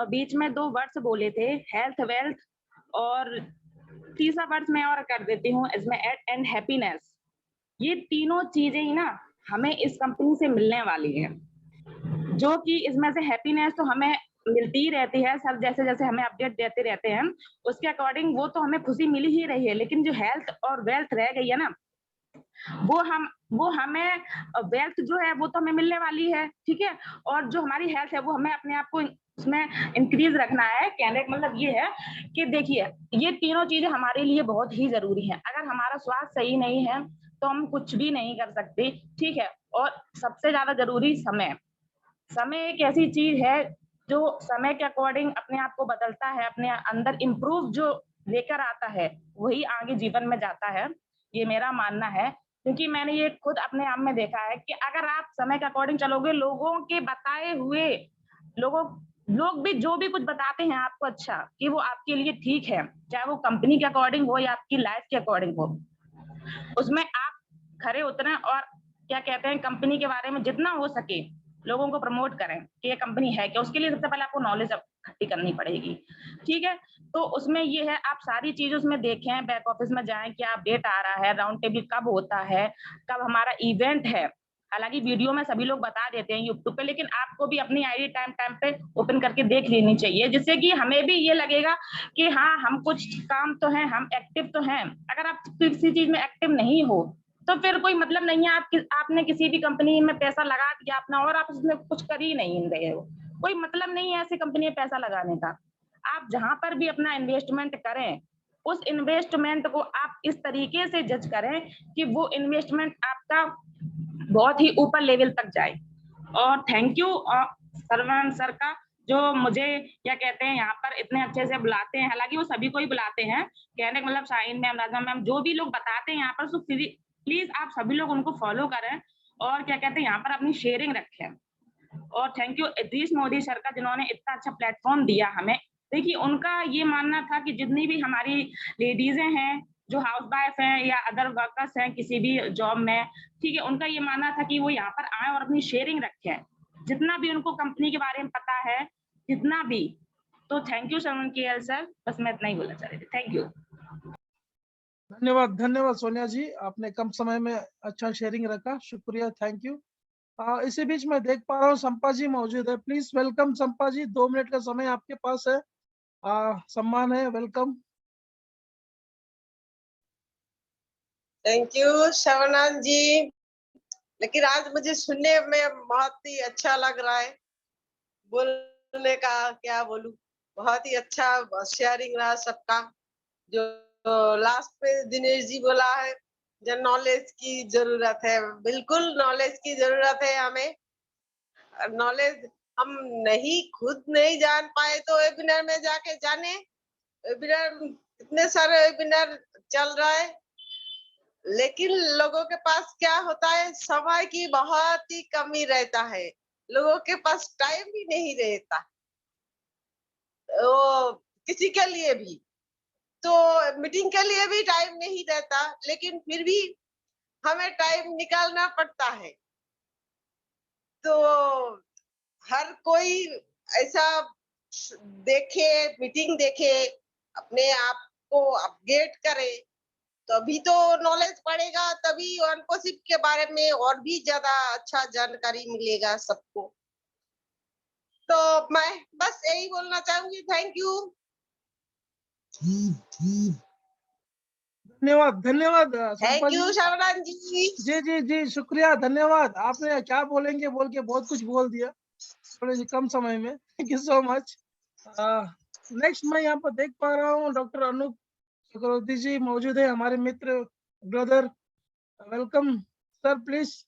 बीच में 2 वर्ड्स बोले थे, हेल्थ, वेल्थ, और तीसरा वर्ड मैं और कर देती हूँ इसमें, एंड हैप्पीनेस। ये तीनों चीजें ही ना हमें इस कंपनी से मिलने वाली है, जो कि इसमें से हैप्पीनेस तो हमें मिलती ही रहती है। सब जैसे जैसे हमें अपडेट देते रहते हैं उसके अकॉर्डिंग वो तो हमें खुशी मिल ही रही है, लेकिन जो हेल्थ और वेल्थ रह गई है ना, वो हमें वेल्थ जो है वो तो हमें मिलने वाली है, ठीक है। और जो हमारी हेल्थ है वो हमें अपने आप को उसमें इंक्रीज रखना है। कहने का मतलब ये है कि देखिए, ये तीनों चीजें हमारे लिए बहुत ही जरूरी है। अगर हमारा स्वास्थ्य सही नहीं है तो हम कुछ भी नहीं कर सकते, ठीक है। और सबसे ज्यादा जरूरी समय एक ऐसी चीज है जो समय के अकॉर्डिंग अपने आप को बदलता है, अपने अंदर इम्प्रूव जो लेकर आता है वही आगे जीवन में जाता है, ये मेरा मानना है। क्योंकि मैंने ये खुद अपने आप में देखा है कि अगर आप समय के अकॉर्डिंग चलोगे, लोगों के बताए हुए लोग भी जो भी कुछ बताते हैं आपको अच्छा कि वो आपके लिए ठीक है, चाहे वो कंपनी के अकॉर्डिंग हो या आपकी लाइफ के अकॉर्डिंग हो, उसमें आप खरे उतरें और क्या कहते हैं, कंपनी के बारे में जितना हो सके लोगों को प्रमोट करें कि ये कंपनी है क्या। उसके लिए सबसे पहले आपको नॉलेज इकट्ठी करनी पड़ेगी, ठीक है। तो उसमें ये है, आप सारी चीजें उसमें देखें, बैक ऑफिस में जाएं, क्या अपडेट आ रहा है, राउंड टेबल कब होता है, कब हमारा इवेंट है। हालांकि वीडियो में सभी लोग बता देते हैं यूट्यूब पे, लेकिन आपको भी अपनी आईडी टाइम पे ओपन करके देख लेनी चाहिए, जिससे कि हमें भी ये लगेगा कि हाँ, हम कुछ काम तो हैं, हम एक्टिव तो हैं। अगर आप किसी चीज में एक्टिव नहीं हो तो फिर कोई मतलब नहीं है। आपने किसी भी कंपनी में पैसा लगा दिया अपना और आप उसमें कुछ कर ही नहीं रहे हो, कोई मतलब नहीं है ऐसी कंपनी में पैसा लगाने का। आप जहां पर भी अपना इन्वेस्टमेंट करें, उस इन्वेस्टमेंट को आप इस तरीके से जज करें कि वो इन्वेस्टमेंट आपका बहुत ही ऊपर लेवल तक जाए। और थैंक यू सरवण सर का, जो मुझे क्या कहते हैं यहाँ पर इतने अच्छे से बुलाते हैं। हालांकि वो सभी को ही बुलाते हैं, कहने का मतलब शाहीन मैम, राजा मैम, जो भी लोग बताते हैं यहाँ पर, प्लीज आप सभी लोग उनको फॉलो करें और क्या कहते हैं यहाँ पर अपनी शेयरिंग रखें। और thank you Idris Modi sir का, जिन्होंने इतना अच्छा प्लेटफॉर्म दिया हमें। देखिए उनका ये मानना था कि जितनी भी हमारी लेडीजें हैं जो हाउस वाइफ हैं या अदर वर्कर्स हैं किसी भी जॉब में, ठीक है, उनका ये मानना था कि वो यहाँ पर आए और अपनी शेयरिंग रखें, जितना भी उनको कंपनी के बारे में पता है, जितना भी। तो thank you Saman KL sir, बस मैं इतना ही बोलना चाह रही थी। Thank you. धन्यवाद, धन्यवाद सोनिया जी, आपने कम समय में अच्छा शेयरिंग रखा, शुक्रिया, थैंक यू। इसी बीच मैं देख पा रहा हूँ संपा जी मौजूद है, प्लीज वेलकम संपा जी, 2 मिनट का समय आपके पास है, सम्मान है, वेलकम। थैंक यू शवनान जी, लेकिन आज मुझे सुनने में बहुत ही अच्छा लग रहा है, बोलने का क्या बोलूं, बहुत ही अच्छा शेयरिंग रहा सबका। जो लास्ट पे दिनेश जी बोला है, जो नॉलेज की जरूरत है, बिल्कुल नॉलेज की जरूरत है हमें। नॉलेज हम नहीं खुद नहीं जान पाए तो वेबिनार में जाके जाने। वेबिनार इतने सारे वेबिनार चल रहा है, लेकिन लोगों के पास क्या होता है, समय की बहुत ही कमी रहता है, लोगों के पास टाइम भी नहीं रहता वो किसी के लिए भी, तो मीटिंग के लिए भी टाइम नहीं रहता, लेकिन फिर भी हमें टाइम निकालना पड़ता है। तो हर कोई ऐसा देखे, मीटिंग देखे, अपने आप को अपडेट करे, तभी तो नॉलेज पड़ेगा, तभी ऑनकोशिप के बारे में और भी ज्यादा अच्छा जानकारी मिलेगा सबको। तो मैं बस यही बोलना चाहूंगी, थैंक यू। धन्यवाद, धन्यवाद संपा थैंक जी। यू शवनान जी। जी जी जी, शुक्रिया, धन्यवाद। आपने क्या बोलेंगे बोल के बहुत कुछ बोल दिया थोड़े कम समय में, thank you so much. Next मैं यहाँ पर देख पा रहा हूँ डॉक्टर अनूप चक्रवर्ती जी मौजूद है, हमारे मित्र, brother, welcome sir, please.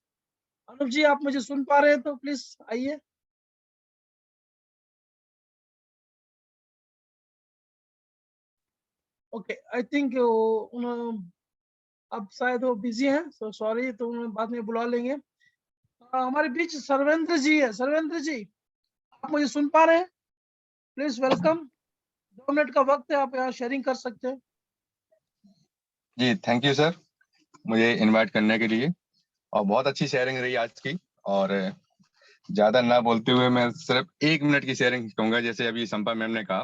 Anoop ji, आप मुझे सुन पा रहे हैं तो प्लीज आइए। ओके, आई थिंक अब शायद वो बिजी हैं, सो सॉरी, तो उन्हें बाद में बुला लेंगे। हमारे बीच सर्वेंद्र जी है, सर्वेंद्र जी आप मुझे सुन पा रहे हैं? प्लीज वेलकम, 2 मिनट का वक्त है, आप यहाँ शेयरिंग कर सकते हैं। जी थैंक यू सर, मुझे इनवाइट करने के लिए, और बहुत अच्छी शेयरिंग रही आज की। और ज्यादा ना बोलते हुए मैं सिर्फ 1 मिनट की शेयरिंग कहूंगा। जैसे अभी संपा मैम ने कहा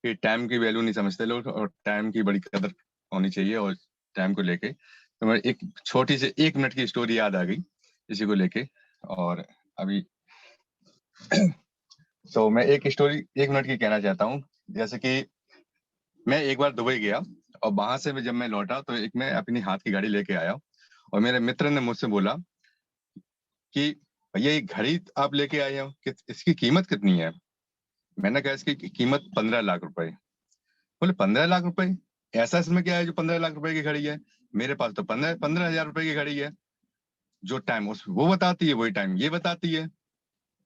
कि टाइम की वैल्यू नहीं समझते लोग, और टाइम की बड़ी कदर होनी चाहिए, और टाइम को लेके तो मैं एक छोटी सी 1 मिनट की स्टोरी याद आ गई इसी को लेके। और अभी तो मैं एक स्टोरी 1 मिनट की कहना चाहता हूँ। जैसे कि मैं एक बार दुबई गया, और वहां से जब मैं लौटा तो एक मैं अपनी हाथ की घड़ी लेके आया, और मेरे मित्र ने मुझसे बोला कि भैया ये घड़ी आप लेके आए हो, इसकी कीमत कितनी है? मैंने कहा इसकी कीमत 15 लाख रुपए। बोले 15 लाख रुपए? ऐसा इसमें क्या है जो 15 लाख रुपए की घड़ी है? मेरे पास तो 15,000 रुपए की घड़ी है, जो टाइम वो बताती है वही टाइम ये बताती है।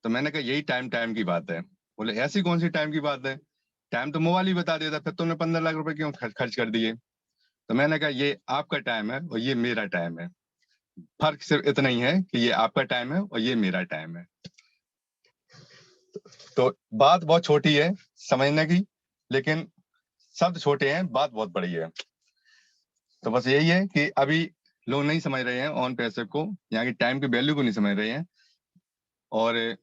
तो मैंने कहा यही टाइम की बात है। बोले ऐसी कौन सी टाइम की बात है? टाइम तो मोबाइल ही बता देता, फिर तुमने 15 लाख रुपए क्यों खर्च कर दिए? तो मैंने कहा ये आपका टाइम है और ये मेरा टाइम है, फर्क सिर्फ इतना ही है कि ये आपका टाइम है और ये मेरा टाइम है। तो बात बहुत छोटी है समझने की, लेकिन शब्द छोटे हैं, बात बहुत बड़ी है। तो बस यही है कि अभी लोग नहीं समझ रहे हैं ऑन पैसे को, यहाँ की टाइम की वैल्यू को नहीं समझ रहे हैं। और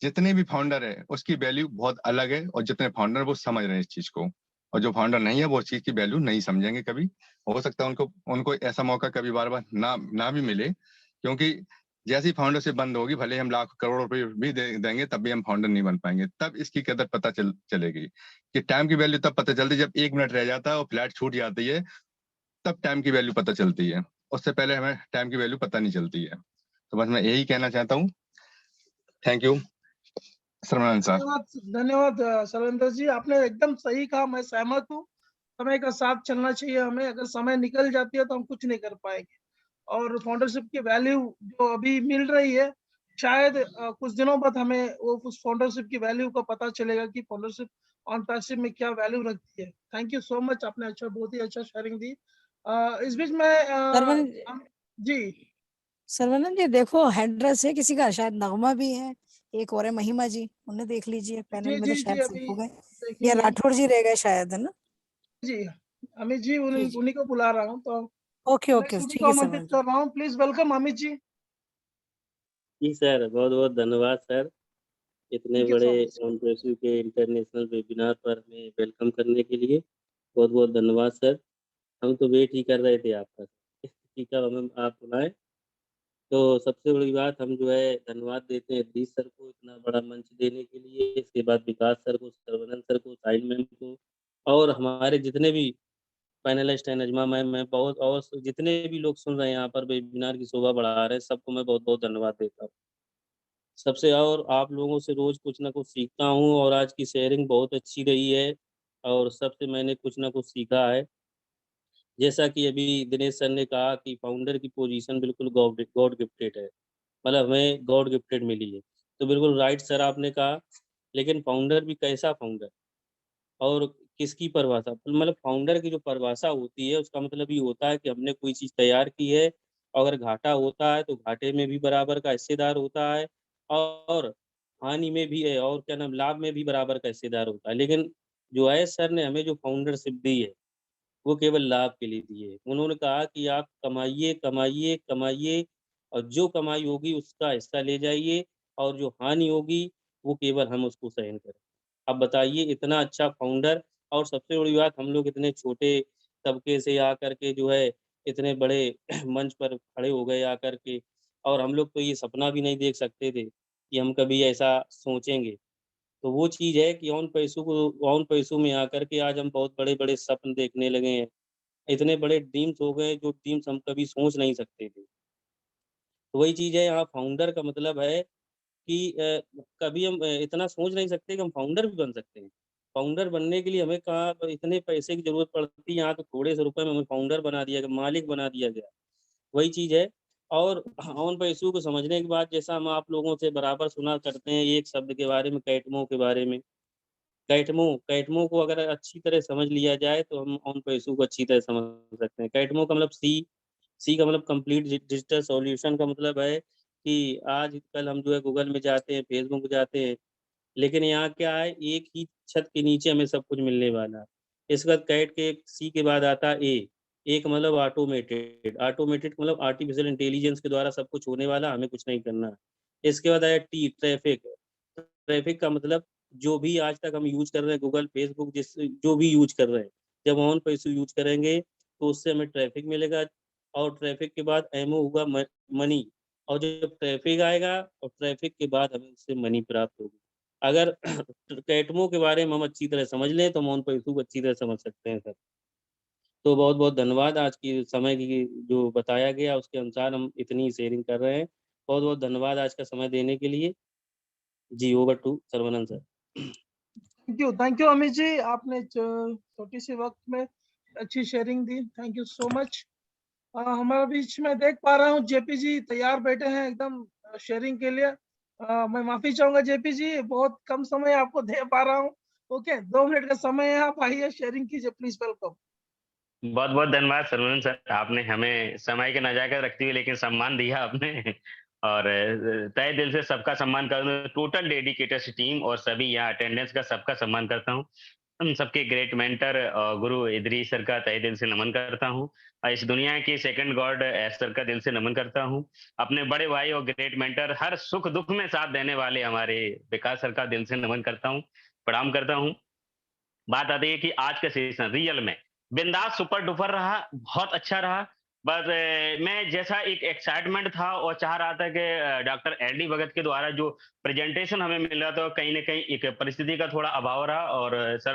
जितने भी फाउंडर है उसकी वैल्यू बहुत अलग है, और जितने फाउंडर वो समझ रहे हैं इस चीज को, और जो फाउंडर नहीं है वो उस चीज की वैल्यू नहीं समझेंगे कभी। हो सकता है उनको ऐसा मौका कभी बार बार ना भी मिले, क्योंकि जैसी फाउंडर से बंद होगी, भले हम लाख करोड़ रुपए भी देंगे तब भी हम फाउंडर नहीं बन पाएंगे। तब इसकी कदर पता चलेगी कि टाइम की वैल्यू तब पता चलती है जब 1 मिनट रह जाता है और फ्लैट छूट जाती है, तब टाइम की वैल्यू पता चलती है। उससे पहले हमें टाइम की वैल्यू पता नहीं चलती है। तो बस मैं यही कहना चाहता हूँ। थैंक यू धन्यवाद सर्वेंद्र जी, आपने एकदम सही कहा, मैं सहमत हूँ। समय का साथ चलना चाहिए हमें, अगर समय निकल जाती है तो हम कुछ नहीं कर पाएंगे। और फाउंडरशिप की वैल्यू जो अभी मिल रही है, शायद कुछ दिनों बाद हमें वो उस फाउंडरशिप की वैल्यू का पता चलेगा कि फाउंडरशिप ऑन पैसिव में क्या वैल्यू रखती है। थैंक यू सो मच, आपने बहुत ही अच्छा शेयरिंग दी। इस बीच में जी सर्वनंद जी देखो हैंड्रेस है किसी का, शायद नगमा भी है, एक और है महिमा जी, उन्हें देख लीजिए पैनल जी में तो जी जी, शायद सब अभी हो गए, या देखेंगे राठौड़ जी रह गए शायद, है ना? जी। अमित जी जी जी उन्हीं को बुला रहा हूँ, तो ओके मैं ओके सभी ठीक को है आमंत्रित सर्वनंद जी। कर रहा हूँ। Please welcome Amit ji. जी सर, बहुत बहुत धन्यवाद सर, इतने थैंक यू बड़े सो मच। ऑनप्रेसिव के इंटरनेशनल वेबिनार पर हमें वेलकम करने के लिए बहुत बहुत धन्यवाद सर। हम तो वेट ही कर रहे थे आपका कि कब हमें आप बुलाएं। तो सबसे बड़ी बात हम जो है धन्यवाद देते हैं हरीश सर को इतना बड़ा मंच देने के लिए, इसके बाद विकास सर को, सर्वनंद सर को, साहिल मैम को, और हमारे जितने भी पैनलिस्ट हैं, नजमा मैम मैं बहुत, और जितने भी लोग सुन रहे हैं यहाँ पर वेबिनार की शोभा बढ़ा रहे हैं, सबको मैं बहुत बहुत धन्यवाद देता हूँ सबसे। और आप लोगों से रोज कुछ ना कुछ सीखता हूँ, और आज की शेयरिंग बहुत अच्छी रही है, और सबसे मैंने कुछ ना कुछ सीखा है। जैसा कि अभी दिनेश सर ने कहा कि फाउंडर की पोजीशन बिल्कुल गॉड गिफ्टेड है, मतलब हमें गॉड गिफ्टेड मिली है, तो बिल्कुल राइट सर आपने कहा। लेकिन फाउंडर भी कैसा फाउंडर और किसकी परिभाषा, मतलब फाउंडर की जो परिभाषा होती है उसका मतलब ये होता है कि हमने कोई चीज़ तैयार की है, अगर घाटा होता है तो घाटे में भी बराबर का हिस्सेदार होता है, और हानि में भी है, और क्या नाम, लाभ में भी बराबर का हिस्सेदार होता है। लेकिन जो है सर ने हमें जो फाउंडरशिप दी है वो केवल लाभ के लिए दी है। उन्होंने कहा कि आप कमाइए कमाइए कमाइए, और जो कमाई होगी उसका हिस्सा ले जाइए, और जो हानि होगी वो केवल हम उसको सहन करें। अब बताइए इतना अच्छा फाउंडर, और सबसे बड़ी बात हम लोग इतने छोटे तबके से आकर के जो है इतने बड़े मंच पर खड़े हो गए आकर के, और हम लोग तो ये सपना भी नहीं देख सकते थे कि हम कभी ऐसा सोचेंगे। तो वो चीज़ है कि ऑन पैसों में आकर के आज हम बहुत बड़े-बड़े सपने देखने लगे हैं। इतने बड़े ड्रीम्स हो गए जो ड्रीम्स हम कभी सोच नहीं सकते थे। तो वही चीज़ है, यहाँ फाउंडर का मतलब है कि कभी हम इतना सोच नहीं सकते कि हम फाउंडर भी बन सकते हैं। फाउंडर बनने के लिए हमें कहाँ प इतने पैसे की ज़रूरत पड़ती है, यहाँ तो थोड़े से रुपए में हमें फाउंडर बना दिया गया, मालिक बना दिया गया। वही चीज़ है। और ऑन पैसों को समझने के बाद जैसा हम आप लोगों से बराबर सुना करते हैं एक शब्द के बारे में, कैटमो के बारे में। कैटमो कैटमो को अगर अच्छी तरह समझ लिया जाए तो हम ऑन पैसों को अच्छी तरह समझ सकते हैं। कैटमो का मतलब सी का मतलब कंप्लीट डिजिटल सॉल्यूशन का मतलब है कि आजकल हम जो है गूगल में जाते हैं, फेसबुक जाते हैं, लेकिन यहाँ क्या है, एक ही छत के नीचे हमें सब कुछ मिलने वाला है। इसके बाद कैट के सी के बाद आता है ए का मतलब ऑटोमेटेड, ऑटोमेटेड मतलब आर्टिफिशियल इंटेलिजेंस के द्वारा सब कुछ होने वाला, हमें कुछ नहीं करना है। इसके बाद आया टी, ट्रैफिक। ट्रैफिक का मतलब जो भी आज तक हम यूज कर रहे हैं, गूगल, फेसबुक, जो भी यूज कर रहे हैं, जब ऑन पैसे यूज करेंगे तो उससे हमें ट्रैफिक मिलेगा, और ट्रैफिक के बाद एमओ होगा मनी, और जब ट्रैफिक आएगा और ट्रैफिक के बाद हमें उससे मनी प्राप्त होगी। अगर कैटमो के बारे में हम अच्छी तरह समझ लें तो हम ऑन पैसों को अच्छी तरह समझ सकते हैं सर। तो बहुत बहुत धन्यवाद, आज की समय की जो बताया गया उसके अनुसार हम इतनी शेयरिंग कर रहे हैं। बहुत बहुत धन्यवाद आज का समय देने के लिए। जी, over to Sarvanand sir. Thank you Amit ji, आपने छोटी सी वक्त में अच्छी शेयरिंग दी। Thank you so much. हमारे बीच में देख पा रहा हूँ जेपी जी तैयार बैठे हैं एकदम शेयरिंग के लिए। मैं माफी चाहूंगा जेपी जी, बहुत कम समय आपको दे पा रहा हूँ। ओके, 2 मिनट का समय है, आप आइए शेयरिंग कीजिए प्लीज। वेलकम। बहुत बहुत धन्यवाद सर्वनंद सर, आपने हमें समय की नजाकत रखते हुए लेकिन सम्मान दिया आपने, और तहे दिल से सबका सम्मान करता हूँ, टोटल डेडिकेटेड टीम और सभी यहाँ अटेंडेंस का सबका सम्मान करता हूँ। हम सबके ग्रेट मेंटर गुरु इदरीस सर का तहे दिल से नमन करता हूँ, और इस दुनिया की सेकंड गॉड एस सर का दिल से नमन करता हूँ। अपने बड़े भाई और ग्रेट मेंटर, हर सुख दुख में साथ देने वाले हमारे विकास सर का दिल से नमन करता हूँ, प्रणाम करता हूँ। बात आती है कि आज का सेशन रियल में बिंदास सुपर डुपर रहा, बहुत अच्छा रहा। बस मैं जैसा एक एक्साइटमेंट था और चाह रहा था कि डॉक्टर एलडी भगत के द्वारा जो प्रेजेंटेशन हमें मिल रहा था, कहीं ना कहीं एक परिस्थिति का थोड़ा अभाव रहा, और सर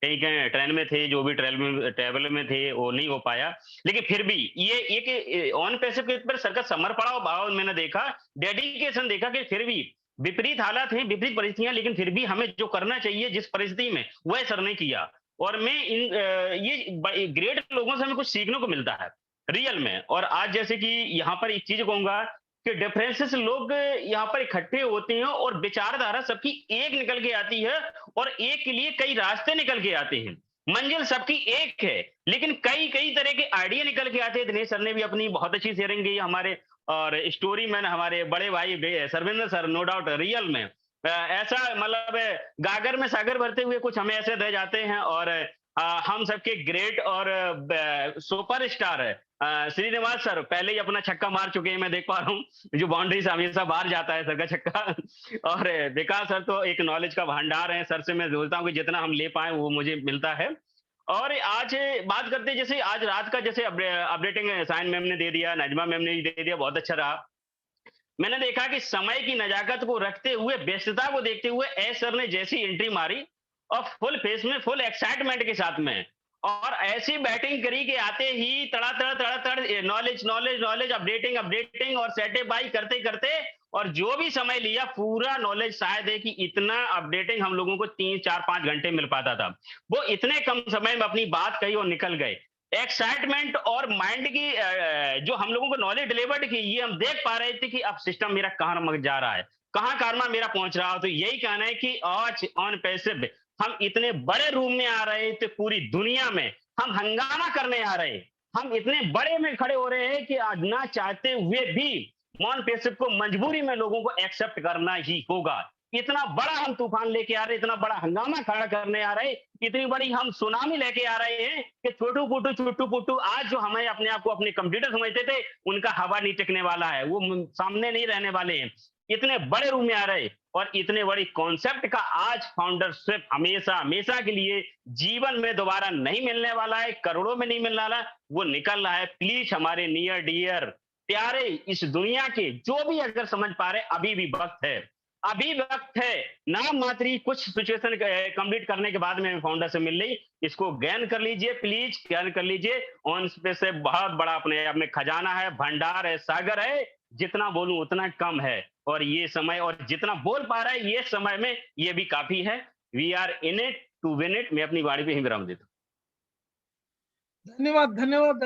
कहीं कहीं ट्रेन में थे, जो भी ट्रेवल में थे वो नहीं हो पाया। लेकिन फिर भी ये एक ऑन पैसे के ऊपर सर का समर्पण भाव मैंने देखा, डेडिकेशन देखा, कि फिर भी विपरीत हालात हैं, विपरीत परिस्थितियां, लेकिन फिर भी हमें जो करना चाहिए जिस परिस्थिति में, वह सर ने किया। और मैं ये ग्रेट लोगों से हमें कुछ सीखने को मिलता है रियल में। और आज जैसे कि यहाँ पर एक चीज कहूंगा कि डिफरेंसेस लोग यहाँ पर इकट्ठे होते हैं और विचारधारा सबकी एक निकल के आती है, और एक के लिए कई रास्ते निकल के आते हैं। मंजिल सबकी एक है, लेकिन कई कई तरह के आइडिया निकल के आते हैं। दिनेश सर ने भी अपनी बहुत अच्छी शेयरिंग की, हमारे और स्टोरी मैन हमारे बड़े भाई Sarvendra sir, no doubt real में ऐसा मतलब गागर में सागर भरते हुए कुछ हमें ऐसे रह जाते हैं। और हम सबके ग्रेट और सुपर स्टार है श्रीनिवास सर, पहले ही अपना छक्का मार चुके हैं, मैं देख पा रहा हूँ, जो बाउंड्री से हमेशा बाहर जाता है सर का छक्का। और विकास सर तो एक नॉलेज का भंडार है, सर से मैं बोलता हूँ कि जितना हम ले पाए वो मुझे मिलता है। और आज बात करते हैं, जैसे आज रात का जैसे अपडेटिंग साइन मैम ने दे दिया, नजमा मैम ने भी दे दिया, बहुत अच्छा रहा। मैंने देखा कि समय की नजाकत को रखते हुए, व्यस्तता को देखते हुए एस सर ने जैसी एंट्री मारी और फुल फेस में, फुल एक्साइटमेंट के साथ में, और ऐसी बैटिंग करी कि आते ही तड़ा तड़ा तड़ा तड़ knowledge knowledge knowledge, updating updating और सेटअप बाई करते करते, और जो भी समय लिया पूरा नॉलेज, शायद है कि इतना अपडेटिंग हम लोगों को 3, 4, 5 घंटे मिल पाता था, वो इतने कम समय में अपनी बात कही और निकल गए। एक्साइटमेंट और माइंड की जो हम लोगों को नॉलेज डिलीवर्ड की, ये हम देख पा रहे थे कि अब सिस्टम मेरा कहाँ जा रहा है, कहाँ कारना मेरा पहुंच रहा है। तो यही कहना है कि आज ऑन पैसिव हम इतने बड़े रूम में आ रहे थे, पूरी दुनिया में हम हंगामा करने आ रहे, हम इतने बड़े में खड़े हो रहे हैं कि आज ना चाहते हुए भी मॉन पैसिव को मजबूरी में लोगों को एक्सेप्ट करना ही होगा। इतना बड़ा हम तूफान लेके आ रहे, इतना बड़ा हंगामा खड़ा करने आ रहे, इतनी बड़ी हम सुनामी लेके आ रहे हैं कि छोटू पुट्टू आज जो हमें अपने आप को अपने कंप्यूटर समझते थे, उनका हवा नहीं टिकने वाला है, वो सामने नहीं रहने वाले हैं। इतने बड़े रूम में आ रहे और इतने बड़ी कॉन्सेप्ट का आज फाउंडरशिप हमेशा हमेशा के लिए जीवन में दोबारा नहीं मिलने वाला है, करोड़ों में नहीं मिलने वाला, वो निकल रहा है। प्लीज हमारे नियर डियर प्यारे इस दुनिया के जो भी अगर समझ पा रहे, अभी भी वक्त है, अभी वक्त है। नाम मात्र ही कुछ सिचुएशन कंप्लीट करने के बाद में फाउंडर से मिल रही, इसको ज्ञान कर लीजिए, प्लीज ज्ञान कर लीजिए। ऑन पे से बहुत बड़ा अपने आप में खजाना है, भंडार है, सागर है, जितना बोलूं उतना कम है। और ये समय और जितना बोल पा रहा है ये समय में ये भी काफी है। We are in it to win it. मैं अपनी वाणी पे ही विराम देता हूँ। धन्यवाद धन्यवाद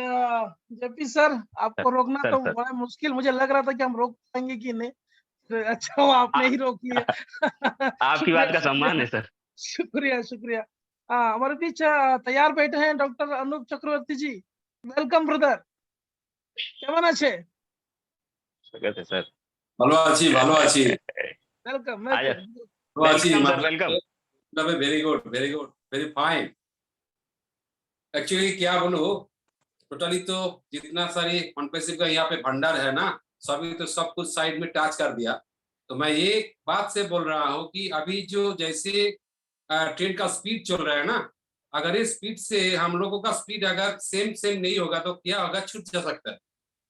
जेपी सर, आपको रोकना सर, तो सर। बड़ा मुश्किल, मुझे लग रहा था कि हम रोक पाएंगे कि नहीं, तो अच्छा हुआ आपने ही रोक लिया। आपकी बात का सम्मान है सर। शुक्रिया शुक्रिया। हमारे बीच तैयार बैठे हैं डॉक्टर अनूप चक्रवर्ती जी। वेलकम ब्रदर, কেমন আছে? स्वागत है सर। ভালো আছি welcome welcome welcome. Very good very fine. Actually क्या बोलूं, टोटली तो जितना सारी कॉन्पेसिव का यहाँ पे भंडार है ना, सभी तो सब कुछ साइड में टच कर दिया। तो मैं ये बात से बोल रहा हूँ कि अभी जो जैसे ट्रेन का स्पीड चल रहा है ना, अगर इस स्पीड से हम लोगों का स्पीड अगर सेम नहीं होगा तो क्या होगा, छूट जा सकता है।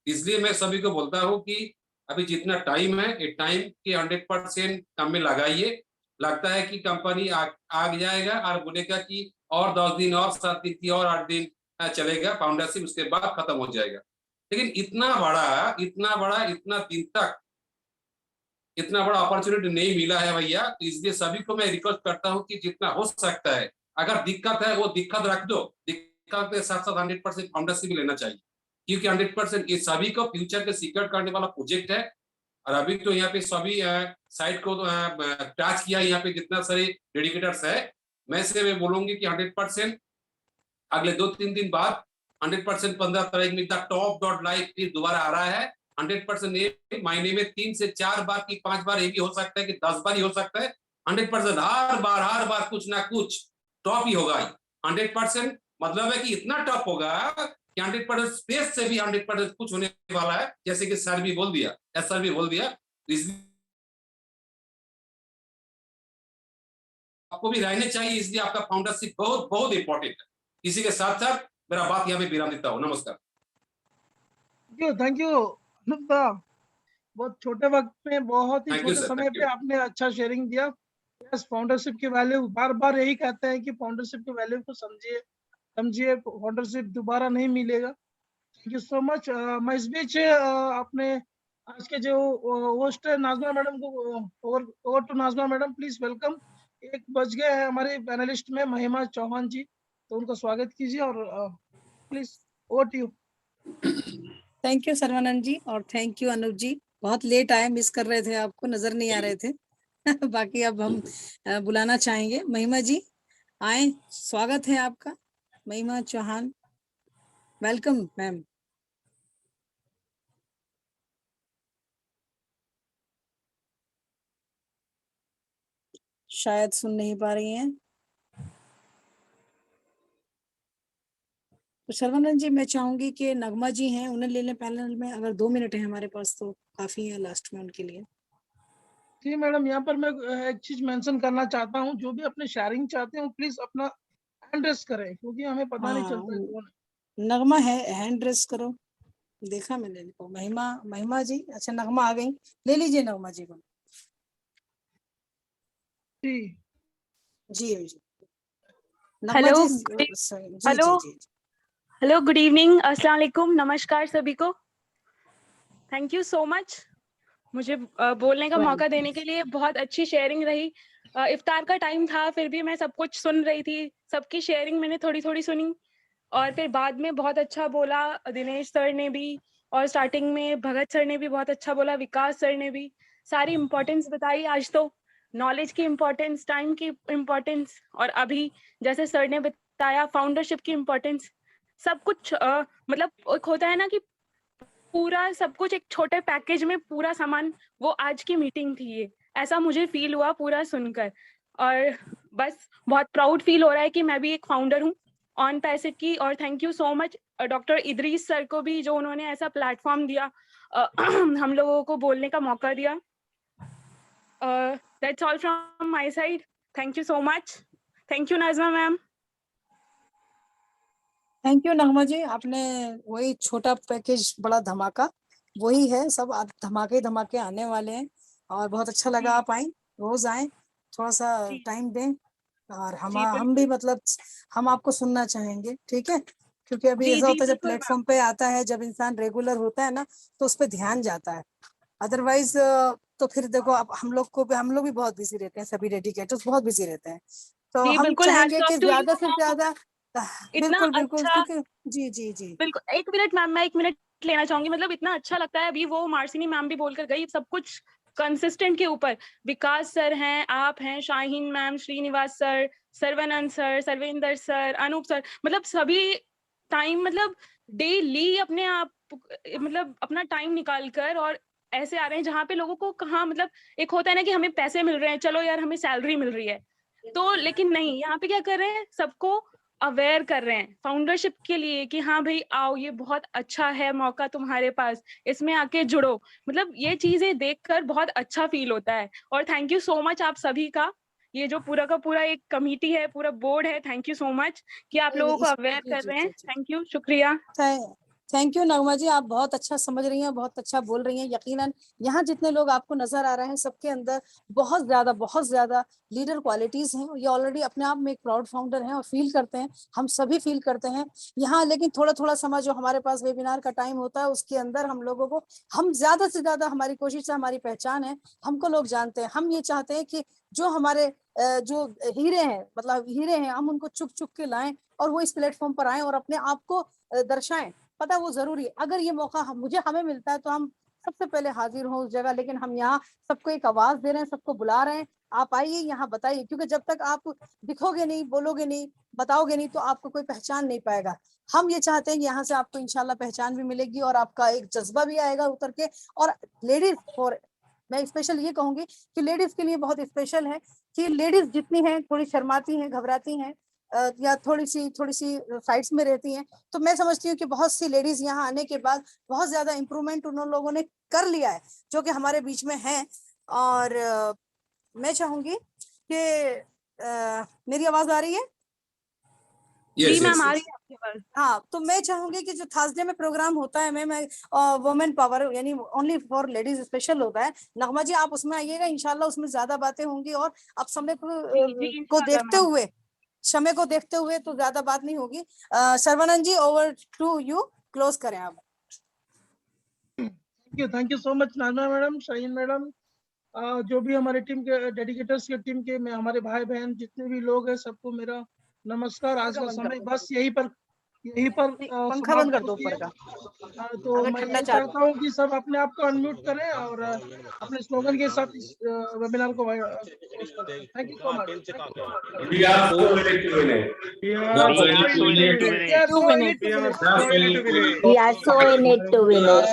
इसलिए मैं सभी को बोलता हूँ कि अभी जितना टाइम है, ये टाइम के 100% काम में लगाइए। लगता है कि कंपनी आग जाएगा और बोलेगा कि और 10 दिन और 7 दिन की और 8 दिन चलेगा फाउंडरशिप, उसके बाद खत्म हो जाएगा। लेकिन इतना बड़ा इतना दिन तक इतना बड़ा अपॉर्चुनिटी नहीं मिला है भैया। तो इसलिए सभी को मैं रिक्वेस्ट करता हूँ कि जितना हो सकता है, अगर दिक्कत है वो दिक्कत रख दो, दिक्कत के साथ साथ 100% फाउंडरशिप लेना चाहिए, क्योंकि 100% ये सभी को फ्यूचर के सिक्योर करने वाला प्रोजेक्ट है। और अभी तो यहाँ पे सभी साइट को टच किया, यहाँ पे जितना सारे डेडिकेटर्स है, मैं बोलूंगी कि 100% अगले 2-3 दिन बाद 100% 15 तारीख में टॉप डॉट लाइव फिर दोबारा आ रहा है। 100% महीने में 3 से 4 बार की 5 बार, ये भी हो सकता है कि 10 बार ही हो सकता है। 100% हर बार कुछ ना कुछ टॉप ही होगा। 100% मतलब है कि इतना टॉप होगा कि 100% स्पेस से भी 100% कुछ होने वाला है, जैसे कि सर भी बोल दिया, सर भी बोल दिया। आपको भी रहने चाहिए, इसलिए आपका फाउंडरशिप बहुत बहुत इंपॉर्टेंट है। इसी के साथ साथ मेरा बात यहाँ पे विराम देता हूँ। नमस्कार। थैंक यू अनूप, बहुत छोटे वक्त में, बहुत ही छोटे समय पे आपने अच्छा शेयरिंग दिया। यस, फाउंडरशिप की वैल्यू, बार बार यही कहते हैं कि फाउंडरशिप की वैल्यू को समझिए, फाउंडरशिप दोबारा नहीं मिलेगा। Thank you so much. मैं इस बीच अपने आज के जो होस्ट है नाज़मा मैडम को over to Nazma madam, please welcome. 1 बज गए हैं हमारे पैनलिस्ट में महिमा चौहान जी, तो उनका स्वागत कीजिए और please over to you. Thank you Sarvanand ji और थैंक यू अनूप जी। बहुत लेट आए, मिस कर रहे थे, आपको नजर नहीं आ रहे थे। बाकी अब हम बुलाना चाहेंगे महिमा जी, आए, स्वागत है आपका। महिमा चौहान, वेलकम मैम। शायद सुन नहीं पा रही हैं। तो शर्वनंदन जी, मैं चाहूंगी कि नगमा जी हैं, उन्हें ले लें पैनल में। अगर 2 मिनट है हमारे पास तो काफी है लास्ट में उनके लिए। जी मैडम, यहाँ पर मैं एक चीज मेंशन करना चाहता हूँ, जो भी अपने शेयरिंग चाहते हो प्लीज अपना हैंड रेस करें, क्योंकि हमें पता नहीं चलता है कौन है। नगमा है, हैंड रेस करो। देखा मैंने इनको। महिमा जी, अच्छा नगमा आ गई, ले लीजिए नगमा जी को। जी जी जी नगमा हेलो जी, जी हेलो जी जी हेलो, गुड इवनिंग, अस्सलाम वालेकुम, नमस्कार सभी को। थैंक यू सो मच मुझे बोलने का मौका देने के लिए। बहुत अच्छी शेयरिंग रही। इफ्तार का टाइम था, फिर भी मैं सब कुछ सुन रही थी। सबकी शेयरिंग मैंने थोड़ी थोड़ी सुनी, और फिर बाद में बहुत अच्छा बोला दिनेश सर ने भी, और स्टार्टिंग में भगत सर ने भी बहुत अच्छा बोला, विकास सर ने भी सारी इम्पोर्टेंस बताई। आज तो नॉलेज की इम्पोर्टेंस, टाइम की इम्पोर्टेंस, और अभी जैसे सर ने बताया फाउंडरशिप की इम्पोर्टेंस। सब कुछ मतलब एक होता है ना कि पूरा सब कुछ एक छोटे पैकेज में पूरा सामान, वो आज की मीटिंग थी ये, ऐसा मुझे फील हुआ पूरा सुनकर। और बस बहुत प्राउड फील हो रहा है कि मैं भी एक फाउंडर हूँ ऑन पैसेट की। और thank you so much doctor Idris sir को भी, जो उन्होंने ऐसा प्लेटफॉर्म दिया, हम लोगों को बोलने का मौका दिया। That's all from my side. Thank you so much. Thank you Nazma ma'am. Thank you Nagma ji. आपने वही छोटा पैकेज बड़ा धमाका, वही है। सब धमाके धमाके आने वाले हैं, और बहुत अच्छा लगा आप आई। रोज आए, थोड़ा सा टाइम दें, और हम भी मतलब हम आपको सुनना चाहेंगे, ठीक है? क्योंकि अभी ऐसा होता है जब प्लेटफॉर्म पे आता है, जब इंसान रेगुलर होता है ना, तो उस पर ध्यान जाता है। अदरवाइज तो फिर देखो, अब हम लोग भी बहुत बिजी रहते हैं, सभी डेडिकेटर्स बहुत बिजी रहते हैं। तो जी हम बिल्कुल, चाहेंगे कि ज्यादा से इतना ज्यादा बिल्कुल बिल्कुल, अच्छा, क्योंकि जी जी जी बिल्कुल। एक मिनट मैम, मैं 1 मिनट लेना चाहूंगी। मतलब इतना अच्छा लगता है, अभी वो मार्सिनी मैम भी बोलकर गई, सब कुछ कंसिस्टेंट के ऊपर। विकास सर हैं, आप हैं, Shaheen ma'am, Srinivas sir, Sarvanand sir, Sarvendra sir, Anoop sir, मतलब सभी टाइम, मतलब डेली अपने आप, मतलब अपना टाइम निकाल कर और ऐसे आ रहे हैं जहाँ पे लोगों को कहाँ, मतलब एक होता है ना कि हमें पैसे मिल रहे हैं, चलो यार हमें सैलरी मिल रही है, तो लेकिन नहीं, यहाँ पे क्या कर रहे हैं, सबको अवेयर कर रहे हैं फाउंडरशिप के लिए कि हाँ भाई आओ, ये बहुत अच्छा है मौका तुम्हारे पास, इसमें आके जुड़ो। मतलब ये चीजें देखकर बहुत अच्छा फील होता है। और थैंक यू सो मच आप सभी का, ये जो पूरा का पूरा एक कमिटी है, पूरा बोर्ड है, थैंक यू सो मच कि आप लोगों को अवेयर कर रहे हैं। थैंक यू, शुक्रिया। थैंक यू नगमा जी, आप बहुत अच्छा समझ रही हैं, बहुत अच्छा बोल रही हैं। यकीनन यहाँ जितने लोग आपको नजर आ रहे हैं, सबके अंदर बहुत ज्यादा लीडर क्वालिटीज हैं। ये ऑलरेडी अपने आप में एक प्राउड फाउंडर हैं और फील करते हैं, हम सभी फील करते हैं यहाँ। लेकिन थोड़ा थोड़ा समय जो हमारे पास वेबिनार का टाइम होता है, उसके अंदर हम लोगों को, हम ज्यादा से ज्यादा, हमारी कोशिश है, हमारी पहचान है, हमको लोग जानते हैं। हम ये चाहते हैं कि जो हमारे जो हीरे हैं, मतलब हीरे हैं, हम उनको चुप चुप के लाएं और वो इस प्लेटफॉर्म पर आए और अपने आप को दर्शाएं। पता वो जरूरी है, अगर ये मौका हमें मिलता है तो हम सबसे पहले हाजिर हो उस जगह। लेकिन हम यहाँ सबको एक आवाज दे रहे हैं, सबको बुला रहे हैं, आप आइए यहाँ बताइए। क्योंकि जब तक आप दिखोगे नहीं, बोलोगे नहीं, बताओगे नहीं, तो आपको कोई पहचान नहीं पाएगा। हम ये चाहते हैं कि यहाँ से आपको इंशाल्लाह पहचान भी मिलेगी और आपका एक जज्बा भी आएगा उतर के। और लेडीज फॉर, मैं स्पेशल ये कहूंगी कि लेडीज के लिए बहुत स्पेशल है कि लेडीज जितनी हैं, थोड़ी शर्माती हैं, घबराती हैं, या थोड़ी सी साइड्स में रहती हैं, तो मैं समझती हूँ कि बहुत सी लेडीज यहाँ आने के बाद बहुत ज्यादा इम्प्रूवमेंट उन लोगों ने कर लिया है, जो कि हमारे बीच में हैं। और मैं चाहूंगी कि मेरी आवाज आ रही है? जी मैम, आ रही है आपकी आवाज। हाँ, तो मैं चाहूंगी कि जो थर्सडे में प्रोग्राम होता है, मैं वुमेन पावर यानी ओनली फॉर लेडीज स्पेशल होता है, नगमा जी आप उसमें आइएगा, इंशाल्लाह उसमें ज्यादा बातें होंगी। और आप समय को देखते हुए तो ज्यादा बात नहीं होगी। Sarvanand ji, over to you, close करें आप। Thank you so much Nazma madam, Shaheen madam, जो भी हमारे टीम के डेडिकेटर्स की टीम के, मैं हमारे भाई बहन जितने भी लोग हैं, सबको मेरा नमस्कार। आज का समय बस यहीं पर पंखा बंद कर दो ऊपर का, तो मैं यही चाहता हूँ कि सब अपने आप को अनम्यूट करें और अपने स्लोगन के साथ इस वेबिनार को thank you so much. We are so in it to win it. We are so in it to win it. We are so in it to win it.